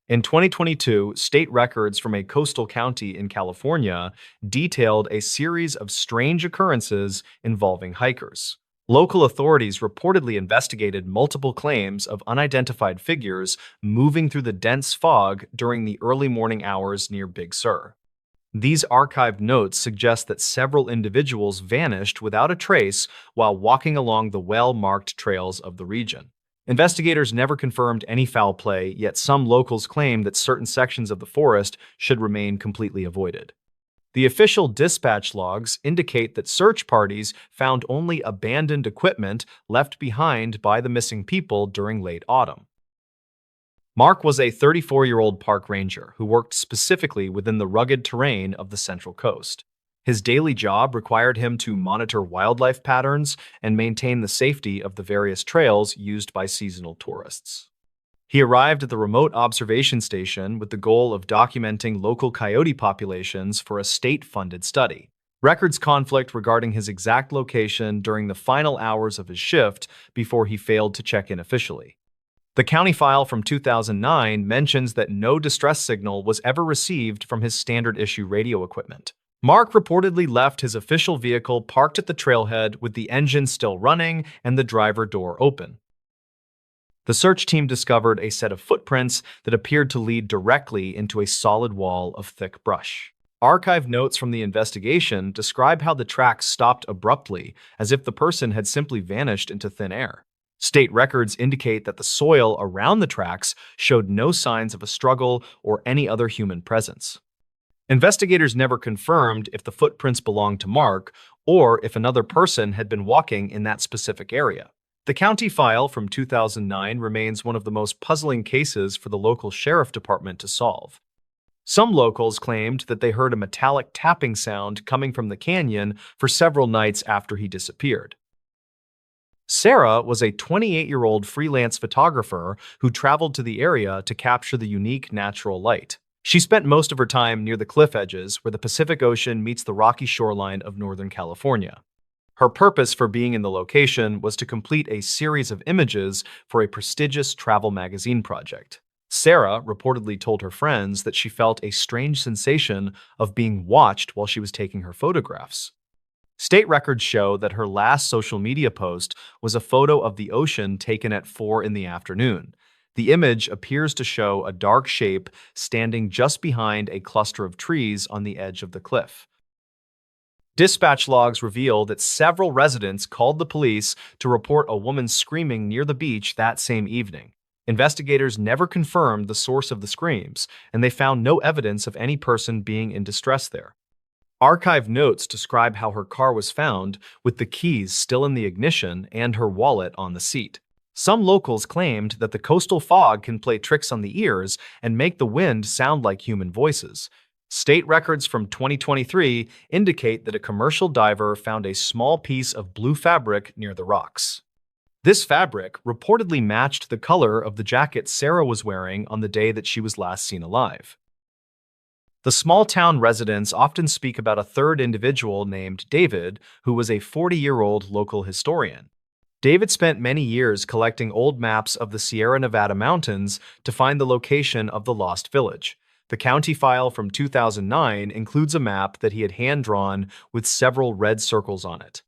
In 2022, state records from a coastal county in California detailed a series of strange occurrences involving hikers. Local authorities reportedly investigated multiple claims of unidentified figures moving through the dense fog during the early morning hours near Big Sur. These archived notes suggest that several individuals vanished without a trace while walking along the well-marked trails of the region. Investigators never confirmed any foul play, yet some locals claim that certain sections of the forest should remain completely avoided. The official dispatch logs indicate that search parties found only abandoned equipment left behind by the missing people during late autumn. Mark was a 34-year-old park ranger who worked specifically within the rugged terrain of the Central Coast. His daily job required him to monitor wildlife patterns and maintain the safety of the various trails used by seasonal tourists. He arrived at the remote observation station with the goal of documenting local coyote populations for a state-funded study. Records conflict regarding his exact location during the final hours of his shift before he failed to check in officially. The county file from 2009 mentions that no distress signal was ever received from his standard-issue radio equipment. Mark reportedly left his official vehicle parked at the trailhead with the engine still running and the driver door open. The search team discovered a set of footprints that appeared to lead directly into a solid wall of thick brush. Archive notes from the investigation describe how the tracks stopped abruptly, as if the person had simply vanished into thin air. State records indicate that the soil around the tracks showed no signs of a struggle or any other human presence. Investigators never confirmed if the footprints belonged to Mark or if another person had been walking in that specific area. The county file from 2009 remains one of the most puzzling cases for the local sheriff department to solve. Some locals claimed that they heard a metallic tapping sound coming from the canyon for several nights after he disappeared. Sarah was a 28-year-old freelance photographer who traveled to the area to capture the unique natural light. She spent most of her time near the cliff edges where the Pacific Ocean meets the rocky shoreline of Northern California. Her purpose for being in the location was to complete a series of images for a prestigious travel magazine project. Sarah reportedly told her friends that she felt a strange sensation of being watched while she was taking her photographs. State records show that her last social media post was a photo of the ocean taken at 4 in the afternoon. The image appears to show a dark shape standing just behind a cluster of trees on the edge of the cliff. Dispatch logs reveal that several residents called the police to report a woman screaming near the beach that same evening. Investigators never confirmed the source of the screams, and they found no evidence of any person being in distress there. Archive notes describe how her car was found, with the keys still in the ignition and her wallet on the seat. Some locals claimed that the coastal fog can play tricks on the ears and make the wind sound like human voices. State records from 2023 indicate that a commercial diver found a small piece of blue fabric near the rocks. This fabric reportedly matched the color of the jacket Sarah was wearing on the day that she was last seen alive. The small-town residents often speak about a third individual named David, who was a 40-year-old local historian. David spent many years collecting old maps of the Sierra Nevada mountains to find the location of the lost village. The county file from 2009 includes a map that he had hand-drawn with several red circles on it.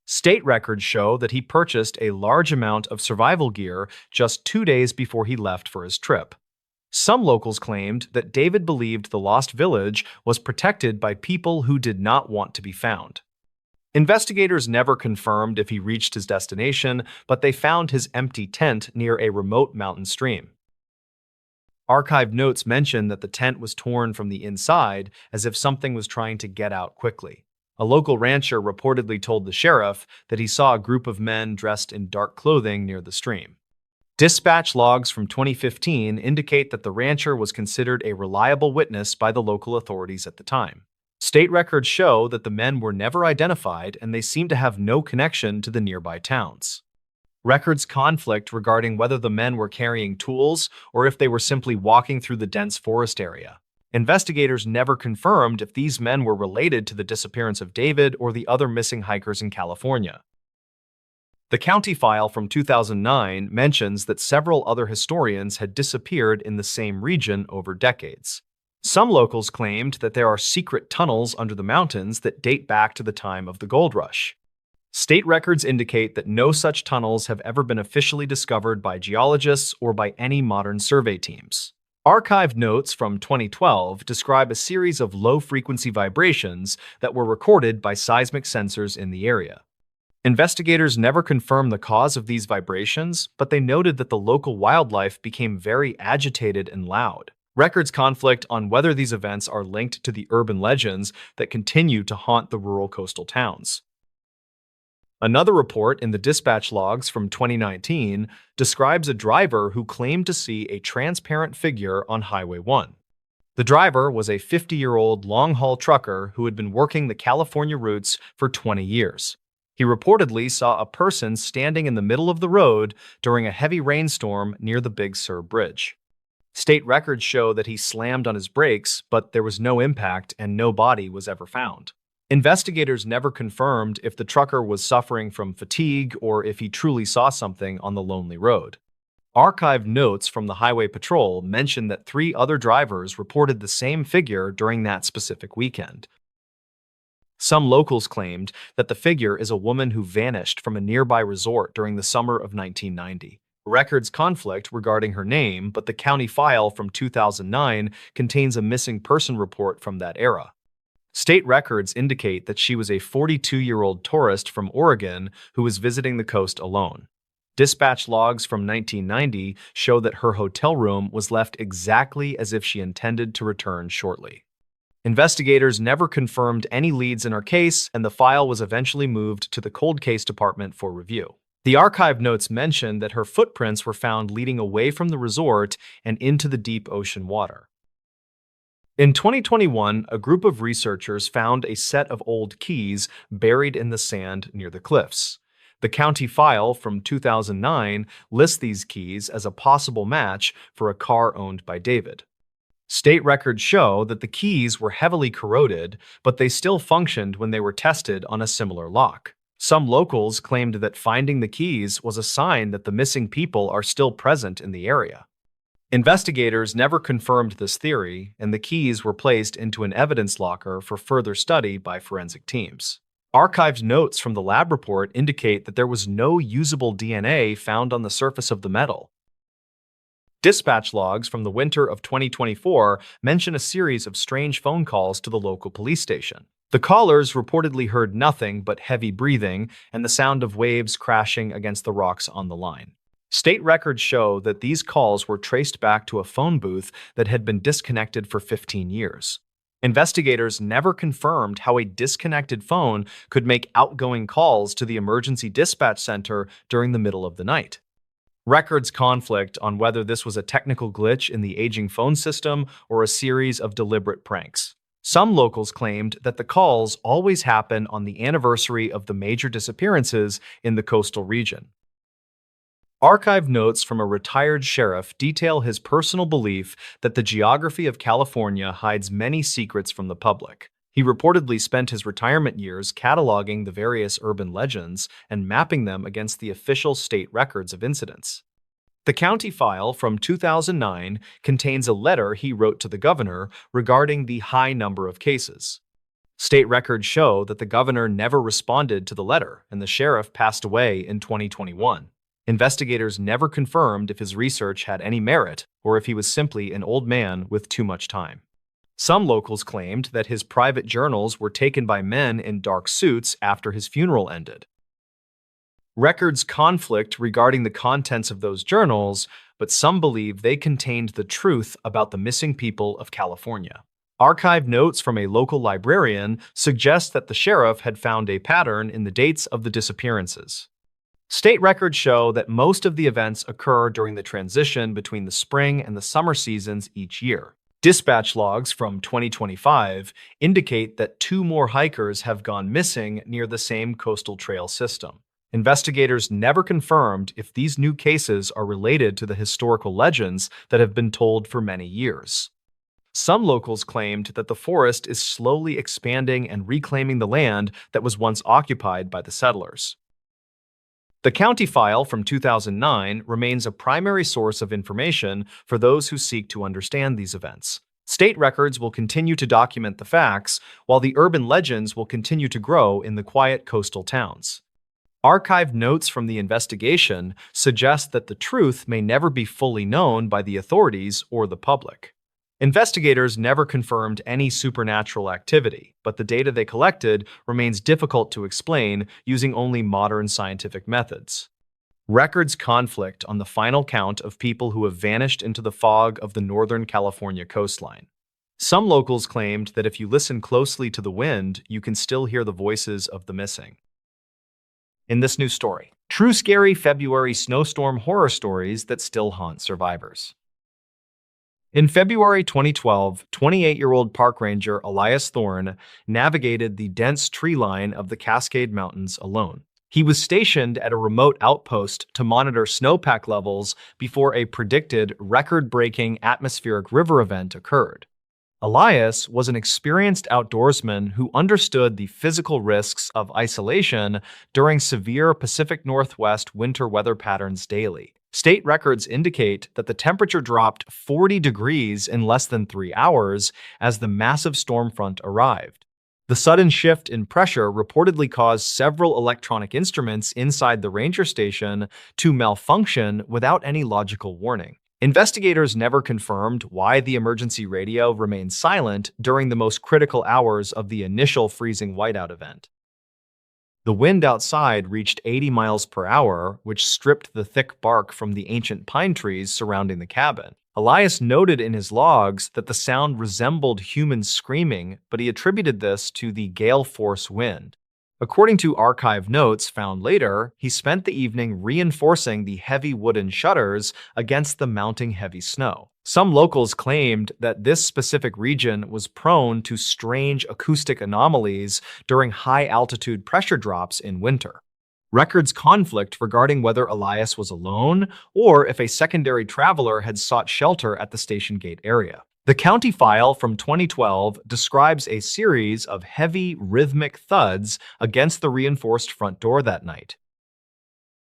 State records show that he purchased a large amount of survival gear just 2 days before he left for his trip. Some locals claimed that David believed the lost village was protected by people who did not want to be found. Investigators never confirmed if he reached his destination, but they found his empty tent near a remote mountain stream. Archive notes mention that the tent was torn from the inside as if something was trying to get out quickly. A local rancher reportedly told the sheriff that he saw a group of men dressed in dark clothing near the stream. Dispatch logs from 2015 indicate that the rancher was considered a reliable witness by the local authorities at the time. State records show that the men were never identified and they seem to have no connection to the nearby towns. Records conflict regarding whether the men were carrying tools or if they were simply walking through the dense forest area. Investigators never confirmed if these men were related to the disappearance of David or the other missing hikers in California. The county file from 2009 mentions that several other historians had disappeared in the same region over decades. Some locals claimed that there are secret tunnels under the mountains that date back to the time of the gold rush. State records indicate that no such tunnels have ever been officially discovered by geologists or by any modern survey teams. Archived notes from 2012 describe a series of low-frequency vibrations that were recorded by seismic sensors in the area. Investigators never confirmed the cause of these vibrations, but they noted that the local wildlife became very agitated and loud. Records conflict on whether these events are linked to the urban legends that continue to haunt the rural coastal towns. Another report in the dispatch logs from 2019 describes a driver who claimed to see a transparent figure on Highway 1. The driver was a 50-year-old long-haul trucker who had been working the California routes for 20 years. He reportedly saw a person standing in the middle of the road during a heavy rainstorm near the Big Sur Bridge. State records show that he slammed on his brakes, but there was no impact and no body was ever found. Investigators never confirmed if the trucker was suffering from fatigue or if he truly saw something on the lonely road. Archived notes from the Highway Patrol mention that 3 other drivers reported the same figure during that specific weekend. Some locals claimed that the figure is a woman who vanished from a nearby resort during the summer of 1990. Records conflict regarding her name, but the county file from 2009 contains a missing person report from that era. State records indicate that she was a 42-year-old tourist from Oregon who was visiting the coast alone. Dispatch logs from 1990 show that her hotel room was left exactly as if she intended to return shortly. Investigators never confirmed any leads in her case, and the file was eventually moved to the cold case department for review. The archive notes mention that her footprints were found leading away from the resort and into the deep ocean water. In 2021, a group of researchers found a set of old keys buried in the sand near the cliffs. The county file from 2009 lists these keys as a possible match for a car owned by David. State records show that the keys were heavily corroded, but they still functioned when they were tested on a similar lock. Some locals claimed that finding the keys was a sign that the missing people are still present in the area. Investigators never confirmed this theory, and the keys were placed into an evidence locker for further study by forensic teams. Archived notes from the lab report indicate that there was no usable DNA found on the surface of the metal. Dispatch logs from the winter of 2024 mention a series of strange phone calls to the local police station. The callers reportedly heard nothing but heavy breathing and the sound of waves crashing against the rocks on the line. State records show that these calls were traced back to a phone booth that had been disconnected for 15 years. Investigators never confirmed how a disconnected phone could make outgoing calls to the emergency dispatch center during the middle of the night. Records conflict on whether this was a technical glitch in the aging phone system or a series of deliberate pranks. Some locals claimed that the calls always happen on the anniversary of the major disappearances in the coastal region. Archive notes from a retired sheriff detail his personal belief that the geography of California hides many secrets from the public. He reportedly spent his retirement years cataloging the various urban legends and mapping them against the official state records of incidents. The county file from 2009 contains a letter he wrote to the governor regarding the high number of cases. State records show that the governor never responded to the letter, and the sheriff passed away in 2021. Investigators never confirmed if his research had any merit or if he was simply an old man with too much time. Some locals claimed that his private journals were taken by men in dark suits after his funeral ended. Records conflict regarding the contents of those journals, but some believe they contained the truth about the missing people of California. Archive notes from a local librarian suggest that the sheriff had found a pattern in the dates of the disappearances. State records show that most of the events occur during the transition between the spring and the summer seasons each year. Dispatch logs from 2025 indicate that 2 more hikers have gone missing near the same coastal trail system. Investigators never confirmed if these new cases are related to the historical legends that have been told for many years. Some locals claimed that the forest is slowly expanding and reclaiming the land that was once occupied by the settlers. The county file from 2009 remains a primary source of information for those who seek to understand these events. State records will continue to document the facts, while the urban legends will continue to grow in the quiet coastal towns. Archived notes from the investigation suggest that the truth may never be fully known by the authorities or the public. Investigators never confirmed any supernatural activity, but the data they collected remains difficult to explain using only modern scientific methods. Records conflict on the final count of people who have vanished into the fog of the Northern California coastline. Some locals claimed that if you listen closely to the wind, you can still hear the voices of the missing. In this new story, true scary February snowstorm horror stories that still haunt survivors. In February 2012, 28-year-old park ranger Elias Thorne navigated the dense tree line of the Cascade Mountains alone. He was stationed at a remote outpost to monitor snowpack levels before a predicted record-breaking atmospheric river event occurred. Elias was an experienced outdoorsman who understood the physical risks of isolation during severe Pacific Northwest winter weather patterns daily. State records indicate that the temperature dropped 40 degrees in less than 3 hours as the massive storm front arrived. The sudden shift in pressure reportedly caused several electronic instruments inside the ranger station to malfunction without any logical warning. Investigators never confirmed why the emergency radio remained silent during the most critical hours of the initial freezing whiteout event. The wind outside reached 80 miles per hour, which stripped the thick bark from the ancient pine trees surrounding the cabin. Elias noted in his logs that the sound resembled human screaming, but he attributed this to the gale force wind. According to archive notes found later, he spent the evening reinforcing the heavy wooden shutters against the mounting heavy snow. Some locals claimed that this specific region was prone to strange acoustic anomalies during high-altitude pressure drops in winter. Records conflict regarding whether Elias was alone or if a secondary traveler had sought shelter at the station gate area. The county file from 2012 describes a series of heavy, rhythmic thuds against the reinforced front door that night.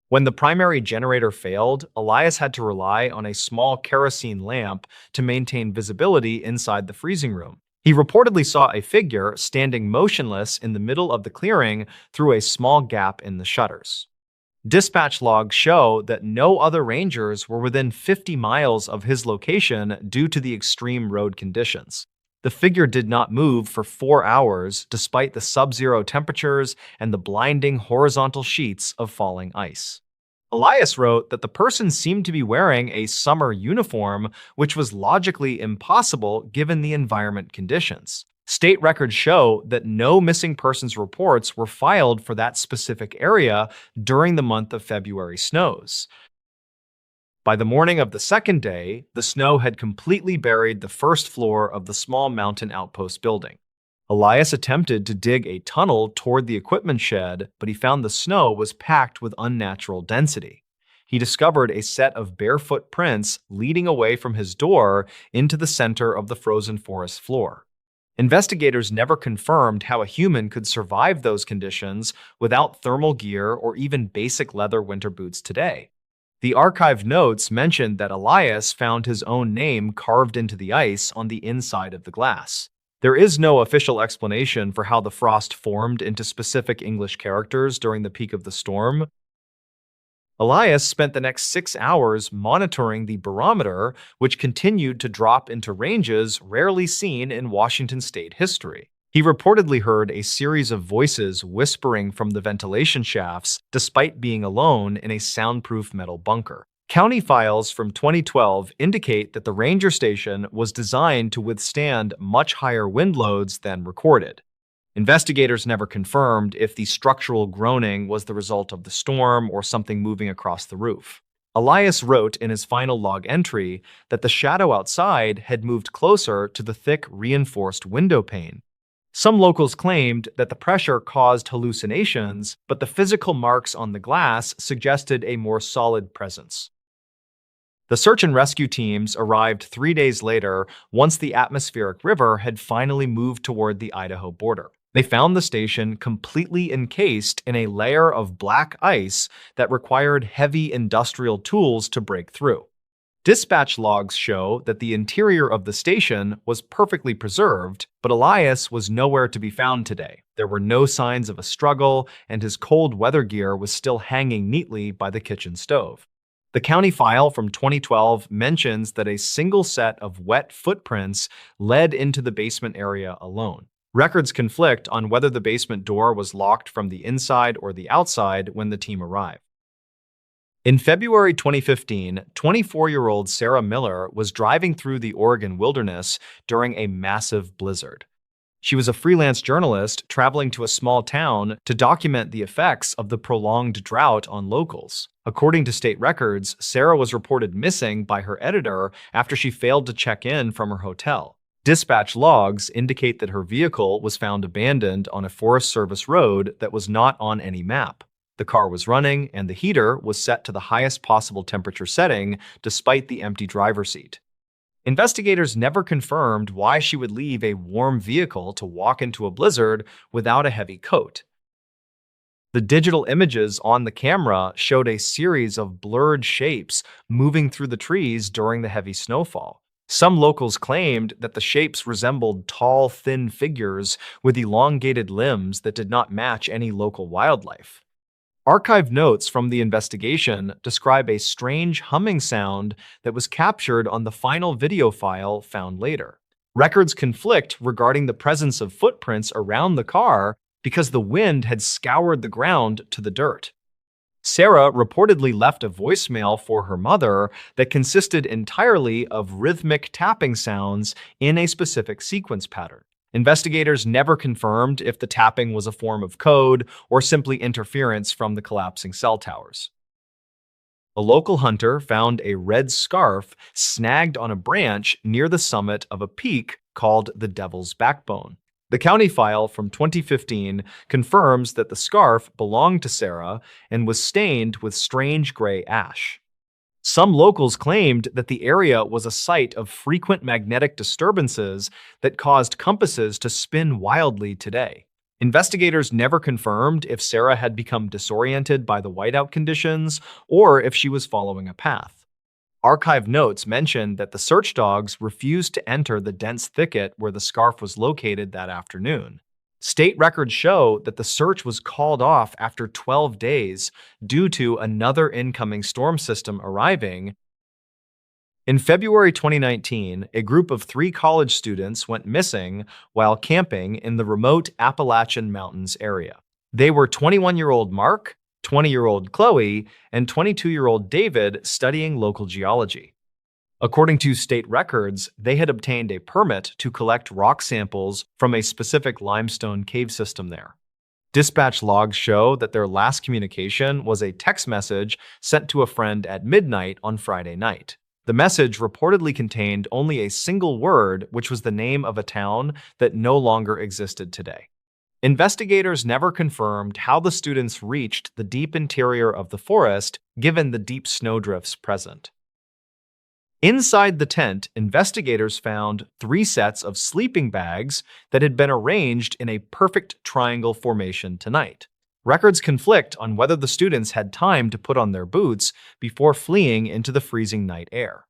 When the primary generator failed, Elias had to rely on a small kerosene lamp to maintain visibility inside the freezing room. He reportedly saw a figure standing motionless in the middle of the clearing through a small gap in the shutters. Dispatch logs show that no other rangers were within 50 miles of his location due to the extreme road conditions. The figure did not move for 4 hours despite the sub-zero temperatures and the blinding horizontal sheets of falling ice. Elias wrote that the person seemed to be wearing a summer uniform, which was logically impossible given the environment conditions. State records show that no missing persons reports were filed for that specific area during the month of February snows. By the morning of the second day, the snow had completely buried the first floor of the small mountain outpost building. Elias attempted to dig a tunnel toward the equipment shed, but he found the snow was packed with unnatural density. He discovered a set of barefoot prints leading away from his door into the center of the frozen forest floor. Investigators never confirmed how a human could survive those conditions without thermal gear or even basic leather winter boots today. The archive notes mentioned that Elias found his own name carved into the ice on the inside of the glass. There is no official explanation for how the frost formed into specific English characters during the peak of the storm. Elias spent the next 6 hours monitoring the barometer, which continued to drop into ranges rarely seen in Washington state history. He reportedly heard a series of voices whispering from the ventilation shafts despite being alone in a soundproof metal bunker. County files from 2012 indicate that the ranger station was designed to withstand much higher wind loads than recorded. Investigators never confirmed if the structural groaning was the result of the storm or something moving across the roof. Elias wrote in his final log entry that the shadow outside had moved closer to the thick, reinforced window pane. Some locals claimed that the pressure caused hallucinations, but the physical marks on the glass suggested a more solid presence. The search and rescue teams arrived 3 days later once the atmospheric river had finally moved toward the Idaho border. They found the station completely encased in a layer of black ice that required heavy industrial tools to break through. Dispatch logs show that the interior of the station was perfectly preserved, but Elias was nowhere to be found today. There were no signs of a struggle, and his cold weather gear was still hanging neatly by the kitchen stove. The county file from 2012 mentions that a single set of wet footprints led into the basement area alone. Records conflict on whether the basement door was locked from the inside or the outside when the team arrived. In February 2015, 24-year-old Sarah Miller was driving through the Oregon wilderness during a massive blizzard. She was a freelance journalist traveling to a small town to document the effects of the prolonged drought on locals. According to state records, Sarah was reported missing by her editor after she failed to check in from her hotel. Dispatch logs indicate that her vehicle was found abandoned on a Forest Service road that was not on any map. The car was running, and the heater was set to the highest possible temperature setting despite the empty driver's seat. Investigators never confirmed why she would leave a warm vehicle to walk into a blizzard without a heavy coat. The digital images on the camera showed a series of blurred shapes moving through the trees during the heavy snowfall. Some locals claimed that the shapes resembled tall, thin figures with elongated limbs that did not match any local wildlife. Archive notes from the investigation describe a strange humming sound that was captured on the final video file found later. Records conflict regarding the presence of footprints around the car because the wind had scoured the ground to the dirt. Sarah reportedly left a voicemail for her mother that consisted entirely of rhythmic tapping sounds in a specific sequence pattern. Investigators never confirmed if the tapping was a form of code or simply interference from the collapsing cell towers. A local hunter found a red scarf snagged on a branch near the summit of a peak called the Devil's Backbone. The county file from 2015 confirms that the scarf belonged to Sarah and was stained with strange gray ash. Some locals claimed that the area was a site of frequent magnetic disturbances that caused compasses to spin wildly today. Investigators never confirmed if Sarah had become disoriented by the whiteout conditions or if she was following a path. Archive notes mentioned that the search dogs refused to enter the dense thicket where the scarf was located that afternoon. State records show that the search was called off after 12 days due to another incoming storm system arriving. In February 2019, a group of 3 college students went missing while camping in the remote Appalachian Mountains area. They were 21-year-old Mark, 20-year-old Chloe, and 22-year-old David studying local geology. According to state records, they had obtained a permit to collect rock samples from a specific limestone cave system there. Dispatch logs show that their last communication was a text message sent to a friend at midnight on Friday night. The message reportedly contained only a single word, which was the name of a town that no longer existed today. Investigators never confirmed how the students reached the deep interior of the forest, given the deep snowdrifts present. Inside the tent, investigators found 3 sets of sleeping bags that had been arranged in a perfect triangle formation tonight. Records conflict on whether the students had time to put on their boots before fleeing into the freezing night air.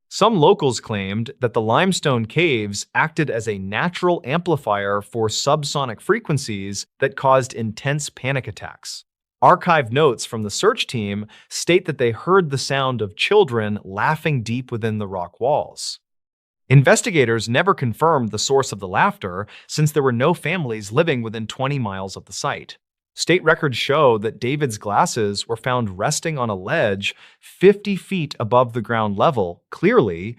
Some locals claimed that the limestone caves acted as a natural amplifier for subsonic frequencies that caused intense panic attacks. Archive notes from the search team state that they heard the sound of children laughing deep within the rock walls. Investigators never confirmed the source of the laughter since there were no families living within 20 miles of the site. State records show that David's glasses were found resting on a ledge 50 feet above the ground level, clearly.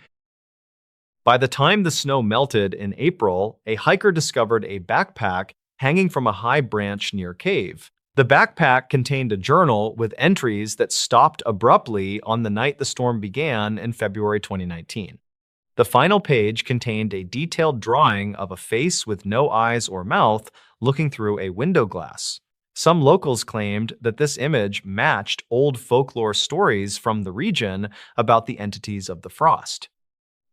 By the time the snow melted in April, a hiker discovered a backpack hanging from a high branch near cave. The backpack contained a journal with entries that stopped abruptly on the night the storm began in February 2019. The final page contained a detailed drawing of a face with no eyes or mouth looking through a window glass. Some locals claimed that this image matched old folklore stories from the region about the entities of the frost.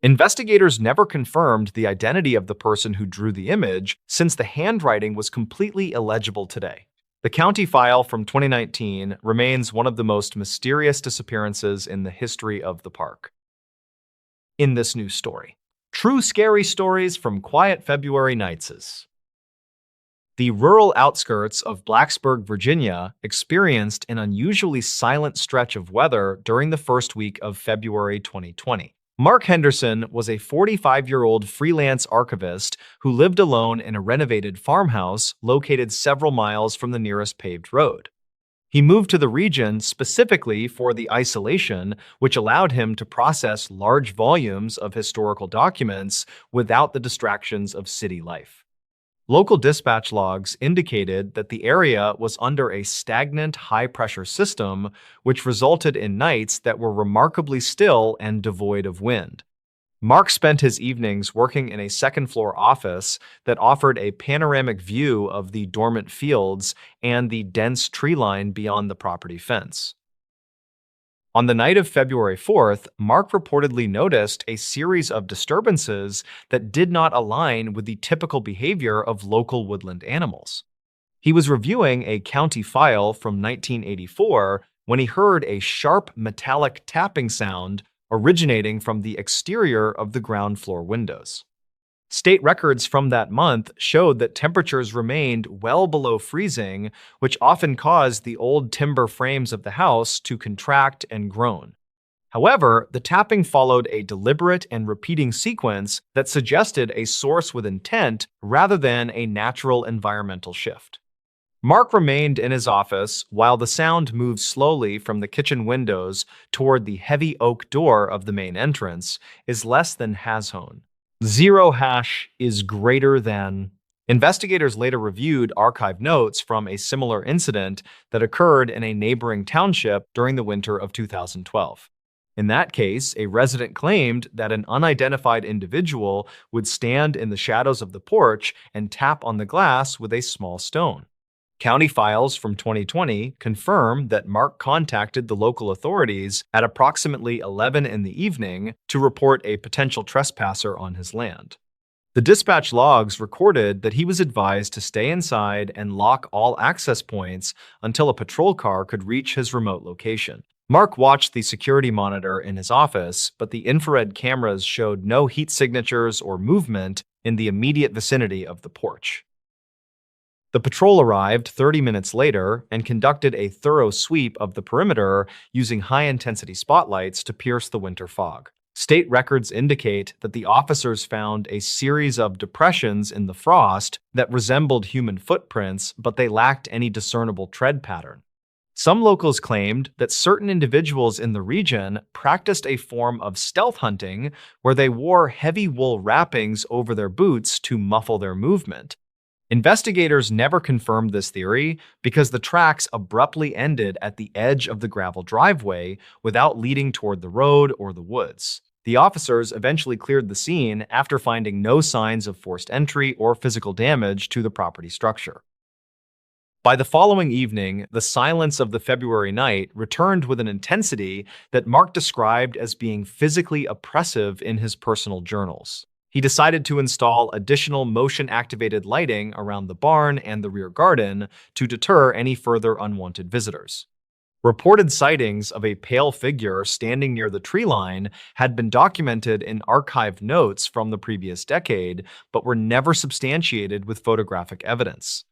Investigators never confirmed the identity of the person who drew the image since the handwriting was completely illegible today. The county file from 2019 remains one of the most mysterious disappearances in the history of the park. In this news story, true scary stories from quiet February nights. The rural outskirts of Blacksburg, Virginia, experienced an unusually silent stretch of weather during the first week of February 2020. Mark Henderson was a 45-year-old freelance archivist who lived alone in a renovated farmhouse located several miles from the nearest paved road. He moved to the region specifically for the isolation, which allowed him to process large volumes of historical documents without the distractions of city life. Local dispatch logs indicated that the area was under a stagnant high-pressure system, which resulted in nights that were remarkably still and devoid of wind. Mark spent his evenings working in a second-floor office that offered a panoramic view of the dormant fields and the dense tree line beyond the property fence. On the night of February 4th, Mark reportedly noticed a series of disturbances that did not align with the typical behavior of local woodland animals. He was reviewing a county file from 1984 when he heard a sharp metallic tapping sound originating from the exterior of the ground floor windows. State records from that month showed that temperatures remained well below freezing, which often caused the old timber frames of the house to contract and groan. However, the tapping followed a deliberate and repeating sequence that suggested a source with intent rather than a natural environmental shift. Mark remained in his office while the sound moved slowly from the kitchen windows toward the heavy oak door of the main entrance is less than has-hone. Zero hash is greater than. Investigators later reviewed archived notes from a similar incident that occurred in a neighboring township during the winter of 2012. In that case, a resident claimed that an unidentified individual would stand in the shadows of the porch and tap on the glass with a small stone. County files from 2020 confirm that Mark contacted the local authorities at approximately 11 in the evening to report a potential trespasser on his land. The dispatch logs recorded that he was advised to stay inside and lock all access points until a patrol car could reach his remote location. Mark watched the security monitor in his office, but the infrared cameras showed no heat signatures or movement in the immediate vicinity of the porch. The patrol arrived 30 minutes later and conducted a thorough sweep of the perimeter using high-intensity spotlights to pierce the winter fog. State records indicate that the officers found a series of depressions in the frost that resembled human footprints, but they lacked any discernible tread pattern. Some locals claimed that certain individuals in the region practiced a form of stealth hunting where they wore heavy wool wrappings over their boots to muffle their movement. Investigators never confirmed this theory because the tracks abruptly ended at the edge of the gravel driveway without leading toward the road or the woods. The officers eventually cleared the scene after finding no signs of forced entry or physical damage to the property structure. By the following evening, the silence of the February night returned with an intensity that Mark described as being physically oppressive in his personal journals. He decided to install additional motion-activated lighting around the barn and the rear garden to deter any further unwanted visitors. Reported sightings of a pale figure standing near the tree line had been documented in archived notes from the previous decade, but were never substantiated with photographic evidence.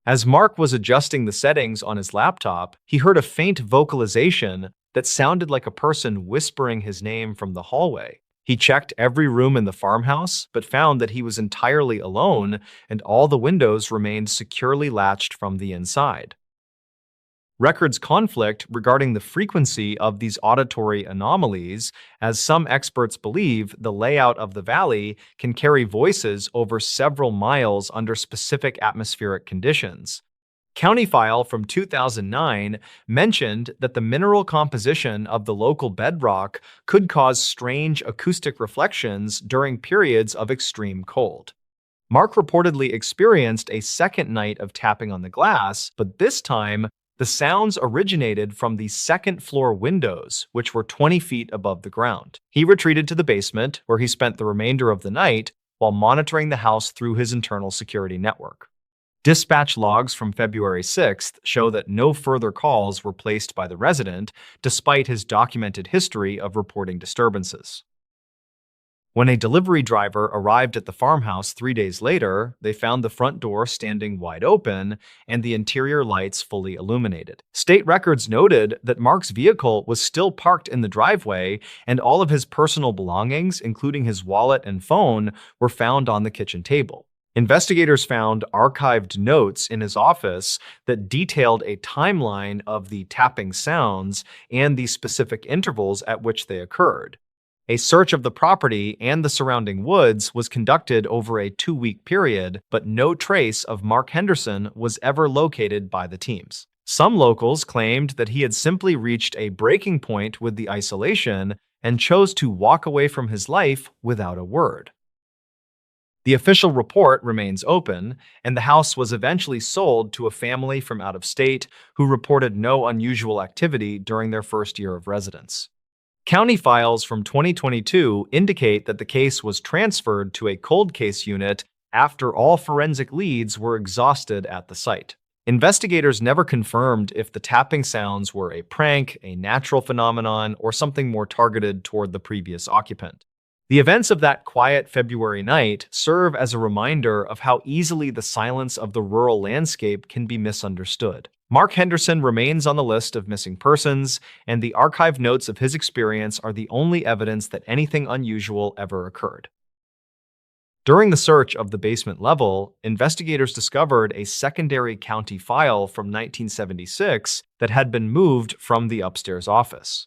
As Mark was adjusting the settings on his laptop, he heard a faint vocalization that sounded like a person whispering his name from the hallway. He checked every room in the farmhouse, but found that he was entirely alone and all the windows remained securely latched from the inside. Records conflict regarding the frequency of these auditory anomalies, as some experts believe the layout of the valley can carry voices over several miles under specific atmospheric conditions. County file from 2009 mentioned that the mineral composition of the local bedrock could cause strange acoustic reflections during periods of extreme cold. Mark reportedly experienced a second night of tapping on the glass, but this time, the sounds originated from the second-floor windows, which were 20 feet above the ground. He retreated to the basement, where he spent the remainder of the night while monitoring the house through his internal security network. Dispatch logs from February 6th show that no further calls were placed by the resident, despite his documented history of reporting disturbances. When a delivery driver arrived at the farmhouse 3 days later, they found the front door standing wide open and the interior lights fully illuminated. State records noted that Mark's vehicle was still parked in the driveway, and all of his personal belongings, including his wallet and phone, were found on the kitchen table. Investigators found archived notes in his office that detailed a timeline of the tapping sounds and the specific intervals at which they occurred. A search of the property and the surrounding woods was conducted over a 2-week period, but no trace of Mark Henderson was ever located by the teams. Some locals claimed that he had simply reached a breaking point with the isolation and chose to walk away from his life without a word. The official report remains open, and the house was eventually sold to a family from out of state who reported no unusual activity during their first year of residence. County files from 2022 indicate that the case was transferred to a cold case unit after all forensic leads were exhausted at the site. Investigators never confirmed if the tapping sounds were a prank, a natural phenomenon, or something more targeted toward the previous occupant. The events of that quiet February night serve as a reminder of how easily the silence of the rural landscape can be misunderstood. Mark Henderson remains on the list of missing persons, and the archive notes of his experience are the only evidence that anything unusual ever occurred. During the search of the basement level, investigators discovered a secondary county file from 1976 that had been moved from the upstairs office.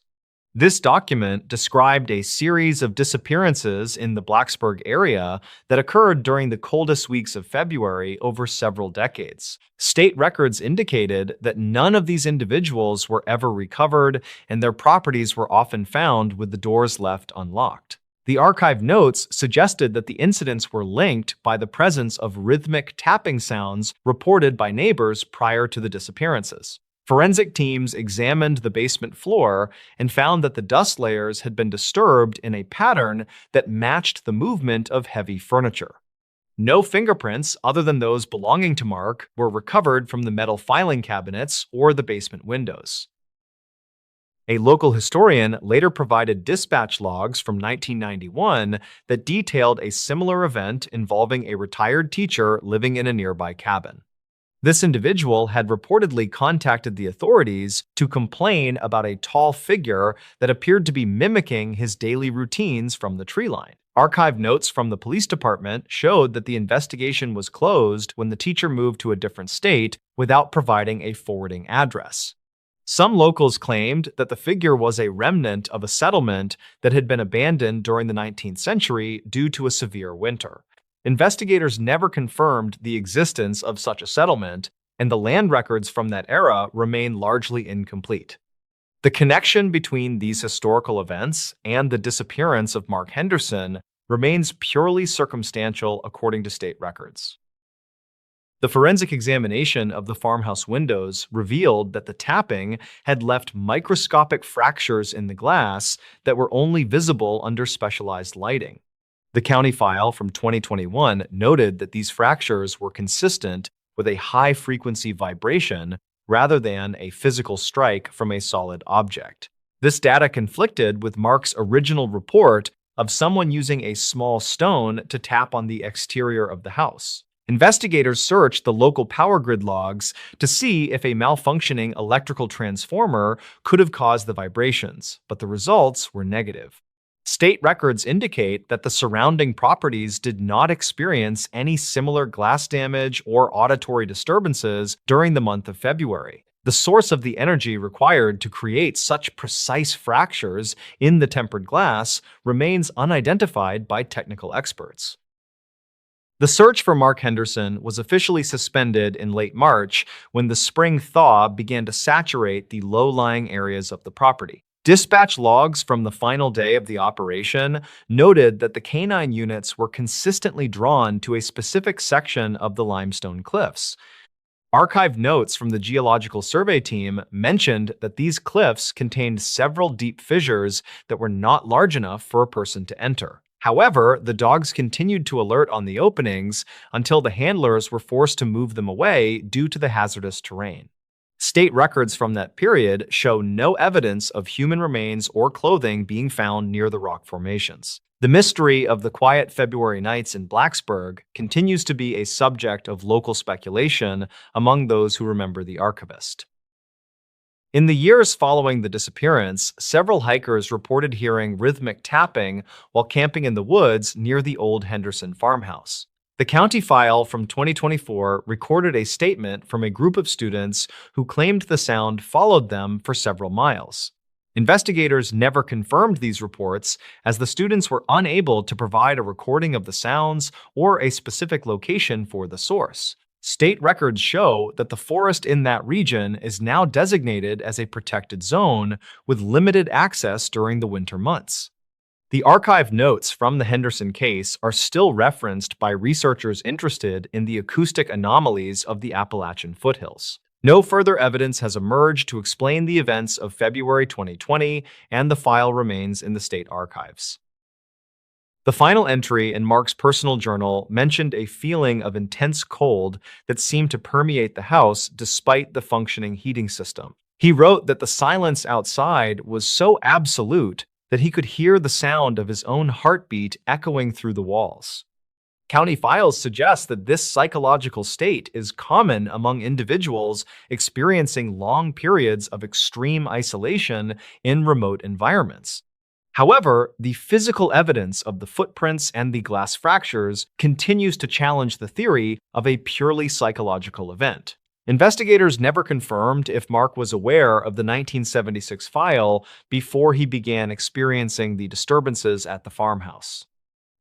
This document described a series of disappearances in the Blacksburg area that occurred during the coldest weeks of February over several decades. State records indicated that none of these individuals were ever recovered, and their properties were often found with the doors left unlocked. The archive notes suggested that the incidents were linked by the presence of rhythmic tapping sounds reported by neighbors prior to the disappearances. Forensic teams examined the basement floor and found that the dust layers had been disturbed in a pattern that matched the movement of heavy furniture. No fingerprints other than those belonging to Mark were recovered from the metal filing cabinets or the basement windows. A local historian later provided dispatch logs from 1991 that detailed a similar event involving a retired teacher living in a nearby cabin. This individual had reportedly contacted the authorities to complain about a tall figure that appeared to be mimicking his daily routines from the tree line. Archive notes from the police department showed that the investigation was closed when the teacher moved to a different state without providing a forwarding address. Some locals claimed that the figure was a remnant of a settlement that had been abandoned during the 19th century due to a severe winter. Investigators never confirmed the existence of such a settlement, and the land records from that era remain largely incomplete. The connection between these historical events and the disappearance of Mark Henderson remains purely circumstantial according to state records. The forensic examination of the farmhouse windows revealed that the tapping had left microscopic fractures in the glass that were only visible under specialized lighting. The county file from 2021 noted that these fractures were consistent with a high-frequency vibration rather than a physical strike from a solid object. This data conflicted with Mark's original report of someone using a small stone to tap on the exterior of the house. Investigators searched the local power grid logs to see if a malfunctioning electrical transformer could have caused the vibrations, but the results were negative. State records indicate that the surrounding properties did not experience any similar glass damage or auditory disturbances during the month of February. The source of the energy required to create such precise fractures in the tempered glass remains unidentified by technical experts. The search for Mark Henderson was officially suspended in late March when the spring thaw began to saturate the low-lying areas of the property. Dispatch logs from the final day of the operation noted that the canine units were consistently drawn to a specific section of the limestone cliffs. Archived notes from the Geological Survey team mentioned that these cliffs contained several deep fissures that were not large enough for a person to enter. However, the dogs continued to alert on the openings until the handlers were forced to move them away due to the hazardous terrain. State records from that period show no evidence of human remains or clothing being found near the rock formations. The mystery of the quiet February nights in Blacksburg continues to be a subject of local speculation among those who remember the archivist. In the years following the disappearance, several hikers reported hearing rhythmic tapping while camping in the woods near the old Henderson farmhouse. The county file from 2024 recorded a statement from a group of students who claimed the sound followed them for several miles. Investigators never confirmed these reports as the students were unable to provide a recording of the sounds or a specific location for the source. State records show that the forest in that region is now designated as a protected zone with limited access during the winter months. The archive notes from the Henderson case are still referenced by researchers interested in the acoustic anomalies of the Appalachian foothills. No further evidence has emerged to explain the events of February 2020, and the file remains in the state archives. The final entry in Mark's personal journal mentioned a feeling of intense cold that seemed to permeate the house despite the functioning heating system. He wrote that the silence outside was so absolute that he could hear the sound of his own heartbeat echoing through the walls. County files suggest that this psychological state is common among individuals experiencing long periods of extreme isolation in remote environments. However, the physical evidence of the footprints and the glass fractures continues to challenge the theory of a purely psychological event. Investigators never confirmed if Mark was aware of the 1976 file before he began experiencing the disturbances at the farmhouse.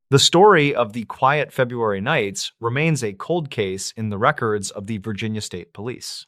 The story of the quiet February nights remains a cold case in the records of the Virginia State Police.